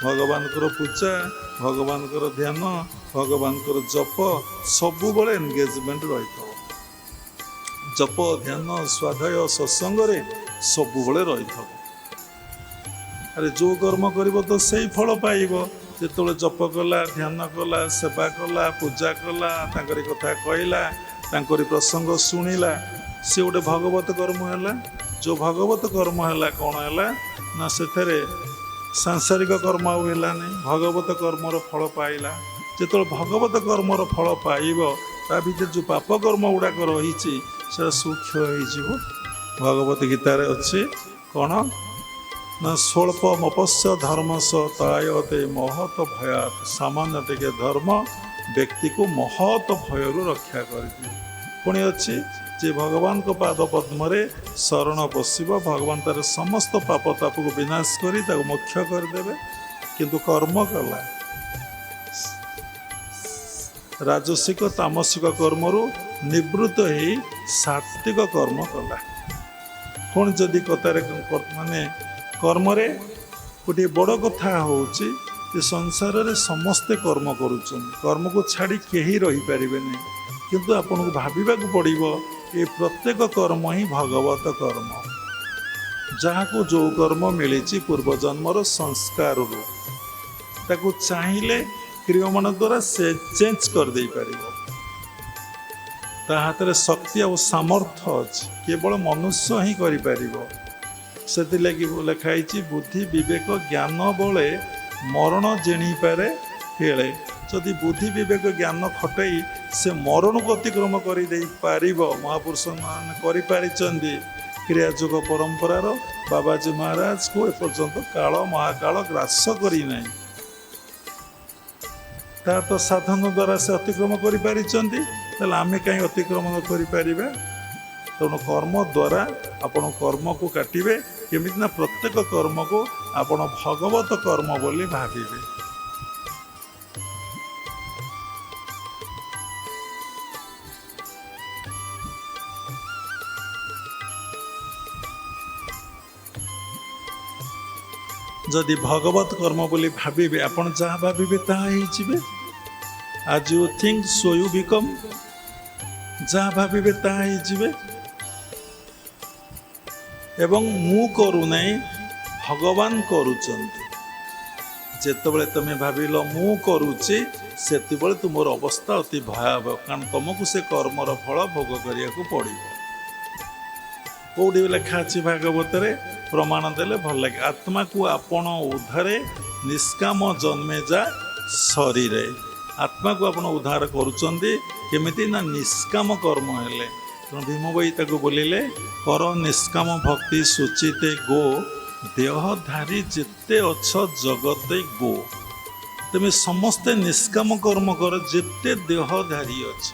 ଭଗବାନଙ୍କର ପୂଜା, ଭଗବାନଙ୍କର ଧ୍ୟାନ, ଭଗବାନଙ୍କର ଜପ, ସବୁବେଳେ ଏନଗେଜମେଣ୍ଟ ରହିଥିବ। ଜପ, ଧ୍ୟାନ, ସ୍ୱାଧ୍ୟାୟ, ସତ୍ସଙ୍ଗରେ ସବୁବେଳେ ରହିଥିବ। ଆରେ ଯେଉଁ କର୍ମ କରିବ ତ ସେଇ ଫଳ ପାଇବ। ଯେତେବେଳେ ଜପ କଲା, ଧ୍ୟାନ କଲା, ସେବା କଲା, ପୂଜା କଲା, ତାଙ୍କରି କଥା କହିଲା, ତାଙ୍କରି ପ୍ରସଙ୍ଗ ଶୁଣିଲା, ସେ ଗୋଟେ ଭଗବତ କର୍ମ ହେଲା। ଯେଉଁ ଭଗବତ କର୍ମ ହେଲା, କ'ଣ ହେଲା ନା ସେଥିରେ ସାଂସାରିକ କର୍ମ ଆଉ ହେଲାନି, ଭଗବତ କର୍ମର ଫଳ ପାଇଲା। ଯେତେବେଳେ ଭଗବତ କର୍ମର ଫଳ ପାଇବ, ତା ଭିତରେ ଯେଉଁ ପାପ କର୍ମ ଗୁଡ଼ାକ ରହିଛି ସେଟା ସୂକ୍ଷ୍ମ ହେଇଯିବ। ଭଗବତ ଗୀତାରେ ଅଛି କ'ଣ ନା ସ୍ୱଳ୍ପ ମପସ୍ୟ ଧର୍ମସ ତାୟତେ ମହତ ଭୟାତ୍। ସାମାନ୍ୟ ଟିକେ ଧର୍ମ ବ୍ୟକ୍ତିକୁ ମହତ ଭୟରୁ ରକ୍ଷା କରିଦିଏ। ପୁଣି ଅଛି ଯେ ଭଗବାନଙ୍କ ପାଦ ପଦ୍ମରେ ଶରଣ ପଶିବ, ଭଗବାନ ତାର ସମସ୍ତ ପାପ ତାପକୁ ବିନାଶ କରି ତାକୁ ମୋକ୍ଷ କରିଦେବେ। କିନ୍ତୁ କର୍ମ କଲା ରାଜସିକ ତାମସିକ କର୍ମରୁ ନିବୃତ୍ତ ହେଇ ସାତ୍ୱିକ କର୍ମ କଲା। ପୁଣି ଯଦି କଥାରେ ମାନେ କର୍ମରେ ଗୋଟିଏ ବଡ଼ କଥା ହେଉଛି ଏ ସଂସାରରେ ସମସ୍ତେ କର୍ମ କରୁଛନ୍ତି, କର୍ମକୁ ଛାଡ଼ି କେହି ରହିପାରିବେ ନାହିଁ। କିନ୍ତୁ ଆପଣଙ୍କୁ ଭାବିବାକୁ ପଡ଼ିବ ଏ ପ୍ରତ୍ୟେକ କର୍ମ ହିଁ ଭଗବତ କର୍ମ। ଯାହାକୁ ଯେଉଁ କର୍ମ ମିଳିଛି ପୂର୍ବଜନ୍ମର ସଂସ୍କାରରୁ, ତାକୁ ଚାହିଁଲେ କ୍ରିୟମାନ ଦ୍ୱାରା ସେ ଚେଞ୍ଜ କରିଦେଇପାରିବ। ତା ହାତରେ ଶକ୍ତି ଆଉ ସାମର୍ଥ୍ୟ ଅଛି, କେବଳ ମନୁଷ୍ୟ ହିଁ କରିପାରିବ। ସେଥିଲାଗି ଲେଖା ହେଇଛି, ବୁଦ୍ଧି ବିବେକ ଜ୍ଞାନ ବଳେ ମରଣ ଜିଣିପାରେ ହେଳେ। ଯଦି ବୁଦ୍ଧି ବିବେକ ଜ୍ଞାନ ଖଟେଇ ସେ ମରଣକୁ ଅତିକ୍ରମ କରିଦେଇପାରିବ, ମହାପୁରୁଷ ମାନେ କରିପାରିଛନ୍ତି। କ୍ରିୟାଯୁଗ ପରମ୍ପରାର ବାବାଜୀ ମହାରାଜକୁ ଏପର୍ଯ୍ୟନ୍ତ କାଳ ମହାକାଳ ଗ୍ରାସ କରିନାହିଁ। ତା ତ ସାଧନ ଦ୍ୱାରା ସେ ଅତିକ୍ରମ କରିପାରିଛନ୍ତି, ତାହେଲେ ଆମେ କାହିଁ ଅତିକ୍ରମ କରିପାରିବା? ତେଣୁ କର୍ମ ଦ୍ୱାରା ଆପଣ କର୍ମକୁ କାଟିବେ କେମିତି ନା, ପ୍ରତ୍ୟେକ କର୍ମକୁ ଆପଣ ଭଗବତ କର୍ମ ବୋଲି ଭାବିବେ। ଯଦି ଭଗବତ କର୍ମ ବୋଲି ଭାବିବେ, ଆପଣ ଯାହା ଭାବିବେ ତାହା ହେଇଯିବେ। As you think so you become. ଯାହା ଭାବିବେ ତାହା ହେଇଯିବେ। ଏବଂ ମୁଁ କରୁନାହିଁ, ଭଗବାନ କରୁଛନ୍ତି। ଯେତେବେଳେ ତୁମେ ଭାବିଲ ମୁଁ କରୁଛି, ସେତେବେଳେ ତୁମର ଅବସ୍ଥା ଅତି ଭୟାବହ, କାରଣ ତୁମକୁ ସେ କର୍ମର ଫଳ ଭୋଗ କରିବାକୁ ପଡ଼ିବ। କେଉଁଠି ଲେଖା ଅଛି ଭାଗବତରେ, ପ୍ରମାଣ ଦେଲେ ଭଲ ଲାଗେ। ଆତ୍ମାକୁ ଆପଣ ଉଦ୍ଧାରେ ନିଷ୍କାମ ଜନ୍ମେ ଯା ଶରୀରେ। ଆତ୍ମାକୁ ଆପଣ ଉଦ୍ଧାର କରୁଛନ୍ତି କେମିତି ନା, ନିଷ୍କାମ କର୍ମ ହେଲେ। ତେଣୁ ଭୀମ ଭାଇ ତାକୁ ବୋଲିଲେ, କର ନିଷ୍କାମ ଭକ୍ତି ସୁଚିତେ ଗୋ, ଦେହଧାରୀ ଯେତେ ଅଛ ଜଗତେ ଗୋ। ତୁମେ ସମସ୍ତେ ନିଷ୍କାମ କର୍ମ କର, ଯେତେ ଦେହଧାରୀ ଅଛ।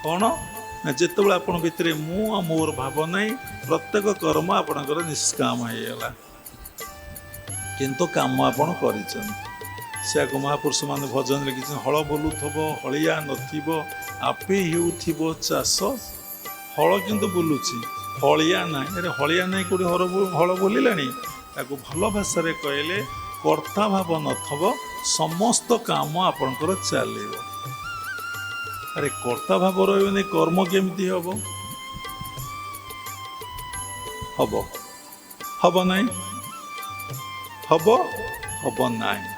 କ'ଣ ନା, ଯେତେବେଳେ ଆପଣଙ୍କ ଭିତରେ ମୁଁ ଆଉ ମୋର ଭାବ ନାହିଁ, ପ୍ରତ୍ୟେକ କର୍ମ ଆପଣଙ୍କର ନିଷ୍କାମ ହେଇଗଲା, କିନ୍ତୁ କାମ ଆପଣ କରିଛନ୍ତି। ସେଆକୁ ମହାପୁରୁଷ ମାନେ ଭଜନ ଲେଖିଛନ୍ତି, ହଳ ବୁଲୁଥିବ ହଳିଆ ନଥିବ, ଆପେ ହେଉଥିବ ଚାଷ। ହଳ କିନ୍ତୁ ବୁଲୁଛି, ହଳିଆ ନାହିଁ। ଆରେ ହଳିଆ ନାହିଁ, କେଉଁଠି ହଳ ବୁଲିଲାଣି? ତାକୁ ଭଲ ଭାଷାରେ କହିଲେ, କର୍ତ୍ତା ଭାବ ନଥିବ, ସମସ୍ତ କାମ ଆପଣଙ୍କର ଚାଲିବ। ଆରେ କର୍ତ୍ତା ଭାବ ରହିବନି, କର୍ମ କେମିତି ହବ? ହବ ନାହିଁ, ହବ ନାହିଁ।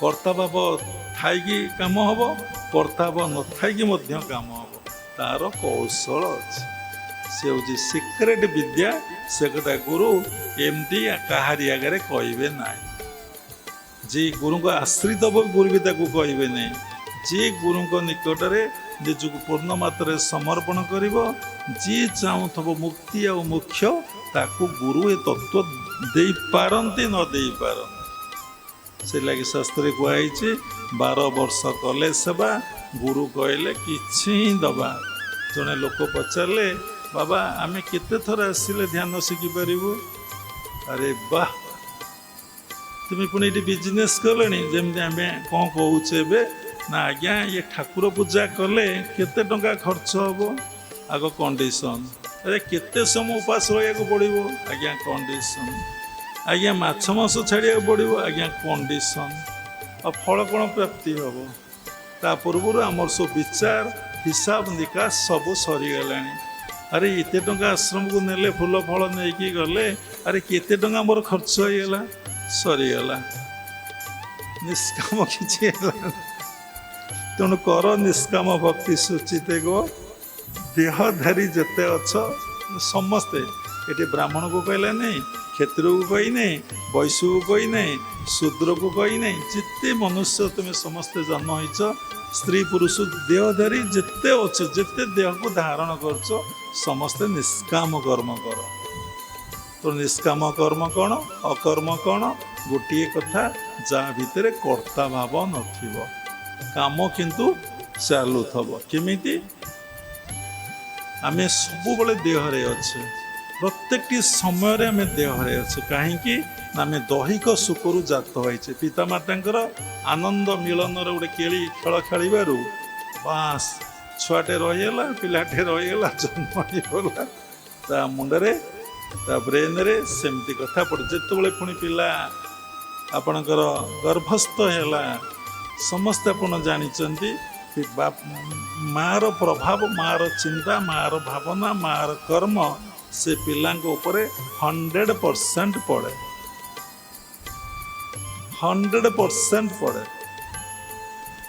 କର୍ତ୍ତା ଭାବ ଥାଇକି କାମ ହବ, କର୍ତ୍ତା ଭାବ ନଥାଇକି ମଧ୍ୟ କାମ ହବ। ତାର କୌଶଳ ଅଛି, ସେ ହେଉଛି ସିକ୍ରେଟ ବିଦ୍ୟା। ସେ କଥା ଗୁରୁ ଏମିତି କାହାରି ଆଗରେ କହିବେ ନାହିଁ। ଯିଏ ଗୁରୁଙ୍କ ଆଶ୍ରିତ ହେବ, ଗୁରୁ ବି ତାକୁ କହିବେ ନାହିଁ। ଯିଏ ଗୁରୁଙ୍କ ନିକଟରେ ନିଜକୁ ପୂର୍ଣ୍ଣ ମାତ୍ରାରେ ସମର୍ପଣ କରିବ, ଯିଏ ଚାହୁଁଥିବ ମୁକ୍ତି ଆଉ ମୋକ୍ଷ, ତାକୁ ଗୁରୁ ଏ ତତ୍ତ୍ୱ ଦେଇପାରନ୍ତି ନ ଦେଇପାରନ୍ତି। ସେ ଲାଗି ଶାସ୍ତ୍ରରେ କୁହାଯାଇଛି, 12 ବର୍ଷ କଲେ ସେବା, ଗୁରୁ କହିଲେ କିଛି ହିଁ ଦେବା। ଜଣେ ଲୋକ ପଚାରିଲେ, ବାବା ଆମେ କେତେ ଥର ଆସିଲେ ଧ୍ୟାନ ଶିଖିପାରିବୁ? ଆରେ ବାଃ, ତୁମେ ପୁଣି ଏଠି ବିଜନେସ୍ କଲେଣି। ଯେମିତି ଆମେ କ'ଣ କହୁଛେ ଏବେ ନା, ଆଜ୍ଞା ଇଏ ଠାକୁର ପୂଜା କଲେ କେତେ ଟଙ୍କା ଖର୍ଚ୍ଚ ହେବ? ଆଗ କଣ୍ଡିସନ୍। ଆରେ କେତେ ସମୟ ଉପାସ ରହିବାକୁ ପଡ଼ିବ? ଆଜ୍ଞା କଣ୍ଡିସନ୍। ଆଜ୍ଞା ମାଛ ମାଂସ ଛାଡ଼ିବାକୁ ପଡ଼ିବ? ଆଜ୍ଞା କଣ୍ଡିସନ୍। ଆଉ ଫଳ କ'ଣ ପ୍ରାପ୍ତି ହେବ? ତା ପୂର୍ବରୁ ଆମର ସବୁ ବିଚାର ହିସାବ ନିକାଶ ସବୁ ସରିଗଲାଣି। ଆରେ ଏତେ ଟଙ୍କା ଆଶ୍ରମକୁ ନେଲେ, ଫୁଲ ଫଳ ନେଇକି ଗଲେ, ଆରେ କେତେ ଟଙ୍କା ମୋର ଖର୍ଚ୍ଚ ହେଇଗଲା? ସରିଗଲା, ନିଷ୍କାମ କିଛି ହେଲା। ତେଣୁ କର ନିଷ୍କାମ ଭକ୍ତି ସୁଚିତେ ଗୋ, ଦେହଧାରୀ ଯେତେ ଅଛ ସମସ୍ତେ। ଏଠି ବ୍ରାହ୍ମଣକୁ କହିଲା ନାହିଁ, କ୍ଷତ୍ରିୟକୁ କହିନାହିଁ, ବୈଶ୍ୟକୁ କହିନାହିଁ, ଶୂଦ୍ରକୁ କହିନାହିଁ। ଯେତେ ମନୁଷ୍ୟ ତୁମେ ସମସ୍ତେ ଜନ୍ମ ହେଇଛ, ସ୍ତ୍ରୀ ପୁରୁଷ ଦେହଧାରୀ ଯେତେ ଅଛ, ଯେତେ ଦେହକୁ ଧାରଣ କରୁଛ, ସମସ୍ତେ ନିଷ୍କାମ କର୍ମ କର। ତ ନିଷ୍କାମ କର୍ମ କ'ଣ, ଅକର୍ମ କ'ଣ? ଗୋଟିଏ କଥା, ଯାହା ଭିତରେ କର୍ତ୍ତା ଭାବ ନଥିବ, କାମ କିନ୍ତୁ ଚାଲୁଥିବ। କେମିତି? ଆମେ ସବୁବେଳେ ଦେହରେ ଅଛେ, ପ୍ରତ୍ୟେକଟି ସମୟରେ ଆମେ ଦେହରେ ଅଛେ। କାହିଁକି ନା ଆମେ ଦୈହିକ ସୁଖରୁ ଜାତ ହୋଇଛେ। ପିତାମାତାଙ୍କର ଆନନ୍ଦ ମିଳନର ଗୋଟେ କେଳି ଖେଳ ଖେଳିବାରୁ ବାସ୍ ଛୁଆଟେ ରହିଗଲା, ପିଲାଟେ ରହିଗଲା, ଜନ୍ମ ହେଇଗଲା। ତା ମୁଣ୍ଡରେ, ତା ବ୍ରେନରେ ସେମିତି କଥା ପଡ଼େ। ଯେତେବେଳେ ପୁଣି ପିଲା ଆପଣଙ୍କର ଗର୍ଭସ୍ଥ ହେଲା ସମସ୍ତେ ଆପଣ ଜାଣିଛନ୍ତି ମାର ପ୍ରଭାବ, ମାର ଚିନ୍ତା, ମାର ଭାବନା, ମାର କର୍ମ ସେ ପିଲାଙ୍କ ଉପରେ 100% ପଡ଼େ, 100% ପଡ଼େ।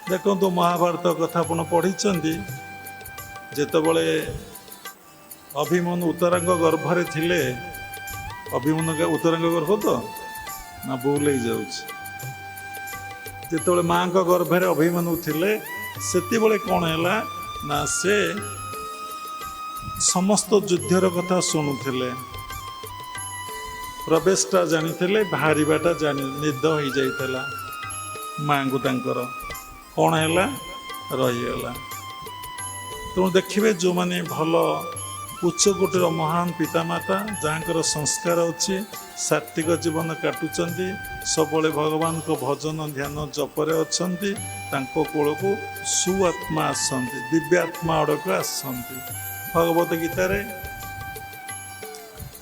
ଦେଖନ୍ତୁ ମହାଭାରତ କଥା ଆପଣ ପଢ଼ିଛନ୍ତି, ଯେତେବେଳେ ଅଭିମନ୍ୟୁ ଉତ୍ତରାଙ୍ଗ ଗର୍ଭରେ ଥିଲେ, ଅଭିମନ୍ୟୁ ଉତ୍ତରାଙ୍ଗ ଗର୍ଭ ତ ନା ଭୁଲ ହେଇଯାଉଛି, ଯେତେବେଳେ ମାଙ୍କ ଗର୍ଭରେ ଅଭିମନ୍ୟୁ ଥିଲେ ସେତେବେଳେ କ'ଣ ହେଲା ନା ସେ ସମସ୍ତ ଯୁଦ୍ଧର କଥା ଶୁଣୁଥିଲେ, ପ୍ରବେଶଟା ଜାଣିଥିଲେ, ବାହାରିବାଟା ନିଦ ହେଇଯାଇଥିଲା ମାଙ୍କୁ, ତାଙ୍କର କ'ଣ ହେଲା ରହିଗଲା। ତେଣୁ ଦେଖିବେ ଯେଉଁମାନେ ଭଲ ଉଚ୍ଚ କୋଟିର ମହାନ ପିତାମାତା ଯାହାଙ୍କର ସଂସ୍କାର ଅଛି, ସାତ୍ତ୍ୱିକ ଜୀବନ କାଟୁଛନ୍ତି, ସବୁବେଳେ ଭଗବାନଙ୍କ ଭଜନ ଧ୍ୟାନ ଜପରେ ଅଛନ୍ତି, ତାଙ୍କ କୋଳକୁ ସୁଆତ୍ମା ଆସନ୍ତି, ଦିବ୍ୟାତ୍ମା ଆଡ଼କୁ ଆସନ୍ତି। ଭଗବତ ଗୀତାରେ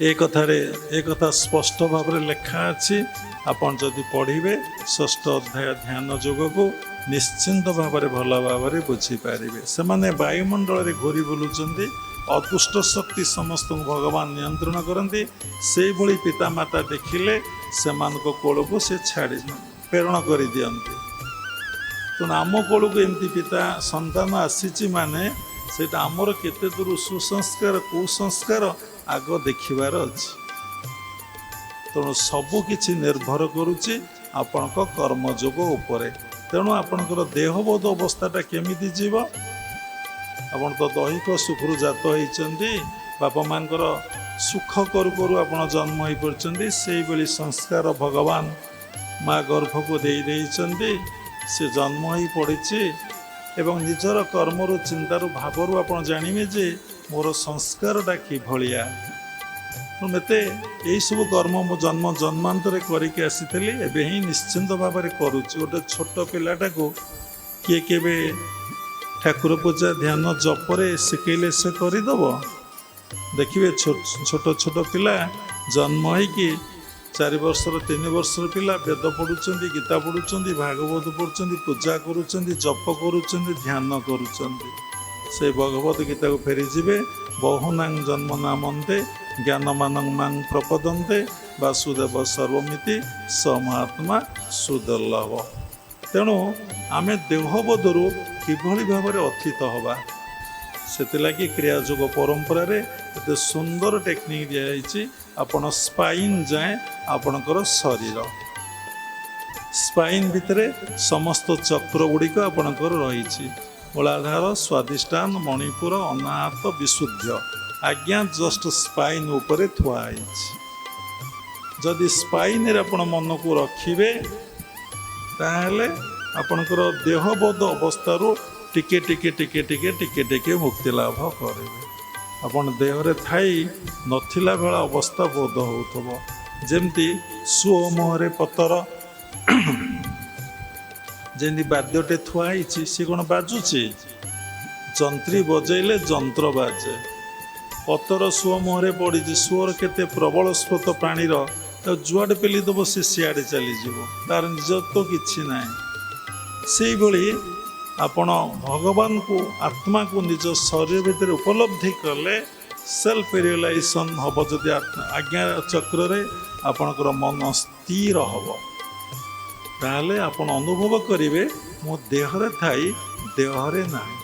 ଏ କଥା ସ୍ପଷ୍ଟ ଭାବରେ ଲେଖା ଅଛି। ଆପଣ ଯଦି ପଢ଼ିବେ 6ଠ ଅଧ୍ୟାୟ ଧ୍ୟାନ ଯୋଗକୁ ନିଶ୍ଚିନ୍ତ ଭାବରେ ଭଲ ଭାବରେ ବୁଝିପାରିବେ। ସେମାନେ ବାୟୁମଣ୍ଡଳରେ ଘୁରି ବୁଲୁଛନ୍ତି, ଅଦୁଷ୍ଟ ଶକ୍ତି ସମସ୍ତଙ୍କୁ ଭଗବାନ ନିୟନ୍ତ୍ରଣ କରନ୍ତି। ସେଇଭଳି ପିତାମାତା ଦେଖିଲେ ସେମାନଙ୍କ କୋଳକୁ ସେ ପ୍ରେରଣ କରିଦିଅନ୍ତି। ତେଣୁ ଆମ କୋଳକୁ ଏମିତି ପିତା ସନ୍ତାନ ଆସିଛି ମାନେ ସେଇଟା ଆମର କେତେ ଦୂର ସୁସଂସ୍କାର କୁସଂସ୍କାର ଆଗ ଦେଖିବାର ଅଛି। ତେଣୁ ସବୁ କିଛି ନିର୍ଭର କରୁଛି ଆପଣଙ୍କ କର୍ମଯୋଗ ଉପରେ। ତେଣୁ ଆପଣଙ୍କର ଦେହବୋଧ ଅବସ୍ଥାଟା କେମିତି ଯିବ? ଆପଣ ତ ଦୈହିକ ସୁଖରୁ ଜାତ ହେଇଛନ୍ତି, ବାପା ମାଙ୍କର ସୁଖ କରୁ କରୁ ଆପଣ ଜନ୍ମ ହୋଇପଡ଼ିଛନ୍ତି, ସେଇଭଳି ସଂସ୍କାର ଭଗବାନ ମା ଗର୍ଭକୁ ଦେଇଛନ୍ତି, ସେ ଜନ୍ମ ହୋଇ ପଡ଼ିଛି ଏବଂ ନିଜର କର୍ମରୁ ଚିନ୍ତାରୁ ଭାବରୁ ଆପଣ ଜାଣିବେ ଯେ ମୋର ସଂସ୍କାରଟା କିଭଳିଆ। ମୋତେ ଏଇସବୁ କର୍ମ ମୁଁ ଜନ୍ମାନ୍ତରେ କରିକି ଆସିଥିଲି, ଏବେ ହିଁ ନିଶ୍ଚିନ୍ତ ଭାବରେ କରୁଛି। ଗୋଟେ ଛୋଟ ପିଲାଟାକୁ କିଏ କେବେ ଠାକୁର ପୂଜା ଧ୍ୟାନ ଜପରେ ଶିଖେଇଲେ ସେ କରିଦେବ? ଦେଖିବେ ଛୋଟ ପିଲା ଜନ୍ମ ହେଇକି 4 ବର୍ଷର 3 ବର୍ଷର ପିଲା ବେଦ ପଢ଼ୁଛନ୍ତି, ଗୀତା ପଢ଼ୁଛନ୍ତି, ଭାଗବତ ପଢ଼ୁଛନ୍ତି, ପୂଜା କରୁଛନ୍ତି, ଜପ କରୁଛନ୍ତି, ଧ୍ୟାନ କରୁଛନ୍ତି। ସେ ଭଗବତ ଗୀତାକୁ ଫେରିଯିବେ, ବହୁନାଂ ଜନ୍ମ ନାମନ୍ତେ ଜ୍ଞାନମାନଂ ମାଂ ପ୍ରପଦନ୍ତେ ବାସୁଦେବ ସର୍ବମିତି ସ ମହାତ୍ମା ସୁଦୁର୍ଲଭ। ତେଣୁ ଆମେ ଦେହବୋଧରୁ କିଭଳି ଭାବରେ ଅତୀତ ହେବା, ସେଥିଲାଗି କ୍ରିୟାଯୋଗ ପରମ୍ପରାରେ ଏତେ ସୁନ୍ଦର ଟେକ୍ନିକ୍ ଦିଆଯାଇଛି। ଆପଣ ସ୍ପାଇନ୍ ଯାଏଁ ଆପଣଙ୍କର ଶରୀର, ସ୍ପାଇନ୍ ଭିତରେ ସମସ୍ତ ଚକ୍ର ଗୁଡ଼ିକ ଆପଣଙ୍କର ରହିଛି। ମୂଳାଧାର, ସ୍ୱାଧିଷ୍ଠାନ, ମଣିପୁର, ଅନାହତ, ବିଶୁଦ୍ଧ ଆଜ୍ଞା ଜଷ୍ଟ ସ୍ପାଇନ୍ ଉପରେ ଥୁଆ ହେଇଛି। ଯଦି ସ୍ପାଇନ୍ରେ ଆପଣ ମନକୁ ରଖିବେ ତାହେଲେ ଆପଣଙ୍କର ଦେହବୋଧ ଅବସ୍ଥାରୁ ଟିକେ ଟିକେ ମୁକ୍ତି ଲାଭ କରିବେ। ଆପଣ ଦେହରେ ଥାଇ ନଥିଲା ଭଳି ଅବସ୍ଥା ବୋଧ ହେଉଥିବ, ଯେମିତି ସୁଅ ମୁହଁରେ ପତର, ଯେମିତି ବାଦ୍ୟଟେ ଥୁଆ ହେଇଛି, ସେ କ'ଣ ବାଜୁଛି? ଯନ୍ତ୍ରୀ ବଜେଇଲେ ଯନ୍ତ୍ର ବାଜେ। ପତର ସୁଅ ମୁହଁରେ ପଡ଼ିଛି, ସୁଅର କେତେ ପ୍ରବଳ ସ୍ରୋତ ପାଣିର, ଯୁଆଡ଼େ ପେଲି ଦେବ ସେ ସିଆଡ଼େ ଚାଲିଯିବ, ତାର ନିଜତ୍ୱ କିଛି ନାହିଁ। ସେଇଭଳି ଆପଣ ଭଗବାନଙ୍କୁ, ଆତ୍ମାକୁ ନିଜ ଶରୀର ଭିତରେ ଉପଲବ୍ଧି କଲେ ସେଲ୍ଫ ରିଏଲାଇଜେସନ୍ ହେବ। ଯଦି ଆଜ୍ଞା ଚକ୍ରରେ ଆପଣଙ୍କର ମନ ସ୍ଥିର ହେବ, ତାହେଲେ ଆପଣ ଅନୁଭବ କରିବେ ମୁଁ ଦେହରେ ଥାଇ ଦେହରେ ନାହିଁ।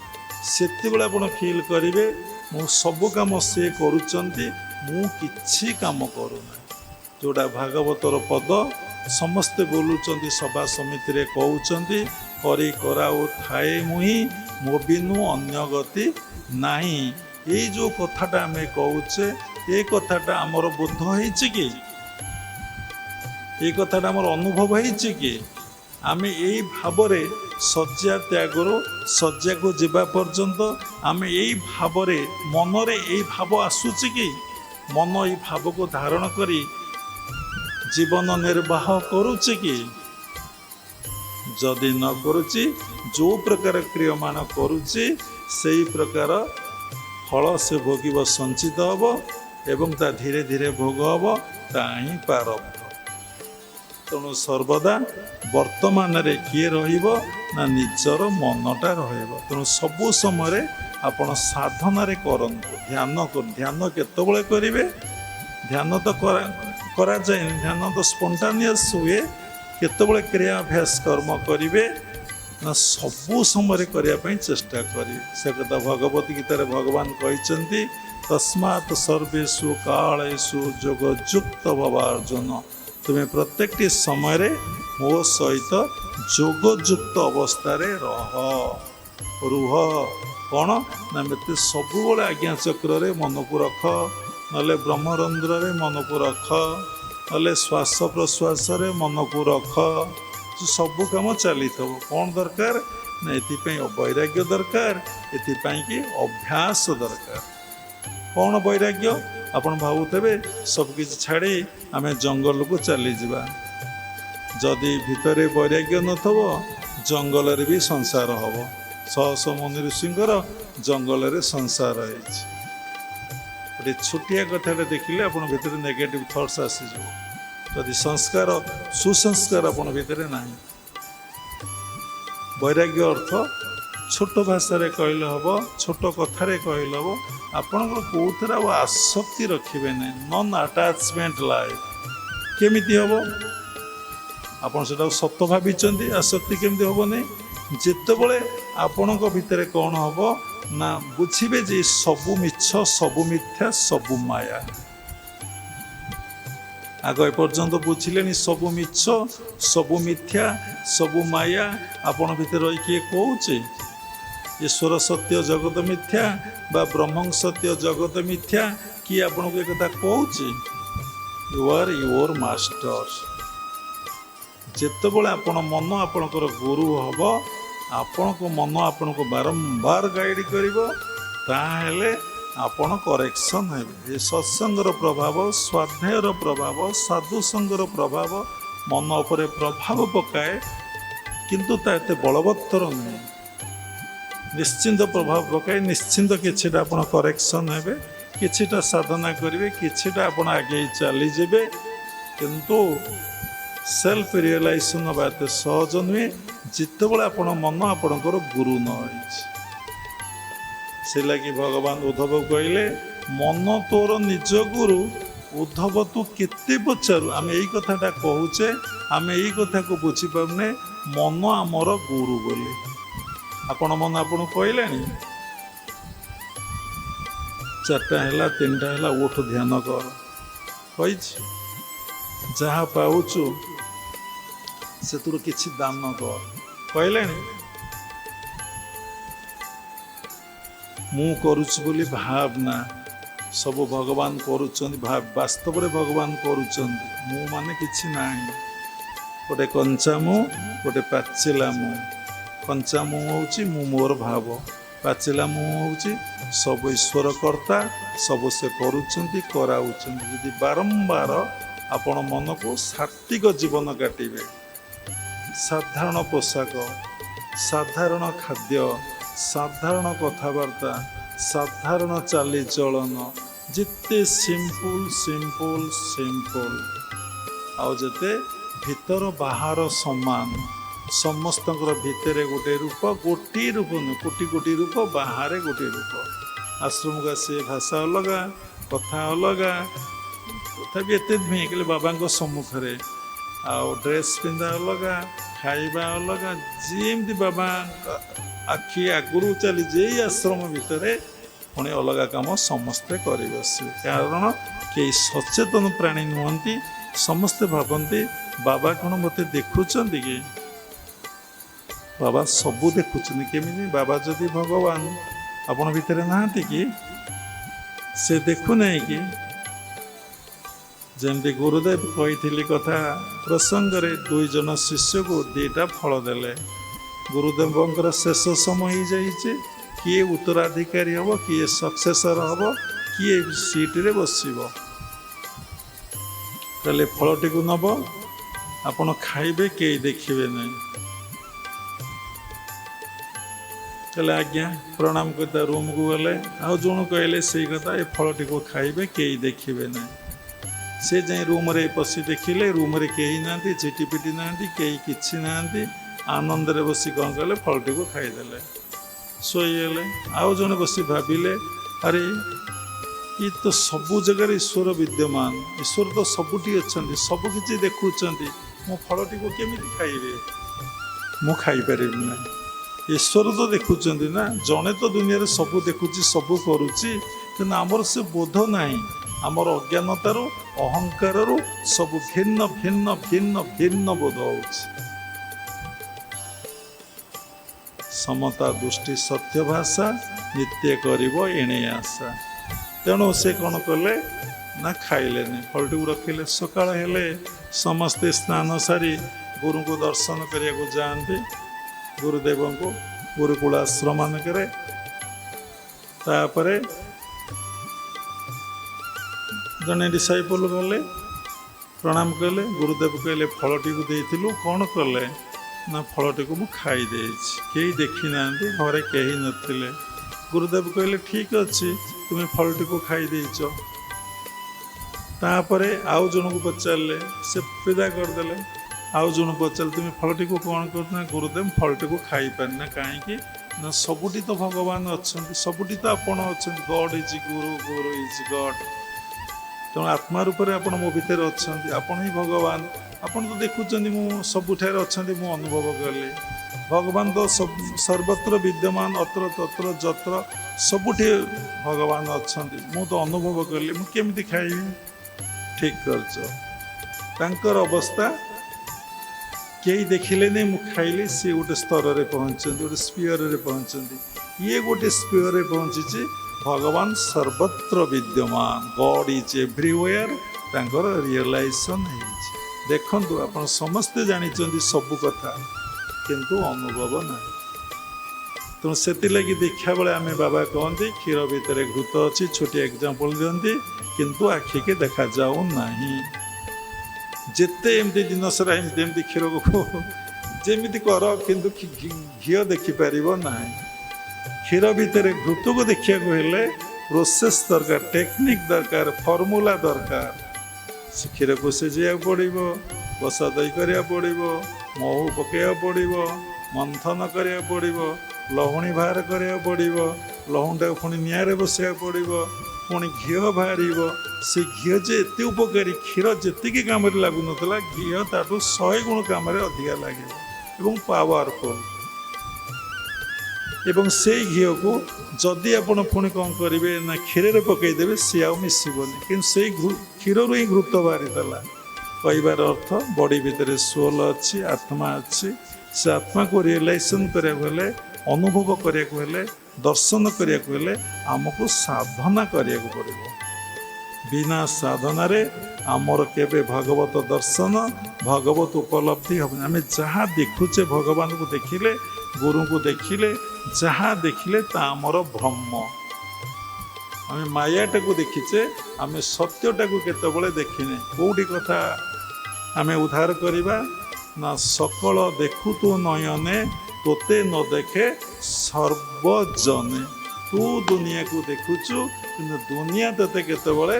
ସେତେବେଳେ ଆପଣ ଫିଲ୍ କରିବେ ମୁଁ ସବୁ କାମ ସେ କରୁଛନ୍ତି, ମୁଁ କିଛି କାମ କରୁନାହିଁ। ଯେଉଁଟା ଭାଗବତର ପଦ ସମସ୍ତେ ବୋଲୁଛନ୍ତି, ସଭା ସମିତିରେ କହୁଛନ୍ତି, କରି କରାଉ ଥାଏ ମୁହିଁ ମୋ ବିନୁ ଅନ୍ୟ ଗତି ନାହିଁ। ଏଇ ଯେଉଁ କଥାଟା ଆମେ କହୁଛେ, ଏ କଥାଟା ଆମର ବୋଧ ହେଇଛି କି? ଏଇ କଥାଟା ଆମର ଅନୁଭବ ହେଇଛି କି? ଆମେ ଏଇ ଭାବରେ ଶଯ୍ୟା ତ୍ୟାଗରୁ ଶଯ୍ୟାକୁ ଯିବା ପର୍ଯ୍ୟନ୍ତ ଆମେ ଏଇ ଭାବରେ, ମନରେ ଏଇ ଭାବ ଆସୁଛି କି? ମନ ଏଇ ଭାବକୁ ଧାରଣ କରି ଜୀବନ ନିର୍ବାହ କରୁଛି କି? ଯଦି ନ କରୁଛି, ଯେଉଁ ପ୍ରକାର କ୍ରିୟମାନ କରୁଛି ସେଇ ପ୍ରକାର ଫଳ ସେ ଭୋଗିବ, ସଞ୍ଚିତ ହେବ ଏବଂ ତା ଧୀରେ ଧୀରେ ଭୋଗ ହେବ, ତା ହିଁ ପ୍ରାରବ୍ଧ। ତେଣୁ ସର୍ବଦା ବର୍ତ୍ତମାନରେ କିଏ ରହିବ ନା ନିଜର ମନଟା ରହିବ। ତେଣୁ ସବୁ ସମୟରେ ଆପଣ ସାଧନାରେ କରନ୍ତୁ, ଧ୍ୟାନ କେତେବେଳେ କରିବେ? ଧ୍ୟାନ ତ କରାଯାଏନି, ଧ୍ୟାନ ତ ସ୍ପଣ୍ଟାନିୟସ୍ ହୁଏ। କେତେବେଳେ କ୍ରିୟାଭ୍ୟାସ କର୍ମ କରିବେ ନା ସବୁ ସମୟରେ କରିବା ପାଇଁ ଚେଷ୍ଟା କରିବେ। ସେ କଥା ଭଗବତ ଗୀତାରେ ଭଗବାନ କହିଛନ୍ତି, ତସ୍ମାତ୍ ସର୍ବେଷୁ କାଳେଷୁ ଯୋଗ ଯୁକ୍ତ ଭବ ଅର୍ଜୁନ। ତୁମେ ପ୍ରତ୍ୟେକଟି ସମୟରେ ମୋ ସହିତ ଯୋଗଯୁକ୍ତ ଅବସ୍ଥାରେ ରୁହ। କ'ଣ ନା ମୋତେ ସବୁବେଳେ ଆଜ୍ଞା ଚକ୍ରରେ ମନକୁ ରଖ, ନହେଲେ ବ୍ରହ୍ମରନ୍ଧ୍ରରେ ମନକୁ ରଖ, ନହେଲେ ଶ୍ୱାସ ପ୍ରଶ୍ୱାସରେ ମନକୁ ରଖ। ସବୁ କାମ ଚାଲିଥିବ। କ'ଣ ଦରକାର ନା ଏଥିପାଇଁ ବୈରାଗ୍ୟ ଦରକାର, ଏଥିପାଇଁ କି ଅଭ୍ୟାସ ଦରକାର। କ'ଣ ବୈରାଗ୍ୟ? ଆପଣ ଭାବୁଥିବେ ସବୁକିଛି ଛାଡ଼ି ଆମେ ଜଙ୍ଗଲକୁ ଚାଲିଯିବା। ଯଦି ଭିତରେ ବୈରାଗ୍ୟ ନଥିବ ଜଙ୍ଗଲରେ ବି ସଂସାର ହେବ। ଶହ ମୁନି ଋଷିଙ୍କର ଜଙ୍ଗଲରେ ସଂସାର ହେଇଛି। ଗୋଟେ ଛୋଟିଆ କଥାଟା ଦେଖିଲେ ଆପଣ ଭିତରେ ନେଗେଟିଭ୍ ଥଟ୍ସ ଆସିଯିବ। ଯଦି ସୁସଂସ୍କାର ଆପଣ ଭିତରେ ନାହିଁ। ବୈରାଗ୍ୟ ଅର୍ଥ ଛୋଟ ଭାଷାରେ କହିଲେ ହେବ, ଛୋଟ କଥାରେ କହିଲେ ହେବ, ଆପଣଙ୍କର କେଉଁଥିରେ ଆଉ ଆସକ୍ତି ରଖିବେ ନାହିଁ। Non attachment life. କେମିତି ହେବ? ଆପଣ ସେଟାକୁ ସତ ଭାବିଛନ୍ତି, ଆସକ୍ତି କେମିତି ହେବନି? ଯେତେବେଳେ ଆପଣଙ୍କ ଭିତରେ କ'ଣ ହେବ ନା ବୁଝିବେ ଯେ ସବୁ ମିଛ, ସବୁ ମିଥ୍ୟା, ସବୁ ମାୟା। ଆଗ ଏପର୍ଯ୍ୟନ୍ତ ବୁଝିଲେଣି ସବୁ ମିଛ, ସବୁ ମିଥ୍ୟା, ସବୁ ମାୟା। ଆପଣ ଭିତରେ ରହି କିଏ କହୁଛି ଈଶ୍ୱର ସତ୍ୟ ଜଗତ ମିଥ୍ୟା ବା ବ୍ରହ୍ମ ସତ୍ୟ ଜଗତ ମିଥ୍ୟା? କିଏ ଆପଣଙ୍କୁ ଏ କଥା କହୁଛି? You are your master. ଯେତେବେଳେ ଆପଣ ମନ ଆପଣଙ୍କର ଗୁରୁ ହେବ, ଆପଣଙ୍କ ମନ ଆପଣଙ୍କୁ ବାରମ୍ବାର ଗାଇଡ଼ କରିବ, ତାହେଲେ ଆପଣ କରେକ୍ସନ୍ ହେବେ। ଏ ସତ୍ସଙ୍ଗର ପ୍ରଭାବ, ସ୍ୱାଧ୍ୟାୟର ପ୍ରଭାବ, ସାଧୁସଙ୍ଗର ପ୍ରଭାବ ମନ ଉପରେ ପ୍ରଭାବ ପକାଏ, କିନ୍ତୁ ତା ଏତେ ବଳବତ୍ତର ନୁହେଁ। ନିଶ୍ଚିନ୍ତ ପ୍ରଭାବ ପକାଏ। ନିଶ୍ଚିନ୍ତ କିଛିଟା ଆପଣ କରେକ୍ସନ୍ ହେବେ, କିଛିଟା ସାଧନା କରିବେ, କିଛିଟା ଆପଣ ଆଗେଇ ଚାଲିଯିବେ। କିନ୍ତୁ ସେଲ୍ଫ ରିଏଲାଇଜେସନ୍ ହେବା ଏତେ ସହଜ ନୁହେଁ ଯେତେବେଳେ ଆପଣ ମନ ଆପଣଙ୍କର ଗୁରୁ ନ ହେଇଛି। ସେ ଲାଗି ଭଗବାନ ଉଦ୍ଧବ କହିଲେ, ମନ ତୋର ନିଜ ଗୁରୁ, ଉଦ୍ଧବ ତୁ କେତେ ପଚାରୁ। ଆମେ ଏଇ କଥାଟା କହୁଛେ, ଆମେ ଏଇ କଥାକୁ ବୁଝିପାରୁନେ ମନ ଆମର ଗୁରୁ ବୋଲି। ଆପଣ ମନ ଆପଣଙ୍କୁ କହିଲେଣି 4ଟା ହେଲା, 3ଟା ହେଲା, ଉଠ ଧ୍ୟାନ କର କହିଛି। ଯାହା ପାଉଛୁ ସେଥିରୁ କିଛି ଦାନ କର କହିଲେଣି। ମୁଁ କରୁଛି ବୋଲି ଭାବନା, ସବୁ ଭଗବାନ କରୁଛନ୍ତି ବାସ୍ତବରେ ଭଗବାନ କରୁଛନ୍ତି। ମୁଁ ମାନେ କିଛି ନାହିଁ। ଗୋଟେ କଞ୍ଚା ମୁଁ, ଗୋଟେ ପାଚିଲା ମୁଁ। କଞ୍ଚା ମୁଁ ହେଉଛି ମୁଁ ମୋର ଭାବ, ପାଚିଲା ମୁଁ ହେଉଛି ସବୁ ଈଶ୍ୱର କର୍ତ୍ତା, ସବୁ ସେ କରୁଛନ୍ତି, କରାଉଛନ୍ତି। ଯଦି ବାରମ୍ବାର ଆପଣ ମନକୁ ସାତ୍ତ୍ୱିକ ଜୀବନ କାଟିବେ, ସାଧାରଣ ପୋଷାକ, ସାଧାରଣ ଖାଦ୍ୟ, ସାଧାରଣ କଥାବାର୍ତ୍ତା, ସାଧାରଣ ଚାଲିଚଳନ, ଯେତେ ସିମ୍ପୁଲ ଆଉ ଯେତେ ଭିତର ବାହାର ସମାନ, ସମସ୍ତଙ୍କର ଭିତରେ ଗୋଟେ ରୂପ, ଗୋଟିଏ ରୂପ ନୁହେଁ, କୋଟି କୋଟି ରୂପ, ବାହାରେ ଗୋଟିଏ ରୂପ। ଆଶ୍ରମକୁ ଆସିବେ ଭାଷା ଅଲଗା, କଥା ଅଲଗା, ତଥାପି ଏତେ ନୁହେଁ କହିଲେ ବାବାଙ୍କ ସମ୍ମୁଖରେ, ଆଉ ଡ୍ରେସ୍ ପିନ୍ଧା ଅଲଗା, ଖାଇବା ଅଲଗା। ଯେମିତି ବାବା ଆଖି ଆଗରୁ ଚାଲିଛି ଏଇ ଆଶ୍ରମ ଭିତରେ ପୁଣି ଅଲଗା କାମ ସମସ୍ତେ କରି ବସିବେ। କାରଣ କେହି ସଚେତନ ପ୍ରାଣୀ ନୁହନ୍ତି। ସମସ୍ତେ ଭାବନ୍ତି ବାବା କ'ଣ ମୋତେ ଦେଖୁଛନ୍ତି କି? ବାବା ସବୁ ଦେଖୁଛନ୍ତି। କେମିତି? ବାବା ଯଦି ଭଗବାନ ଆପଣ ଭିତରେ ନାହାନ୍ତି କି? ସେ ଦେଖୁନାହିଁ କି? ଯେମିତି ଗୁରୁଦେବ କହିଥିଲି କଥା ପ୍ରସଙ୍ଗରେ, 2 ଜଣ ଶିଷ୍ୟକୁ 2ଟା ଫଳ ଦେଲେ। ଗୁରୁଦେବଙ୍କର ଶେଷ ସମୟ ହେଇଯାଇଛି। କିଏ ଉତ୍ତରାଧିକାରୀ ହେବ, କିଏ ସକ୍ସେସର ହେବ, କିଏ ସିଟ୍ରେ ବସିବ। କହିଲେ ଫଳଟିକୁ ନେବ, ଆପଣ ଖାଇବେ, କେହି ଦେଖିବେ ନାହିଁ। କହିଲେ ଆଜ୍ଞା, ପ୍ରଣାମ କରି ତା ରୁମ୍କୁ ଗଲେ। ଆଉ ଜଣ କହିଲେ ସେଇ କଥା, ଏ ଫଳଟିକୁ ଖାଇବେ, କେହି ଦେଖିବେ ନାହିଁ। से जाए रूम रे पशि देखिले रूम रे कहीं ना झिटिपिटी ना कहीं किसी ना आनंद रे बसी कौन कले फलटी को खाईदे शोईगले आउ जड़े बस भाविले अरे ये तो सबू जगह ईश्वर विद्यमान ईश्वर तो सबुटी अच्छा सबकि देखुं मो फलटी को केमी खाइबे मु खाईपारि ना ईश्वर तो देखुं ना जड़े तो दुनिया रे सबू देखुची सबू करुच्ची कि आमर से बोध नहीं आमर अज्ञानतार अहंकार सब भिन्न भिन्न भिन्न भिन्न बोध हो समता दृष्टि सत्य भाषा नित्य करिबो एणे आशा तेणु से कौन कले ना खाइले फलटी को रखिले सकाळ हेले समस्ते स्नान सारी गुरु को दर्शन करने को जाती गुरुदेव को गुरुकुल आश्रम मानक तापरे जड़े डिसाइपल गले प्रणाम कले गुरुदेव कहले फलटी को देथिलु कौन कले ना फलटी को मु खाई कई देखी ना घरे कहीं नथिले गुरुदेव कहले ठीक अच्छे तुम्हें फलटी को खाई देच तापरे आउ जन को पचारे से विदा करदे आउ जन पचारे तुम्हें फलटी को कौन करना गुरुदेव फलटी को खाई पारना कहीं ना सबुटी तो भगवान अच्छा सबुटी तो आपण अच्छा God is Guru Guru is God तेणु आत्मा रूप से आप मो भितर अच्छा आपण ही भगवान आपन तो देखुं मु सबुठार अच्छा मु अनुभव कली भगवान तो सर्वत्र विद्यमान अत्र तत्र जत्र सबुठी भगवान अच्छा मु तो अनुभव कली मु केमती खाइबी ठीक कर अवस्था कई देखिले नहीं मु खाइली सी गोटे स्तर में पहुँचती गोटे स्पीयर में पहुँचती ये गोटे स्पीयर में पहुँची भगवान सर्वत्र विद्यमान गॉड इज एवरीवेयर तांकर रियलाइजेशन देखु आप समस्ते जानते सबू कथा किंतु अनुभव ना तेणु से देखा बेले आम बाबा कहते क्षीर भितर घृत अच्छी छोटी एग्जाम्पल दिखती किंतु आखि के देखा जाऊ ना जिते एमती दिन सारा एमती क्षीर को जमी कर किंतु घी देखिपर ना क्षीर भितर घृत को देखा हेले प्रोसेस दरकार टेक्निक दरकार फर्मूला दरकार से क्षीर को सीझा पड़ो बसा दही करा पड़ो महू पकड़ा पड़ो मंथन करा पड़ो लहुणी बाहर करा पड़ो लहुणटा पुणी निआरे बसा पड़ो पुणी घी बाहर से घी जे एत उपकारी क्षीर जी कम लगुन घी ताठू 100 गुण कम अधिका लगे पावरफुल एवं से घी को जदि आप पुणी कौन करेंगे ना क्षीर पकईदे सी आउ मिसबनी कि क्षीर ही घृत बाहरी कहबार अर्थ बॉडी भितर सोल अच्छी आत्मा अच्छी से आत्मा को रियलाइजेशन कराया अनुभव कराया दर्शन कराया आमको साधना करा पड़ो बिना साधना रे आमर केबे भगवत दर्शन भगवत उपलब्धि हम आम जहाँ देखुचे भगवान को देखिले गुरु को देखिले जहाँ देखिले ता आमर भ्रम आम मायाटा को देखीचे आम सत्यटा को केतबले देखिने कोटी कथा आम उद्धार करिबा ना सकल देखु तू नयने तोते न देखे सर्वजने तू दुनिया को देखुचु कि दुनिया तोते केतबले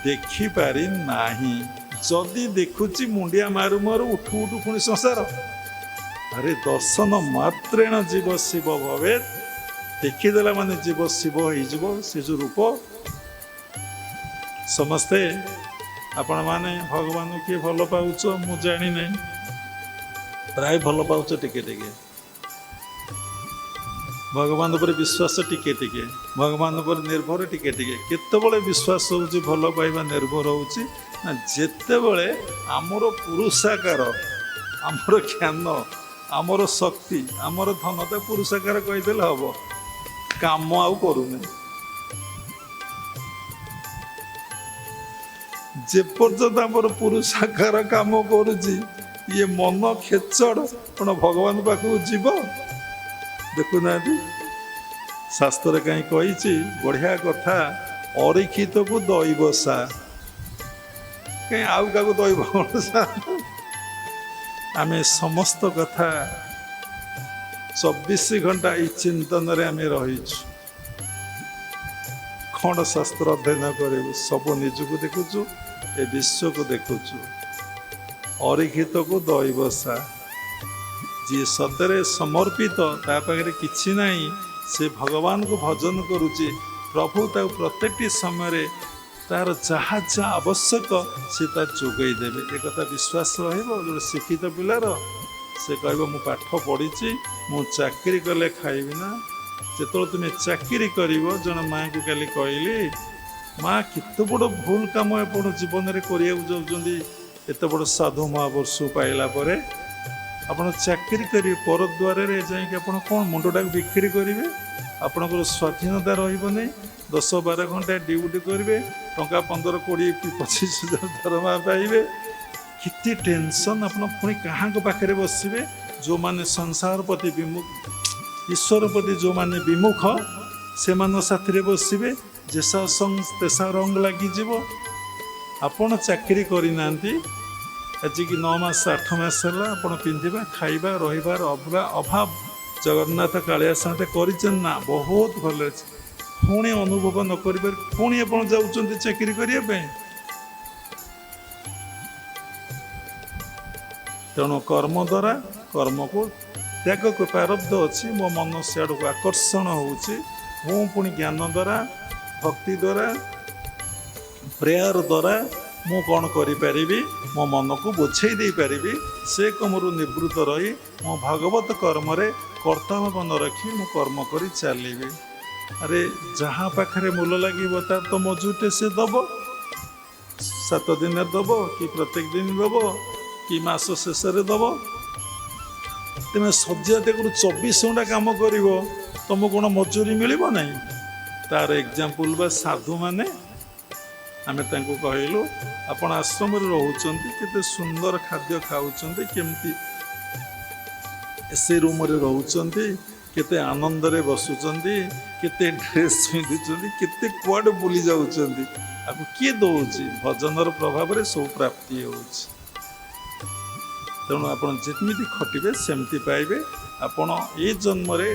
देखी पारि नाही जदि देखुची मुंडिया मारु मारु उठु उठु पुणी संसार अरे दर्शन मात्रेण जीव शिव भवेत देखीदेला माने जीव शिव हो से जो रूप समस्ते आपण माने भगवान किए भल पाउच मु जानी नहीं प्राय भल पाउच टिके टिके भगवान पर विश्वास टिके टिके भगवान पर निर्भर टिके टिके केतेबेले विश्वास होउची भल पाइबा निर्भर होउची ना जेतेबेले आमर पुरुषाकार आमर ज्ञान आमर शक्ति आमर धनता पुरुषाकार कहीदेले हम काम आउ करूने जेपर्यंत आमर पुरुषाकार काम करुची ये मन खेचड़ कौन भगवान पाखु जीव देखुना शास्त्र कहीं कही बढ़िया कथा अरिखित को दैवसा कहीं आउ क्या दैवसा आम समस्त कथा 24 घंटा ई चिंतन आम रहीचु खंड शास्त्र अध्ययन करूँ सब निजक देखुचु ଏ ବିଶ୍ୱକୁ ଦେଖୁଛୁ। ଅରିକ୍ଷିତକୁ ଦୈବସା, ଯିଏ ସତରେ ସମର୍ପିତ, ତା ପାଖରେ କିଛି ନାହିଁ, ସେ ଭଗବାନଙ୍କୁ ଭଜନ କରୁଛି। ପ୍ରଭୁ ତାକୁ ପ୍ରତ୍ୟେକଟି ସମୟରେ ତାର ଯାହା ଯାହା ଆବଶ୍ୟକ ସେ ତା ଯୋଗାଇ ଦେବେ। ଏ କଥା ବିଶ୍ୱାସ ରହିବ ଗୋଟେ ଶିକ୍ଷିତ ପିଲାର। ସେ କହିବ ମୁଁ ପାଠ ପଢ଼ିଛି, ମୁଁ ଚାକିରି କଲେ ଖାଇବି ନା। ଯେତେବେଳେ ତୁମେ ଚାକିରି କରିବ, ଜଣେ ମାଆଙ୍କୁ କାଲି କହିଲି, ମା କେତେ ବଡ଼ ଭୁଲ କାମ ଆପଣ ଜୀବନରେ କରିବାକୁ ଯାଉଛନ୍ତି। ଏତେ ବଡ଼ ସାଧୁ ମହାପୁରୁଷ ପାଇଲା ପରେ ଆପଣ ଚାକିରି କରିବେ, ପରଦ୍ୱାରରେ ଯାଇକି ଆପଣ କ'ଣ ମୁଣ୍ଡଟାକୁ ବିକ୍ରି କରିବେ? ଆପଣଙ୍କର ସ୍ୱାଧୀନତା ରହିବ ନାହିଁ। 10-12 ଘଣ୍ଟା ଡ୍ୟୁଟି କରିବେ, ଟଙ୍କା 15-20-25 ହଜାର ଦରମା ପାଇବେ। କେତେ ଟେନସନ୍। ଆପଣ ପୁଣି କାହାଙ୍କ ପାଖରେ ବସିବେ? ଯେଉଁମାନେ ସଂସାର ପ୍ରତି ବିମୁଖ, ଈଶ୍ୱର ପ୍ରତି ଯେଉଁମାନେ ବିମୁଖ, ସେମାନଙ୍କ ସାଥିରେ ବସିବେ। ଯେସା ସଙ୍ଗ ତେସା ରଙ୍ଗ ଲାଗିଯିବ। ଆପଣ ଚାକିରି କରିନାହାନ୍ତି, ଆଜିକି 9 ମାସ 8 ମାସ ହେଲା, ଆପଣ ପିନ୍ଧିବା ଖାଇବା ରହିବାର ଅଭାବ ଜଗନ୍ନାଥ କାଳିଆ ସାଙ୍ଗରେ କରିଛନ୍ତି ନା? ବହୁତ ଭଲ ଅଛି। ପୁଣି ଅନୁଭବ ନ କରିପାରି ପୁଣି ଆପଣ ଯାଉଛନ୍ତି ଚାକିରି କରିବା ପାଇଁ। ତେଣୁ କର୍ମ ଦ୍ୱାରା କର୍ମକୁ ତ୍ୟାଗ ପ୍ରାରବ୍ଧ ଅଛି। ମୋ ମନ ସିଆଡ଼କୁ ଆକର୍ଷଣ ହେଉଛି। ମୁଁ ପୁଣି ଜ୍ଞାନ ଦ୍ୱାରା, ଭକ୍ତି ଦ୍ୱାରା, ପ୍ରେୟାର ଦ୍ୱାରା ମୁଁ କ'ଣ କରିପାରିବି? ମୋ ମନକୁ ବୁଝେଇ ଦେଇପାରିବି। ସେ କର୍ମରୁ ନିବୃତ୍ତ ରହି ମୋ ଭାଗବତ କର୍ମରେ କର୍ତ୍ତଭାବ ନ ରଖି ମୁଁ କର୍ମ କରି ଚାଲିବି। ଆରେ ଯାହା ପାଖରେ ମୂଲ ଲାଗିବ ତାର ତ ମଜୁରିଟେ ସେ ଦେବ। 7 ଦିନରେ ଦେବ କି ପ୍ରତ୍ୟେକ ଦିନ ଦେବ କି ମାସ ଶେଷରେ ଦେବ। ତୁମେ ସଜ୍ଜାତିକରୁ 24 ଘଣ୍ଟା କାମ କରିବ, ତୁମକୁ କ'ଣ ମଜୁରୀ ମିଳିବ ନାହିଁ? ତାର ଏକ୍ଜାମ୍ପଲ୍ ବା ସାଧୁମାନେ, ଆମେ ତାଙ୍କୁ କହିଲୁ ଆପଣ ଆଶ୍ରମରେ ରହୁଛନ୍ତି, କେତେ ସୁନ୍ଦର ଖାଦ୍ୟ ଖାଉଛନ୍ତି, କେମିତି ଏସି ରୁମ୍ରେ ରହୁଛନ୍ତି, କେତେ ଆନନ୍ଦରେ ବସୁଛନ୍ତି, କେତେ ଡ୍ରେସ୍ ପିନ୍ଧୁଛନ୍ତି, କେତେ କୁଆଡ଼େ ବୁଲି ଯାଉଛନ୍ତି। ଆକୁ କିଏ ଦେଉଛି? ଭଜନର ପ୍ରଭାବରେ ସବୁ ପ୍ରାପ୍ତି ହେଉଛି। ତେଣୁ ଆପଣ ଯେମିତି ଖଟିବେ ସେମିତି ପାଇବେ। ଆପଣ ଏଇ ଜନ୍ମରେ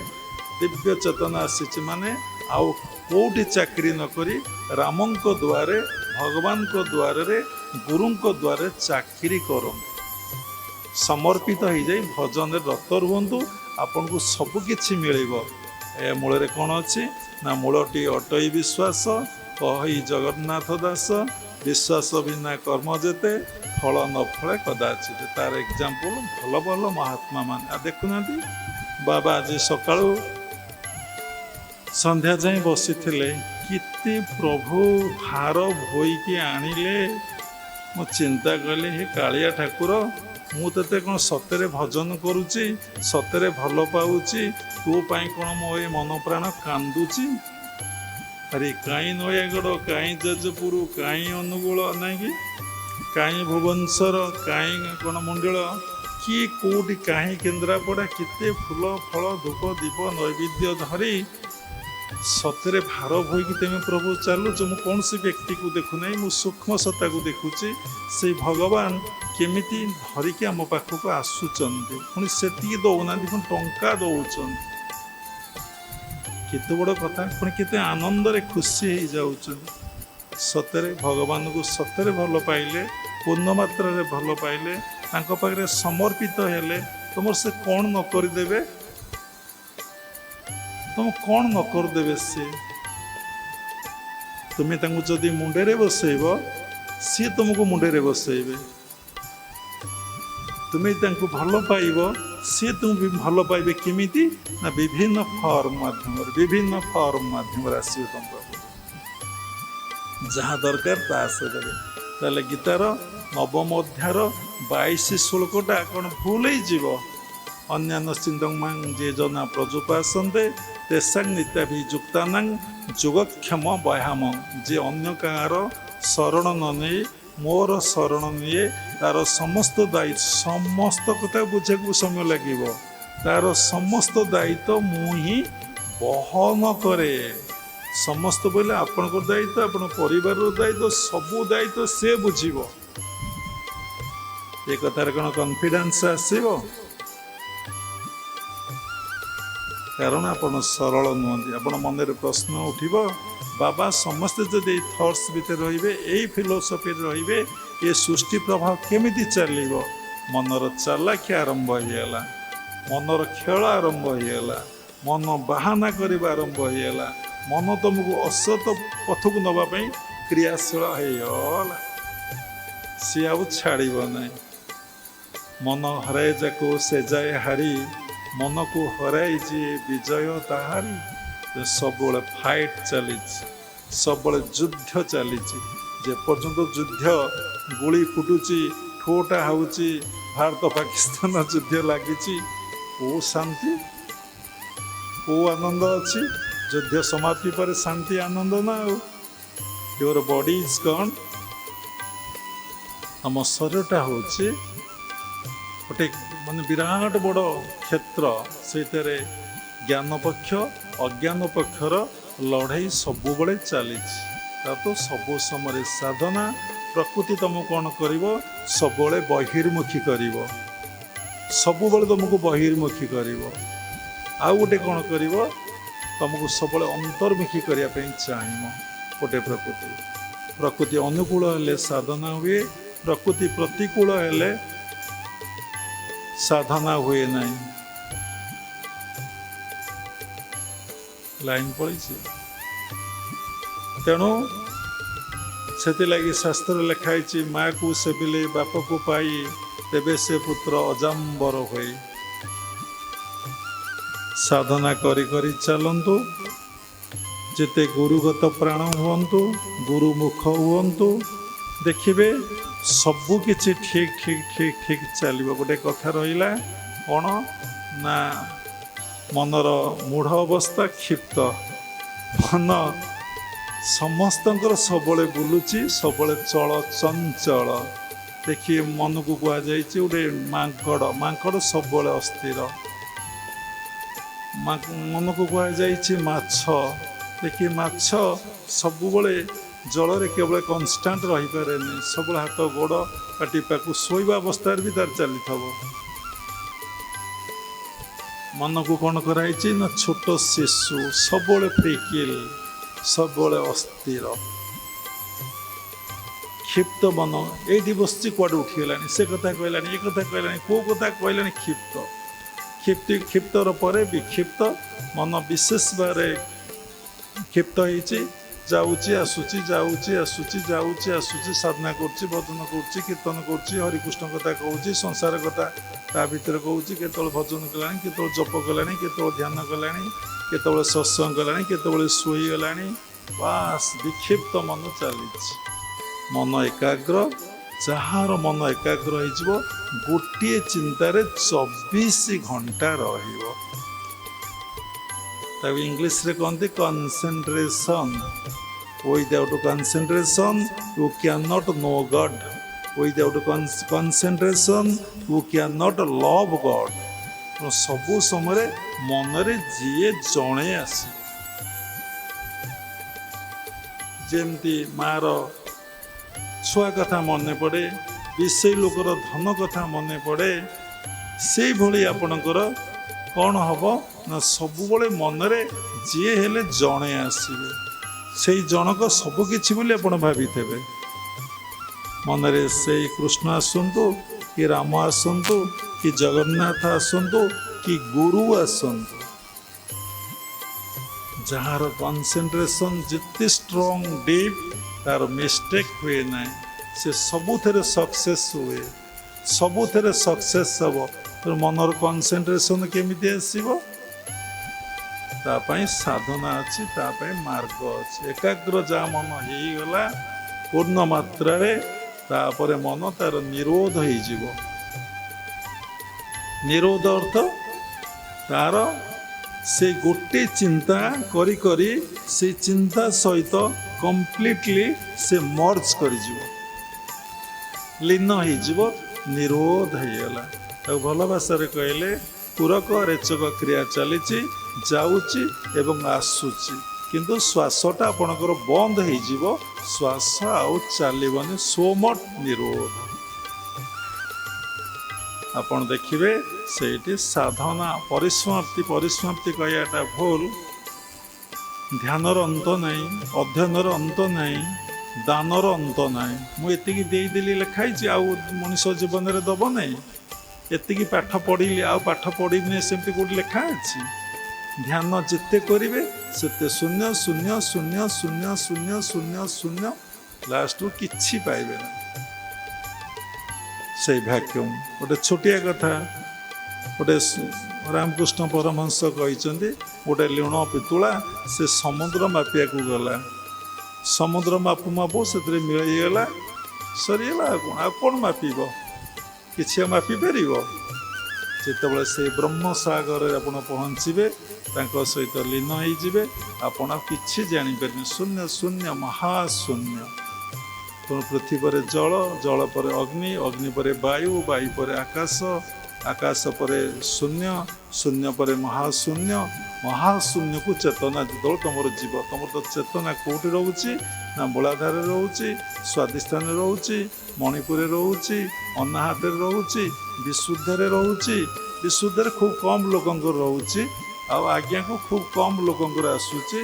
ଦିବ୍ୟ ଚେତନା ଆସିଛି ମାନେ ଆଉ କେଉଁଠି ଚାକିରି ନ କରି ରାମଙ୍କ ଦ୍ୱାରରେ, ଭଗବାନଙ୍କ ଦ୍ୱାରରେ, ଗୁରୁଙ୍କ ଦ୍ୱାରରେ ଚାକିରି କରନ୍ତୁ। ସମର୍ପିତ ହୋଇଯାଇ ଭଜନରେ ରତ ରୁହନ୍ତୁ। ଆପଣଙ୍କୁ ସବୁକିଛି ମିଳିବ। ଏ ମୂଳରେ କ'ଣ ଅଛି ନା? ମୂଳଟି ଅଟଇ ବିଶ୍ୱାସ, କହି ଜଗନ୍ନାଥ ଦାସ, ବିଶ୍ୱାସ ବିନା କର୍ମ ଯେତେ, ଫଳ ନ ଫଳେ କଦାଚିତ। ତାର ଏକ୍ଜାମ୍ପଲ୍ ଭଲ ଭଲ ମହାତ୍ମା ମାନେ। ଆଉ ଦେଖୁନାହାନ୍ତି, ବାବା ଆଜି ସକାଳୁ ସନ୍ଧ୍ୟା ଯାଏଁ ବସିଥିଲେ, କେତେ ପ୍ରଭୁ ଭାର ବୋହିକି ଆଣିଲେ। ମୁଁ ଚିନ୍ତା କଲି, ହେ କାଳିଆ ଠାକୁର, ମୁଁ ତତେ କ'ଣ ସତରେ ଭଜନ କରୁଛି, ସତରେ ଭଲ ପାଉଛି? ତୋ ପାଇଁ କ'ଣ ମୋ ଏ ମନ ପ୍ରାଣ କାନ୍ଦୁଛି? ଆରେ କାହିଁ ନୟାଗଡ଼, କାହିଁ ଯାଜପୁର, କାହିଁ ଅନୁଗୁଳ, ନାହିଁ କି କାହିଁ ଭୁବନେଶ୍ୱର, କାହିଁ କ'ଣ ମଣ୍ଡଳ, କିଏ କେଉଁଠି, କାହିଁ କେନ୍ଦ୍ରାପଡ଼ା, କେତେ ଫୁଲ ଫଳ ଧୂପ ଦୀପ ନୈବେଦ୍ୟ ଧରି ସତରେ ଭାର ବୋହିକି ତେମେ ପ୍ରଭୁ ଚାଲୁଛ। ମୁଁ କୌଣସି ବ୍ୟକ୍ତିକୁ ଦେଖୁନାହିଁ, ମୁଁ ସୂକ୍ଷ୍ମ ସତ୍ତାକୁ ଦେଖୁଛି। ସେଇ ଭଗବାନ କେମିତି ଧରିକି ଆମ ପାଖକୁ ଆସୁଛନ୍ତି, ପୁଣି ସେତିକି ଦେଉନାହାନ୍ତି, ପୁଣି ଟଙ୍କା ଦେଉଛନ୍ତି। କେତେ ବଡ଼ କଥା। ପୁଣି କେତେ ଆନନ୍ଦରେ ଖୁସି ହେଇଯାଉଛନ୍ତି। ସତରେ ଭଗବାନଙ୍କୁ ସତରେ ଭଲ ପାଇଲେ, ପୂର୍ଣ୍ଣ ମାତ୍ରାରେ ଭଲ ପାଇଲେ, ତାଙ୍କ ପାଖରେ ସମର୍ପିତ ହେଲେ, ତୁମର ସେ କ'ଣ ନ କରିଦେବେ? ତୁମ କ'ଣ ନ କରିଦେବେ ସେ? ତୁମେ ତାଙ୍କୁ ଯଦି ମୁଣ୍ଡରେ ବସେଇବ, ସିଏ ତୁମକୁ ମୁଣ୍ଡରେ ବସେଇବେ। ତୁମେ ତାଙ୍କୁ ଭଲ ପାଇବ, ସିଏ ତୁମକୁ ଭଲ ପାଇବେ। କେମିତି ନା? ବିଭିନ୍ନ ଫର୍ମ ମାଧ୍ୟମରେ ଆସିବେ ତୁମ ପାଖକୁ। ଯାହା ଦରକାର ତାହା ସେ ଦେବେ। ତାହେଲେ ଗୀତାର 9ମ ଅଧ୍ୟାୟର 22 ଶ୍ଲୋକଟା କ'ଣ ଭୁଲ ହେଇଯିବ? ଅନ୍ୟାନ୍ୟ ଚିନ୍ତମାଂ ଯେ ଜନା ପ୍ରଜୁପାସନ୍ତେ ତେସାଂ ନିତ୍ୟାଭିଯୁକ୍ତାନାଂ ଯୋଗକ୍ଷମ ବୟାମ। ଯେ ଅନ୍ୟ କାହାର ଶରଣ ନ ନେଇ ମୋର ଶରଣ ନିଏ, ତାର ସମସ୍ତ ଦାୟିତ୍ୱ, ସମସ୍ତ କଥା ବୁଝିବାକୁ ସମୟ ଲାଗିବ, ତାର ସମସ୍ତ ଦାୟିତ୍ୱ ମୁଁ ହିଁ ବହନ କରେ। ସମସ୍ତ ବୋଇଲେ ଆପଣଙ୍କର ଦାୟିତ୍ୱ, ଆପଣଙ୍କ ପରିବାରର ଦାୟିତ୍ୱ, ସବୁ ଦାୟିତ୍ୱ ସେ ବୁଝିବ। ଏ କଥାରେ କ'ଣ କନଫିଡେନ୍ସ ଆସିବ? କାରଣ ଆପଣ ସରଳ ନୁହନ୍ତି। ଆପଣ ମନରେ ପ୍ରଶ୍ନ ଉଠିବ, ବାବା ସମସ୍ତେ ଯଦି ଏଇ ଥଟ୍ସ ଭିତରେ ରହିବେ, ଏଇ ଫିଲୋସଫିରେ ରହିବେ, ଏ ସୃଷ୍ଟି ପ୍ରଭାବ କେମିତି ଚାଲିବ? ମନର ଚାଲାଖି ଆରମ୍ଭ ହେଇଗଲା, ମନର ଖେଳ ଆରମ୍ଭ ହେଇଗଲା, ମନ ବାହାନା କରିବା ଆରମ୍ଭ ହେଇଗଲା, ମନ ତମକୁ ଅସତ ପଥକୁ ନେବା ପାଇଁ କ୍ରିୟାଶୀଳ ହେଇଗଲା। ସିଏ ଆଉ ଛାଡ଼ିବ ନାହିଁ। ମନ ହରାଏ ଯାକୁ ସେ ଯାଏ ହାରି, ମନକୁ ହରାଇ ଯିଏ ବିଜୟ ତାହାରି। ସବୁବେଳେ ଫାଇଟ୍ ଚାଲିଛି, ସବୁବେଳେ ଯୁଦ୍ଧ ଚାଲିଛି। ଯେପର୍ଯ୍ୟନ୍ତ ଯୁଦ୍ଧ ଗୁଳି ଫୁଟୁଛି, ଠୋଟା ହେଉଛି, ଭାରତ ପାକିସ୍ତାନ ଯୁଦ୍ଧ ଲାଗିଛି, କେଉଁ ଶାନ୍ତି, କେଉଁ ଆନନ୍ଦ ଅଛି? ଯୁଦ୍ଧ ସମାପ୍ତି ପରେ ଶାନ୍ତି ଆନନ୍ଦ ନା ଆଉ। Your body is gun. ଆମ ଶରୀରଟା ହେଉଛି ଗୋଟେ ମାନେ ବିରାଟ ବଡ଼ କ୍ଷେତ୍ର। ସେଇଥିରେ ଜ୍ଞାନ ପକ୍ଷ ଅଜ୍ଞାନ ପକ୍ଷର ଲଢ଼େଇ ସବୁବେଳେ ଚାଲିଛି। ତାର ତ ସବୁ ସମୟରେ ସାଧନା। ପ୍ରକୃତି ତମକୁ କ'ଣ କରିବ? ସବୁବେଳେ ବହିର୍ମୁଖୀ କରିବ, ସବୁବେଳେ ତମକୁ ବହିର୍ମୁଖୀ କରିବ। ଆଉ ଗୋଟେ କ'ଣ କରିବ? ତମକୁ ସବୁବେଳେ ଅନ୍ତର୍ମୁଖୀ କରିବା ପାଇଁ ଚାହିଁବ। ଗୋଟେ ପ୍ରକୃତି ଅନୁକୂଳ ହେଲେ ସାଧନା ହୁଏ, ପ୍ରକୃତି ପ୍ରତିକୂଳ ହେଲେ ସାଧନା ହୁଏ ନାହିଁ। ଲାଇନ୍ ପଳେଇଛି। ତେଣୁ ସେଥିଲାଗି ଶାସ୍ତ୍ରରେ ଲେଖା ହେଇଛି, ମାଆକୁ ସେବିଲେ ବାପକୁ ପାଇ, ତେବେ ସେ ପୁତ୍ର ଅଜାମ୍ବର ହୋଇ। ସାଧନା କରି କରି ଚାଲନ୍ତୁ। ଯେତେ ଗୁରୁଗତ ପ୍ରାଣ ହୁଅନ୍ତୁ, ଗୁରୁମୁଖ ହୁଅନ୍ତୁ, ଦେଖିବେ ସବୁକିଛି ଠିକ୍ ଠିକ୍ ଠିକ୍ ଠିକ୍ ଚାଲିବ। ଗୋଟେ କଥା ରହିଲା କ'ଣ ନା, ମନର ମୂଢ଼ ଅବସ୍ଥା କ୍ଷିପ୍ତ। ମନ ସମସ୍ତଙ୍କର ସବୁବେଳେ ବୁଲୁଛି, ସବୁବେଳେ ଚଞ୍ଚଳ। ଦେଖିଏ ମନକୁ କୁହାଯାଇଛି ଗୋଟେ ମାଙ୍କଡ଼ ସବୁବେଳେ ଅସ୍ଥିର। ମନକୁ କୁହାଯାଇଛି ମାଛ। ଦେଖିଏ ମାଛ ସବୁବେଳେ ଜଳରେ କେବଳ କନଷ୍ଟାଣ୍ଟ ରହିପାରେନି, ସବୁବେଳେ ହାତ ଗୋଡ଼ ପାଟି ପାଖକୁ ଶୋଇବା ଅବସ୍ଥାରେ ବି ତାର ଚାଲିଥିବ। ମନକୁ କ'ଣ କରାଯାଇଛି ନା ଛୋଟ ଶିଶୁ, ସବୁବେଳେ ଫ୍ରିକିଲ୍, ସବୁବେଳେ ଅସ୍ଥିର, କ୍ଷିପ୍ତ ମନ। ଏଇଠି ବସିଛି, କୁଆଡ଼େ ଉଠିଗଲାଣି, ସେ କଥା କହିଲାଣି, ଏ କଥା କହିଲାଣି, କେଉଁ କଥା କହିଲାଣି, କ୍ଷିପ୍ତର ପରେ ବିକ୍ଷିପ୍ତ ମନ ବିଶେଷ ଭାବରେ କ୍ଷିପ୍ତ ହେଇଛି। ଯାଉଛି ଆସୁଛି, ଯାଉଛି ଆସୁଛି, ଯାଉଛି ଆସୁଛି, ସାଧନା କରୁଛି, ଭଜନ କରୁଛି, କୀର୍ତ୍ତନ କରୁଛି, ହରିକୃଷ୍ଣ କଥା କହୁଛି, ସଂସାର କଥା ତା ଭିତରେ କହୁଛି। କେତେବେଳେ ଭଜନ କଲାଣି, କେତେବେଳେ ଜପ କଲାଣି, କେତେବେଳେ ଧ୍ୟାନ କଲାଣି, କେତେବେଳେ ସତ୍ସଙ୍ଗ କଲାଣି, କେତେବେଳେ ଶୋଇଗଲାଣି। ବାସ୍ ବିକ୍ଷିପ୍ତ ମନ ଚାଲିଛି। ମନ ଏକାଗ୍ର, ଯାହାର ମନ ଏକାଗ୍ର ହେଇଯିବ, ଗୋଟିଏ ଚିନ୍ତାରେ 24 ଘଣ୍ଟା ରହିବ। ତାକୁ ଇଂଲିଶରେ କହନ୍ତି concentration. Without concentration you can not know God. Without concentration you can not love God. ସବୁ ସମୟରେ ମନରେ ଯିଏ ଜଣେ ଆସିବ। ଯେମିତି ମାଆର ଛୁଆ କଥା ମନେ ପଡ଼େ, ବିଷୟ ଲୋକର ଧନ କଥା ମନେ ପଡ଼େ, ସେଇଭଳି ଆପଣଙ୍କର କ'ଣ ହେବ ନା ସବୁବେଳେ ମନରେ ଯିଏ ହେଲେ ଜଣେ ଆସିବେ। ସେଇ ଜଣକ ସବୁକିଛି ବୋଲି ଆପଣ ଭାବିଥିବେ। ମନରେ ସେଇ କୃଷ୍ଣ ଆସନ୍ତୁ, କି ରାମ ଆସନ୍ତୁ, କି ଜଗନ୍ନାଥ ଆସନ୍ତୁ, କି ଗୁରୁ ଆସନ୍ତୁ, ଯାହାର କନସେନ୍ଟ୍ରେସନ୍ ଯେତେ ଷ୍ଟ୍ରଙ୍ଗ ଡିପ୍, ତାର ମିଷ୍ଟେକ୍ ହୁଏ ନାହିଁ। ସେ ସବୁଥିରେ ସକ୍ସେସ୍ ହୁଏ, ସବୁଥିରେ ସକ୍ସେସ୍ ହେବ। ମନର କନସେନ୍ଟ୍ରେସନ୍ କେମିତି ଆସିବ? ତା ପାଇଁ ସାଧନା ଅଛି, ତା ପାଇଁ ମାର୍ଗ ଅଛି। ଏକାଗ୍ର ଯାହା ମନ ହେଇଗଲା ପୂର୍ଣ୍ଣ ମାତ୍ରାରେ, ତାପରେ ମନ ତାର ନିରୋଧ ହେଇଯିବ। ନିରୋଧ ଅର୍ଥ ତାର ସେ ଗୋଟେ ଚିନ୍ତା କରି କରି ସେ ଚିନ୍ତା ସହିତ କମ୍ପ୍ଲିଟଲି ସେ ମର୍ଜ କରିଯିବ, ଲୀନ ହେଇଯିବ, ନିରୋଧ ହେଇଗଲା। ତାକୁ ଭଲ ଭାଷାରେ କହିଲେ ପୂରକ ରେଚକ କ୍ରିୟା ଚାଲିଛି, ଯାଉଛି ଏବଂ ଆସୁଛି, କିନ୍ତୁ ଶ୍ୱାସଟା ଆପଣଙ୍କର ବନ୍ଦ ହେଇଯିବ, ଶ୍ୱାସ ଆଉ ଚାଲିବନି, ସୋମଟ ନିରୋଧ। ଆପଣ ଦେଖିବେ ସେଇଠି ସାଧନା ପରିସମାପ୍ତି କହିବାଟା ଭୁଲ। ଧ୍ୟାନର ଅନ୍ତ ନାହିଁ, ଅଧ୍ୟୟନର ଅନ୍ତ ନାହିଁ, ଦାନର ଅନ୍ତ ନାହିଁ। ମୁଁ ଏତିକି ଦେଇଦେଲି ଲେଖା ହେଇଛି, ଆଉ ମଣିଷ ଜୀବନରେ ଦେବ ନାହିଁ। ଏତିକି ପାଠ ପଢ଼ିଲି, ଆଉ ପାଠ ପଢ଼ିବିନି, ସେମିତି କେଉଁଠି ଲେଖା ଅଛି? ଧ୍ୟାନ ଯେତେ କରିବେ ସେତେ ଶୂନ୍ୟ ଶୂନ୍ୟ ଶୂନ୍ୟ ଶୂନ୍ୟ ଶୂନ୍ୟ ଶୂନ୍ୟ ଶୂନ୍ୟ, ଲାଷ୍ଟକୁ କିଛି ପାଇବେ ନା। ସେଇ ଭ୍ୟାକ୍ୟୁମ୍ ଗୋଟେ ଛୋଟିଆ କଥା। ଗୋଟେ ରାମକୃଷ୍ଣ ପରମହଂସ କହିଛନ୍ତି, ଗୋଟେ ଲୁଣ ପିତୁଳା ସେ ସମୁଦ୍ର ମାପିବାକୁ ଗଲା। ସମୁଦ୍ର ମାପୁ ମାପୁ ସେଥିରେ ମିଳେଇଗଲା, ସରିଗଲା। ଆଉ କ'ଣ ମାପିବ? କିଛି ଆଉ ମାପି ପାରିବ? ଯେତେବେଳେ ସେ ବ୍ରହ୍ମସାଗରରେ ଆପଣ ପହଞ୍ଚିବେ, ତାଙ୍କ ସହିତ ଲୀନ ହେଇଯିବେ, ଆପଣ ଆଉ କିଛି ଜାଣିପାରିବେ। ଶୂନ୍ୟ ଶୂନ୍ୟ ମହାଶୂନ୍ୟ। ତେଣୁ ପୃଥିବୀ ପରେ ଜଳ, ଜଳ ପରେ ଅଗ୍ନି, ଅଗ୍ନି ପରେ ବାୟୁ, ବାୟୁ ପରେ ଆକାଶ, ଆକାଶ ପରେ ଶୂନ୍ୟ, ଶୂନ୍ୟ ପରେ ମହାଶୂନ୍ୟ। ମହାଶୂନ୍ୟକୁ ଚେତନା ଯେତେବେଳେ ତୁମର ଯିବ, ତୁମର ତ ଚେତନା କେଉଁଠି ରହୁଛି ନା ମୂଳାଧାରରେ ରହୁଛି, ସ୍ୱାଧିଷ୍ଠାନରେ ରହୁଛି, ମଣିପୁରରେ ରହୁଛି, ଅନାହତରେ ରହୁଛି, ବିଶୁଦ୍ଧରେ ରହୁଛି। ବିଶୁଦ୍ଧରେ ଖୁବ୍ କମ୍ ଲୋକଙ୍କର ରହୁଛି, ଆଉ ଆଜ୍ଞାକୁ ଖୁବ୍ କମ୍ ଲୋକଙ୍କର ଆସୁଛି।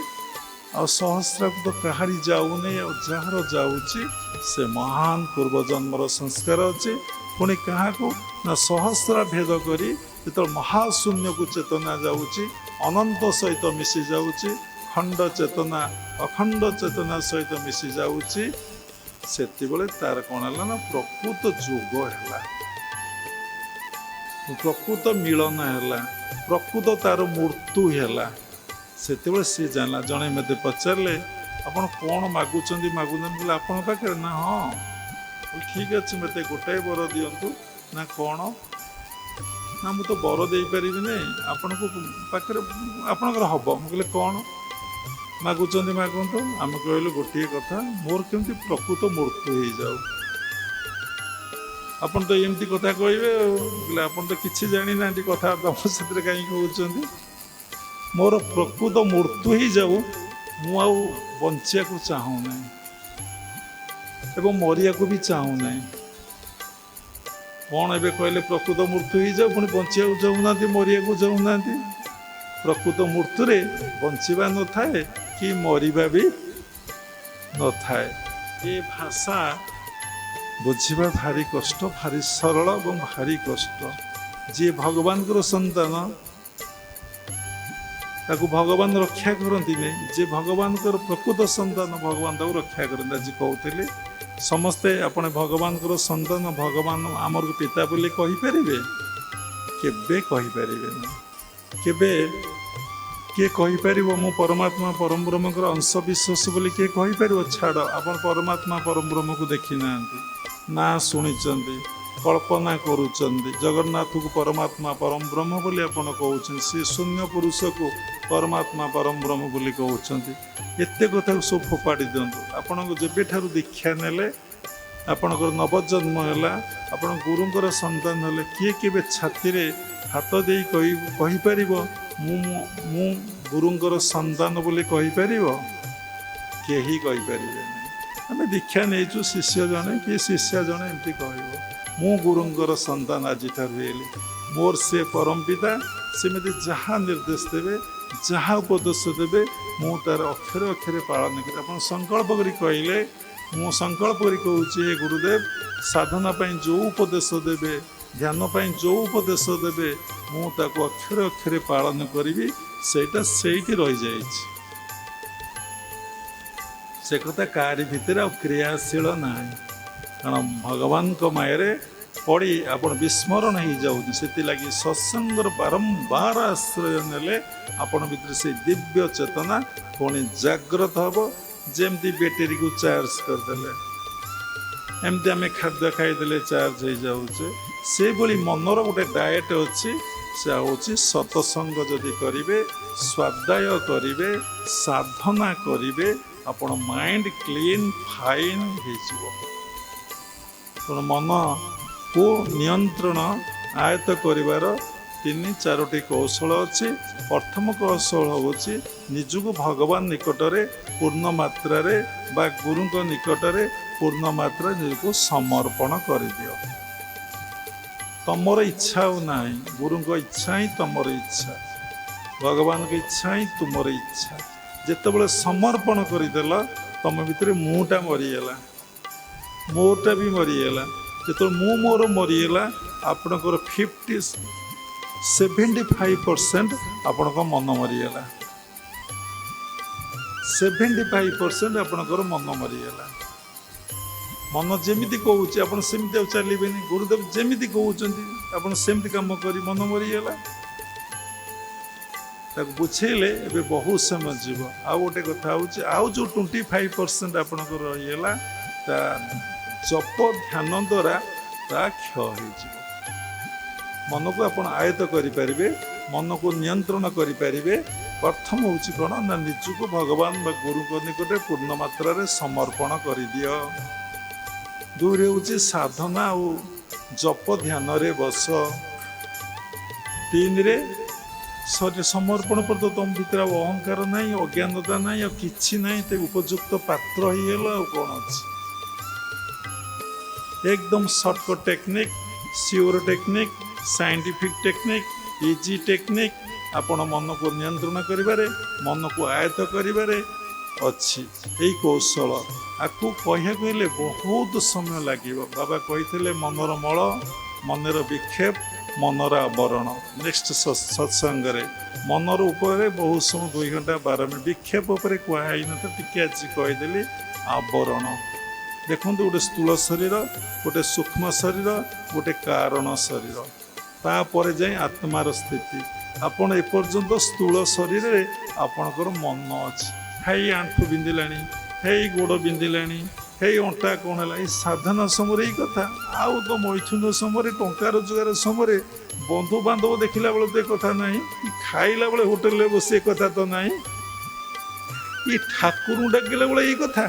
ଆଉ ସହସ୍ରକୁ ତ କାହାରି ଯାଉନି, ଆଉ ଯାହାର ଯାଉଛି ସେ ମହାନ ପୂର୍ବଜନ୍ମର ସଂସ୍କାର ଅଛି। ପୁଣି କାହାକୁ ନା ସହସ୍ର ଭେଦ କରି ଯେତେବେଳେ ମହାଶୂନ୍ୟକୁ ଚେତନା ଯାଉଛି, ଅନନ୍ତ ସହିତ ମିଶି ଯାଉଛି, ଖଣ୍ଡ ଚେତନା ଅଖଣ୍ଡ ଚେତନା ସହିତ ମିଶି ଯାଉଛି, ସେତେବେଳେ ତାର କ'ଣ ହେଲା ନା ପ୍ରକୃତ ଯୋଗ ହେଲା, ପ୍ରକୃତ ମିଳନ ହେଲା, ପ୍ରକୃତ ତାର ମୃତ୍ୟୁ ହେଲା। ସେତେବେଳେ ସିଏ ଜାଣିଲା। ଜଣେ ମୋତେ ପଚାରିଲେ, ଆପଣ କ'ଣ ମାଗୁଛନ୍ତି ବୋଲେ ଆପଣଙ୍କ ପାଖରେ? ନା ହଁ, ଠିକ୍ ଅଛି, ମୋତେ ଗୋଟାଏ ବର ଦିଅନ୍ତୁ। ନା କ'ଣ? ନା ମୁଁ ତ ବର ଦେଇପାରିବିନି, ଆପଣଙ୍କ ପାଖରେ ଆପଣଙ୍କର ହବ। ମୁଁ କହିଲି କ'ଣ ମାଗୁଛନ୍ତି ମାଗନ୍ତୁ। ଆମେ କହିଲୁ ଗୋଟିଏ କଥା, ମୋର କେମିତି ପ୍ରକୃତ ମୃତ୍ୟୁ ହେଇଯାଉ। ଆପଣ ତ ଏମିତି କଥା କହିବେ ଆଉ। କହିଲେ ଆପଣ ତ କିଛି ଜାଣିନାହାନ୍ତି, କଥାବାର୍ତ୍ତା ସେଥିରେ କାହିଁକି କହୁଛନ୍ତି? ମୋର ପ୍ରକୃତ ମୃତ୍ୟୁ ହେଇଯାଉ, ମୁଁ ଆଉ ବଞ୍ଚିବାକୁ ଚାହୁଁନାହିଁ ଏବଂ ମରିବାକୁ ବି ଚାହୁଁନାହିଁ। କ'ଣ ଏବେ କହିଲେ ପ୍ରକୃତ ମୃତ୍ୟୁ ହେଇଯାଉ, ପୁଣି ବଞ୍ଚିବାକୁ ଚାହୁଁନାହାନ୍ତି, ମରିବାକୁ ଚାହୁଁନାହାନ୍ତି? ପ୍ରକୃତ ମୃତ୍ୟୁରେ ବଞ୍ଚିବା ନଥାଏ କି ମରିବା ବି ନଥାଏ। ଏ ଭାଷା ବୁଝିବା ଭାରି କଷ୍ଟ, ଭାରି ସରଳ ଏବଂ ଭାରି କଷ୍ଟ। ଯିଏ ଭଗବାନଙ୍କର ସନ୍ତାନ ତାକୁ ଭଗବାନ ରକ୍ଷା କରନ୍ତିନି, ଯେ ଭଗବାନଙ୍କର ପ୍ରକୃତ ସନ୍ତାନ ଭଗବାନ ତାକୁ ରକ୍ଷା କରନ୍ତି। ଆଜି କହୁଥିଲି, ସମସ୍ତେ ଆପଣ ଭଗବାନଙ୍କର ସନ୍ତାନ, ଭଗବାନ ଆମର ପିତା ବୋଲି କହିପାରିବେ? କେବେ କହିପାରିବେ ନା। କେବେ କିଏ କହିପାରିବ ମୁଁ ପରମାତ୍ମା ପରମ ବ୍ରହ୍ମଙ୍କର ଅଂଶ ବିଶେଷ ବୋଲି କିଏ କହିପାରିବ? ଛାଡ଼, ଆପଣ ପରମାତ୍ମା ପରମ ବ୍ରହ୍ମକୁ ଦେଖିନାହାନ୍ତି, ନା ଶୁଣିଛନ୍ତି, କଳ୍ପନା କରୁଛନ୍ତି। ଜଗନ୍ନାଥକୁ ପରମାତ୍ମା ପରମ ବ୍ରହ୍ମ ବୋଲି ଆପଣ କହୁଛନ୍ତି, ସେ ଶୂନ୍ୟ ପୁରୁଷକୁ ପରମାତ୍ମା ପରମ ବ୍ରହ୍ମ ବୋଲି କହୁଛନ୍ତି। ଏତେ କଥାକୁ ସବୁ ଫୋପାଡ଼ି ଦିଅନ୍ତୁ। ଆପଣଙ୍କ ଯେବେଠାରୁ ଦୀକ୍ଷା ନେଲେ, ଆପଣଙ୍କର ନବଜନ୍ମ ହେଲା, ଆପଣ ଗୁରୁଙ୍କର ସନ୍ତାନ ହେଲେ, କିଏ କେବେ ଛାତିରେ ହାତ ଦେଇ କହିପାରିବ ମୁଁ ଗୁରୁଙ୍କର ସନ୍ତାନ ବୋଲି କହିପାରିବ? କେହି କହିପାରିବେ ନାହିଁ। ଆମେ ଦୀକ୍ଷା ନେଇଛୁ, ଶିଷ୍ୟ ଜଣେ କି ଶିଷ୍ୟା ଜଣେ ଏମିତି କହିବ, ମୁଁ ଗୁରୁଙ୍କର ସନ୍ତାନ ଆଜିଠାରୁ ହେଲି, ମୋର ସେ ପରମ ପିତା, ସେମିତି ଯାହା ନିର୍ଦ୍ଦେଶ ଦେବେ, ଯାହା ଉପଦେଶ ଦେବେ, ମୁଁ ତାର ଅକ୍ଷରେ ଅକ୍ଷରେ ପାଳନ କରି। ଆପଣ ସଂକଳ୍ପ କରି କହିଲେ, ମୁଁ ସଂକଳ୍ପ କରି କହୁଛି, ହେ ଗୁରୁଦେବ, ସାଧନା ପାଇଁ ଯେଉଁ ଉପଦେଶ ଦେବେ, ଧ୍ୟାନ ପାଇଁ ଯେଉଁ ଉପଦେଶ ଦେବେ, ମୁଁ ତାକୁ ଅକ୍ଷରେ ଅକ୍ଷରେ ପାଳନ କରିବି। ସେଇଟା ସେଇଠି ରହିଯାଇଛି। ସେ କଥା କାହାରି ଭିତରେ ଆଉ କ୍ରିୟାଶୀଳ ନାହିଁ। କାରଣ ଭଗବାନଙ୍କ ମାୟାରେ ପଡ଼ି ଆପଣ ବିସ୍ମରଣ ହେଇଯାଉଛି। ସେଥିଲାଗି ସତ୍ସଙ୍ଗର ବାରମ୍ବାର ଆଶ୍ରୟ ନେଲେ ଆପଣ ଭିତରେ ସେଇ ଦିବ୍ୟ ଚେତନା ପୁଣି ଜାଗ୍ରତ ହେବ। ଯେମିତି ବ୍ୟାଟେରୀକୁ ଚାର୍ଜ କରିଦେଲେ, ଏମିତି ଆମେ ଖାଦ୍ୟ ଖାଇଦେଲେ ଚାର୍ଜ ହେଇଯାଉଛେ, ସେଭଳି ମନର ଗୋଟେ ଡାଏଟ୍ ଅଛି। ସେ ହେଉଛି ସତ୍ସଙ୍ଗ ଯଦି କରିବେ, ସ୍ୱାଧ୍ୟାୟ କରିବେ, ସାଧନା କରିବେ, ଆପଣ ମାଇଣ୍ଡ କ୍ଲିନ୍ ଫାଇନ୍ ହେଇଯିବ। ତେଣୁ ମନକୁ ନିୟନ୍ତ୍ରଣ ଆୟତ୍ତ କରିବାର 3-4ଟି କୌଶଳ ଅଛି। ପ୍ରଥମ କୌଶଳ ହେଉଛି ନିଜକୁ ଭଗବାନ ନିକଟରେ ପୂର୍ଣ୍ଣ ମାତ୍ରାରେ ବା ଗୁରୁଙ୍କ ନିକଟରେ ପୂର୍ଣ୍ଣ ମାତ୍ରାରେ ନିଜକୁ ସମର୍ପଣ କରିଦିଅ। ତମର ଇଚ୍ଛା ଆଉ ନାହିଁ। ଗୁରୁଙ୍କ ଇଚ୍ଛା ହିଁ ତମର ଇଚ୍ଛା, ଭଗବାନଙ୍କ ଇଚ୍ଛା ହିଁ ତୁମର ଇଚ୍ଛା। ଯେତେବେଳେ ସମର୍ପଣ କରିଦେଲ ତମ ଭିତରେ ମୁଁଟା ମରିଗଲା, ମୋରଟା ବି ମରିଗଲା। ଯେତେବେଳେ ମୁଁ ମୋର ମରିଗଲା ଆପଣଙ୍କର 75% ଆପଣଙ୍କ ମନ ମରିଗଲା। 75% ଆପଣଙ୍କର ମନ ମରିଗଲା। ମନ ଯେମିତି କହୁଛି ଆପଣ ସେମିତି ଆଉ ଚାଲିବେନି। ଗୁରୁଦେବ ଯେମିତି କହୁଛନ୍ତି ଆପଣ ସେମିତି କାମ କରି ମନ ମରିଗଲା। ତାକୁ ବୁଝେଇଲେ ଏବେ ବହୁତ ସମୟ ଯିବ। ଆଉ ଗୋଟେ କଥା ହେଉଛି, ଆଉ ଯେଉଁ 25% ଆପଣଙ୍କର ରହିଗଲା ତା ଜପ ଧ୍ୟାନ ଦ୍ୱାରା ତା କ୍ଷୟ ହେଇଯିବ। ମନକୁ ଆପଣ ଆୟତ୍ତ କରିପାରିବେ, ମନକୁ ନିୟନ୍ତ୍ରଣ କରିପାରିବେ। ପ୍ରଥମ ହେଉଛି କ'ଣ ନା ନିଜକୁ ଭଗବାନ ବା ଗୁରୁଙ୍କ ନିକଟରେ ପୂର୍ଣ୍ଣ ମାତ୍ରାରେ ସମର୍ପଣ କରିଦିଅ। ଦୁଇରେ ହେଉଛି ସାଧନା ଆଉ ଜପ ଧ୍ୟାନରେ ବସ। ତିନିରେ ସମର୍ପଣ ପରେ ତ ତମ ଭିତରେ ଆଉ ଅହଙ୍କାର ନାହିଁ, ଅଜ୍ଞାନତା ନାହିଁ, ଆଉ କିଛି ନାହିଁ। ତେ ଉପଯୁକ୍ତ ପାତ୍ର ହେଇଗଲ, ଆଉ କ'ଣ ଅଛି। एकदम shortcut technique, sure technique, scientific technique, easy technique. आपण मन को नियंत्रण करिबारे, मन को आयत्त करिबारे अच्छी यही कौशल। आपको कहया कहले बहुत समय लगे। बाबा कही मनर मल, मनर विक्षेप, मनर आवरण। नेक्स्ट सत्संग मनर उपर बहुत समय 2 घंटा 12 मिनट विक्षेप उपर कहुई न टी आज कहीदेली आवरण। देखो गोटे स्थूल शरीर, गोटे सूक्ष्म शरीर, गोटे कारण शरीर, तापर जाए आत्मार स्थिति। आपण एपर्यंत स्थूल शरीर रे आपणकर मन अच्छी। हेई आंठू बिंदिला, हेई गोड़ बिंदिला, हेई अंटा कौन है। साधना समय यही कथा। आउ तो मैथुन समय, टंका रोजगार समय, बंधु बांधव देखला बेले तो कथा ना, खाइला बेले होटेल बस कथा तो ना, ये ठाकुर डाकिला बेले यही कथा।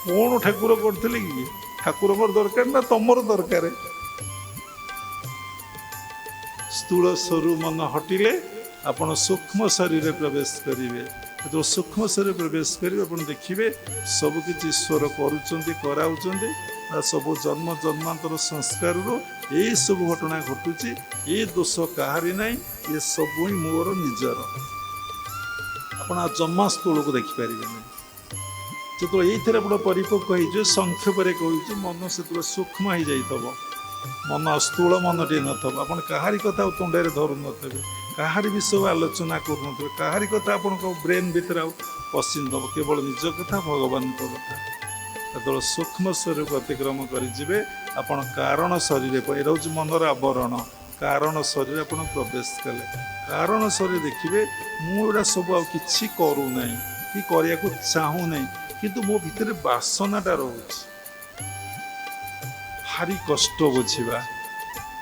कौन ठाकुर करते कि ठाकुर दरकार ना तमर दरकार। स्थूल स्वरू मन हटिले आपण सूक्ष्म शरीर प्रवेश करेंगे। जो सूक्ष्म शरीर प्रवेश करेंगे आप देखिए सबकि ईश्वर कराउं। सब जन्म जन्मांतर संस्कार यही सब घटना घटुची। ये दोष कहारी ना, ये सब ही मोर निजर। आप जमा स्थूल को देखिपारे नहीं। जो ये परिपक्व हो संक्षेप कहूँ मन से सूक्ष्म हो जाइए। मन स्थूल मन टे न आप कहारी कथा तुंडे धरू थे, कहारी विषय आलोचना करूँ, कहारी कथा आप ब्रेन भीतर पशिदब। केवल निज कथा, भगवान कथा। जो सूक्ष्म शरीर को अतिक्रम करेंगे आप कारण शरीर ये हूँ मनर आवरण। कारण शरीर आप प्रवेश कले, कारण शरीर देखिए मुझा सब कि करूना कि करने को चाहू ना, किंतु मो भीतर बासनाटा रोचे। भारी कष्ट बुझा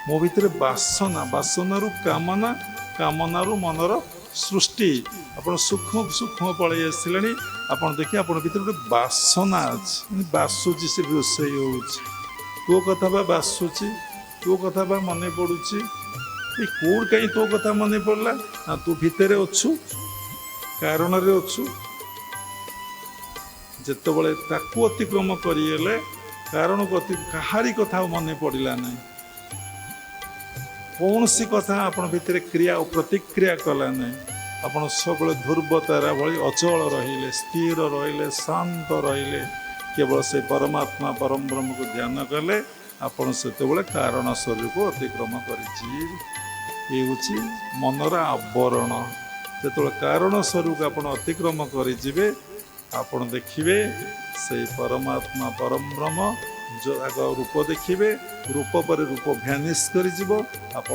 मो भीतर बासना, बासनारू कामना, कामनारू मनर सृष्टि। आप सूक्ष्म सूक्ष्म पलि आसिले आप देखिए आप भीतर गोटे बासना अच्छी, बासुची से रोषई हो तो कथा बा बासुची, तो कथा बा मन पड़ुची। कौन कहीं तो कथा मन पड़ला ना तू भितर अच्छु, कारण अच्छु। जितेबाला ताकू अतिक्रम करें कारण को कहारी कथा मन पड़ा ना, कौन सी कथा आप भितर क्रिया और प्रतिक्रिया कला ना। आप सब ध्रुवतारा भली अचल रहिले, स्थिर रहिले, शांत रहिले, केवल से परमात्मा परम ब्रह्म को ध्यान कले आपन से कारण शरीर को अतिक्रम करी। मनर आवरण। जो कारण शरीर को आप अतिक्रम करेंगे आप देखिए से परमात्मा परम ब्रह्म जो आग रूप देखिए, रूप पर रूप भ्यानिश कर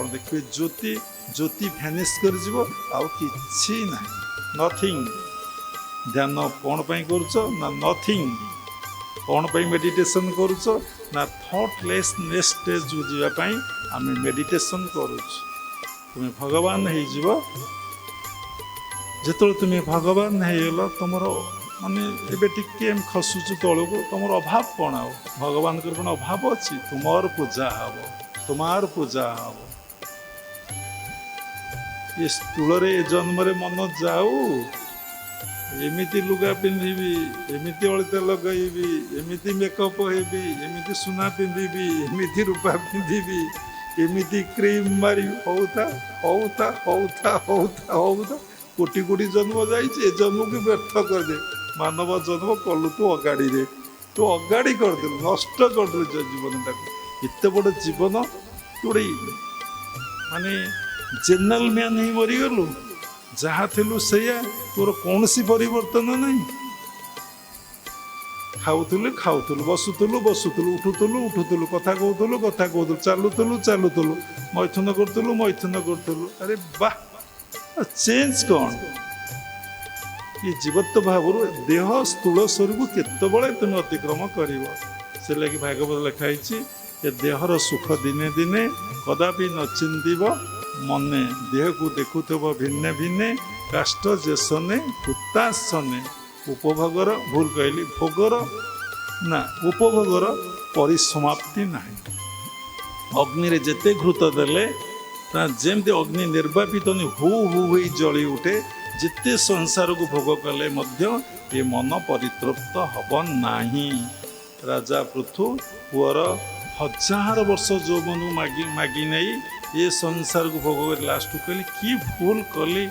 देखिए ज्योति, ज्योति भ्यानिश कर नथिंग। ध्यान कौन पाई करुच ना नथिंग। कौन पाई मेडिटेशन करुच ना थॉटलेस नेक्स्ट स्टेज जावाई आम मेडिटेशन करुच। तुम्हें भगवान हो जो तुम्हें भगवान होगल तुम माने एबे टिके खसुचु तौक तुम अभाव कौन आ भगवान कौन अभाव अच्छी तुमार पूजा हम तुमार पूजा हम। ये स्थूल जन्म मन जाऊ ଏମିତି ଲୁଗା ପିନ୍ଧିବି, ଏମିତି ଅଳିତା ଲଗାଇବି, ଏମିତି ମେକଅପ୍ ହେବି, ଏମିତି ସୁନା ପିନ୍ଧିବି, ଏମିତି ରୂପା ପିନ୍ଧିବି, ଏମିତି କ୍ରିମ୍ ମାରି ହଉଥା କୋଟି କୋଟି ଜନ୍ମ ଯାଇଛି, ଏ ଜନ୍ମକୁ ବ୍ୟର୍ଥ କରିଦେ। ମାନବ ଜନ୍ମ କଲୁ ତୁ ଅଗାଡ଼ିରେ, ତୁ ଅଗାଡ଼ି କରିଦେଲୁ, ନଷ୍ଟ କରିଦେଲୁ ଜୀବନଟାକୁ। ଏତେ ବଡ଼ ଜୀବନ ତୁ ଗୋଟେ ମାନେ ଜେନେରାଲ ମ୍ୟାନ୍ ହିଁ ମରିଗଲୁ। ଯାହା ଥିଲୁ ସେଇଆ, ତୋର କୌଣସି ପରିବର୍ତ୍ତନ ନାହିଁ। ଖାଉଥିଲୁ, ବସୁଥିଲୁ, ଉଠୁଥିଲୁ, କଥା କହୁଥିଲୁ, ଚାଲୁଥିଲୁ, ମୈଥୁନ କରୁଥିଲୁ। ଆରେ ବାଃ, ଚେଞ୍ଜ କ'ଣ? ଏ ଜୀବତ୍ଵ ଭାବରୁ ଦେହ ସ୍ଥୂଳ ଶରୀରକୁ କେତେବେଳେ ତୁମେ ଅତିକ୍ରମ କରିବ? ସେ ଲାଗି ଭାଗବତ ଲେଖା ହେଇଛି, ଏ ଦେହର ସୁଖ ଦିନେ ଦିନେ କଦାପି ନ ଚିନ୍ତିବ ମନେ, ଦେହକୁ ଦେଖୁଥିବ ଭିନ୍ନେ ଭିନ୍ନେ, କାଷ୍ଟ ଯେସନେ ହୁତାସନେ। ଉପଭୋଗର, ଭୁଲ କହିଲି, ଭୋଗର ନା ଉପଭୋଗର ପରିସମାପ୍ତି ନାହିଁ। ଅଗ୍ନିରେ ଯେତେ ଘୃତ ଦେଲେ ତା ଯେମିତି ଅଗ୍ନି ନିର୍ବାପିତ ହୁ ହୋଇ ଜଳି ଉଠେ, ଯେତେ ସଂସାରକୁ ଭୋଗ କଲେ ମଧ୍ୟ ଏ ମନ ପରିତୃପ୍ତ ହବ ନାହିଁ। ରାଜା ପୃଥୁ ପୁଅର 1000 ବର୍ଷ ଯୌବନକୁ ମାଗି ନେଇ ଏ ସଂସାରକୁ ଭୋଗ କରି ଲାଷ୍ଟକୁ କହିଲି, କି ଭୁଲ କଲି,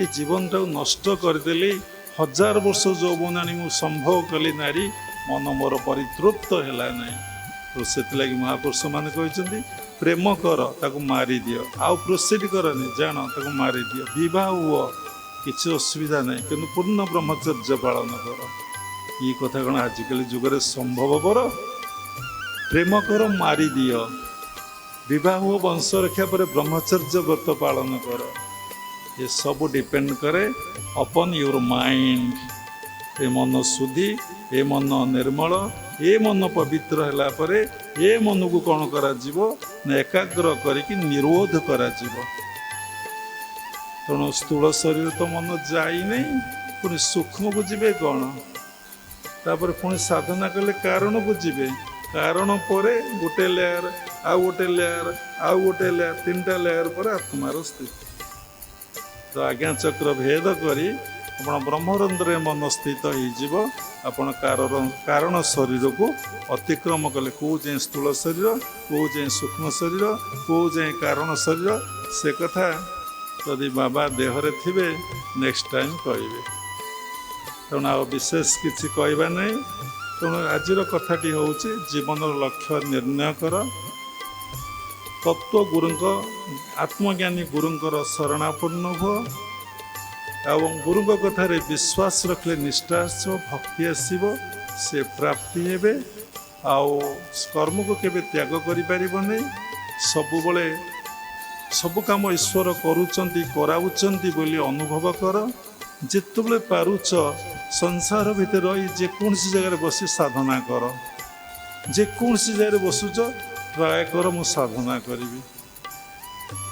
ଏ ଜୀବନଟାକୁ ନଷ୍ଟ କରିଦେଲି। 1000 ବର୍ଷ ଯୌବନ ଆଣି ମୁଁ ସମ୍ଭୋଗ କଲି ନାରୀ, ମନ ମୋର ପରିତୃପ୍ତ ହେଲା ନାହିଁ। ତ ସେଥିଲାଗି ମହାପୁରୁଷ ମାନେ କହିଛନ୍ତି, ପ୍ରେମ କର, ତାକୁ ମାରିଦିଅ, ଆଉ ପ୍ରୋସିଡ୍ କରନି, ଜାଣ ତାକୁ ମାରିଦିଅ। ବିବାହ ହୁଅ, କିଛି ଅସୁବିଧା ନାହିଁ, କିନ୍ତୁ ପୂର୍ଣ୍ଣ ବ୍ରହ୍ମଚର୍ଯ୍ୟ ପାଳନ କର। ଏ କଥା କ'ଣ ଆଜିକାଲି ଯୁଗରେ ସମ୍ଭବପର? ପ୍ରେମ କର, ମାରିଦିଅ, ବିବାହ ହୁଅ, ବଂଶ ରକ୍ଷା ପରେ ବ୍ରହ୍ମଚର୍ଯ୍ୟ ବ୍ରତ ପାଳନ କର। ଏସବୁ ଡିପେଣ୍ଡ କରେ ଅପନ୍ ୟୁର ମାଇଣ୍ଡ। ଏ ମନ ଶୁଦ୍ଧି, ଏ ମନ ନିର୍ମଳ, ଏ ମନ ପବିତ୍ର ହେଲା ପରେ ଏ ମନକୁ କ'ଣ କରାଯିବ ନା ଏକାଗ୍ର କରିକି ନିରୋଧ କରାଯିବ। ତେଣୁ ସ୍ଥୂଳ ଶରୀର ତ ମନ ଯାଇନାହିଁ, ପୁଣି ସୂକ୍ଷ୍ମକୁ ଯିବେ କ'ଣ? ତାପରେ ପୁଣି ସାଧନା କଲେ କାରଣକୁ ଯିବେ। କାରଣ ପରେ ଗୋଟେ ଲେୟାର, ଆଉ ଗୋଟେ ଲେୟାର, ଆଉ ଗୋଟେ ଲେୟାର, 3ଟା ଲେୟାର ପରେ ଆତ୍ମାର ସ୍ଥିତି। ତ ଆଜ୍ଞା ଚକ୍ର ଭେଦ କରି ଆପଣ ବ୍ରହ୍ମରନ୍ଧ୍ରରେ ମନ ସ୍ଥିତ ହେଇଯିବ। ଆପଣ କାରଣ ଶରୀରକୁ ଅତିକ୍ରମ କଲେ, କେଉଁ ଯାଏଁ ସ୍ଥୂଳ ଶରୀର, କେଉଁ ଯାଏଁ ସୂକ୍ଷ୍ମ ଶରୀର, କେଉଁ ଯାଏଁ କାରଣ ଶରୀର, ସେ କଥା ଯଦି ବାବା ଦେହରେ ଥିବେ ନେକ୍ସଟ ଟାଇମ୍ କହିବେ। ତେଣୁ ଆଉ ବିଶେଷ କିଛି କହିବା ନାହିଁ। ତେଣୁ ଆଜିର କଥାଟି ହେଉଛି, ଜୀବନର ଲକ୍ଷ୍ୟ ନିର୍ଣ୍ଣୟ କର, ତତ୍ତ୍ୱ ଗୁରୁଙ୍କ, ଆତ୍ମଜ୍ଞାନୀ ଗୁରୁଙ୍କର ଶରଣାପନ୍ନ ହୁଅ, ଏବଂ ଗୁରୁଙ୍କ କଥାରେ ବିଶ୍ୱାସ ରଖିଲେ ନିଷ୍ଠା ଆସିବ, ଭକ୍ତି ଆସିବ, ସେ ପ୍ରାପ୍ତି ହେବେ। ଆଉ କର୍ମକୁ କେବେ ତ୍ୟାଗ କରିପାରିବନି। ସବୁବେଳେ ସବୁ କାମ ଈଶ୍ୱର କରୁଛନ୍ତି, କରାଉଛନ୍ତି ବୋଲି ଅନୁଭବ କର। ଯେତେବେଳେ ପାରୁଛ ସଂସାର ଭିତରେ ରହି ଯେକୌଣସି ଜାଗାରେ ବସି ସାଧନା କର। ଯେକୌଣସି ଜାଗାରେ ବସୁଛ ଟ୍ରାଏ କର, ମୁଁ ସାଧନା କରିବି,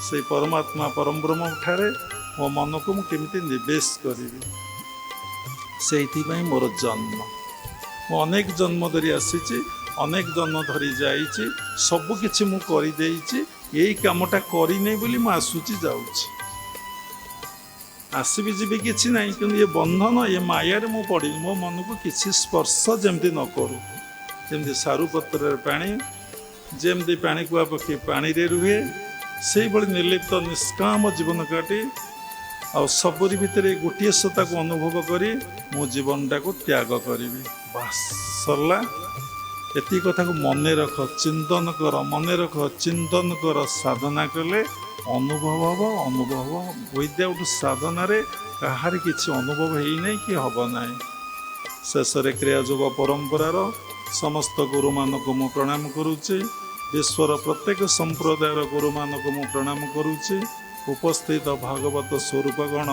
ସେଇ ପରମାତ୍ମା ପରମବ୍ରହ୍ମ ଠାରେ ମୋ ମନକୁ ମୁଁ କେମିତି ନିବେଶ କରିବି। ସେଇଥିପାଇଁ ମୋର ଜନ୍ମ। ମୁଁ ଅନେକ ଜନ୍ମ ଧରି ଆସିଛି, ଅନେକ ଜନ୍ମ ଧରି ଯାଇଛି, ସବୁକିଛି ମୁଁ କରିଦେଇଛି। ଏଇ କାମଟା କରିନେଇ ବୋଲି ମୁଁ ଆସୁଛି ଯାଉଛି, ଆସିବି ଯିବି କିଛି ନାହିଁ। କିନ୍ତୁ ଏ ବନ୍ଧନ, ଏ ମାୟାରେ ମୁଁ ପଡ଼ିନି। ମୋ ମନକୁ କିଛି ସ୍ପର୍ଶ ଯେମିତି ନ କରୁ। ଯେମିତି ସାରୁ ପତ୍ରରେ ପାଣି, ଯେମିତି ପାଣିକୁଆ ପକ୍ଷୀ ପାଣିରେ ରୁହେ, ସେଇଭଳି ନିର୍ଲିପ୍ତ ନିଷ୍କାମ ଜୀବନ କାଟି ଆଉ ସବୁରି ଭିତରେ ଗୋଟିଏ ସତ୍ତାକୁ ଅନୁଭବ କରି ମୁଁ ଜୀବନଟାକୁ ତ୍ୟାଗ କରିବି। ବାସ୍ ସରିଲା। ଏତିକି କଥାକୁ ମନେ ରଖ, ଚିନ୍ତନ କର, ମନେ ରଖ, ଚିନ୍ତନ କର। ସାଧନା କଲେ ଅନୁଭବ ହେବ, ଅନୁଭବ ୱିଦାଉଟ୍ ସାଧନାରେ କାହାର କିଛି ଅନୁଭବ ହେଇନାହିଁ କି ହେବ ନାହିଁ। ଶେଷରେ କ୍ରିୟାଯୋଗ ପରମ୍ପରାର ସମସ୍ତ ଗୁରୁମାନଙ୍କୁ ମୁଁ ପ୍ରଣାମ କରୁଛି। ବିଶ୍ୱର ପ୍ରତ୍ୟେକ ସମ୍ପ୍ରଦାୟର ଗୁରୁମାନଙ୍କୁ ମୁଁ ପ୍ରଣାମ କରୁଛି। ଉପସ୍ଥିତ ଭାଗବତ ସ୍ୱରୂପଗଣ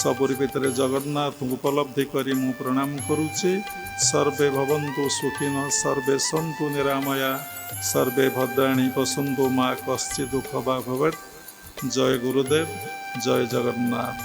ସବୁରି ଭିତରେ ଜଗନ୍ନାଥଙ୍କୁ ଉପଲବ୍ଧି କରି ମୁଁ ପ୍ରଣାମ କରୁଛି। ସର୍ବେ ଭବନ୍ତୁ ସୁଖିନ, ସର୍ବେ ସନ୍ତୁ ନିରାମୟା, ସର୍ବେ ଭଦ୍ରାଣୀ ପଶନ୍ତୁ, ମା କଶ୍ଚିତ୍ ଦୁଃଖ ବା ଭବେତ୍। ଜୟ ଗୁରୁଦେବ, ଜୟ ଜଗନ୍ନାଥ।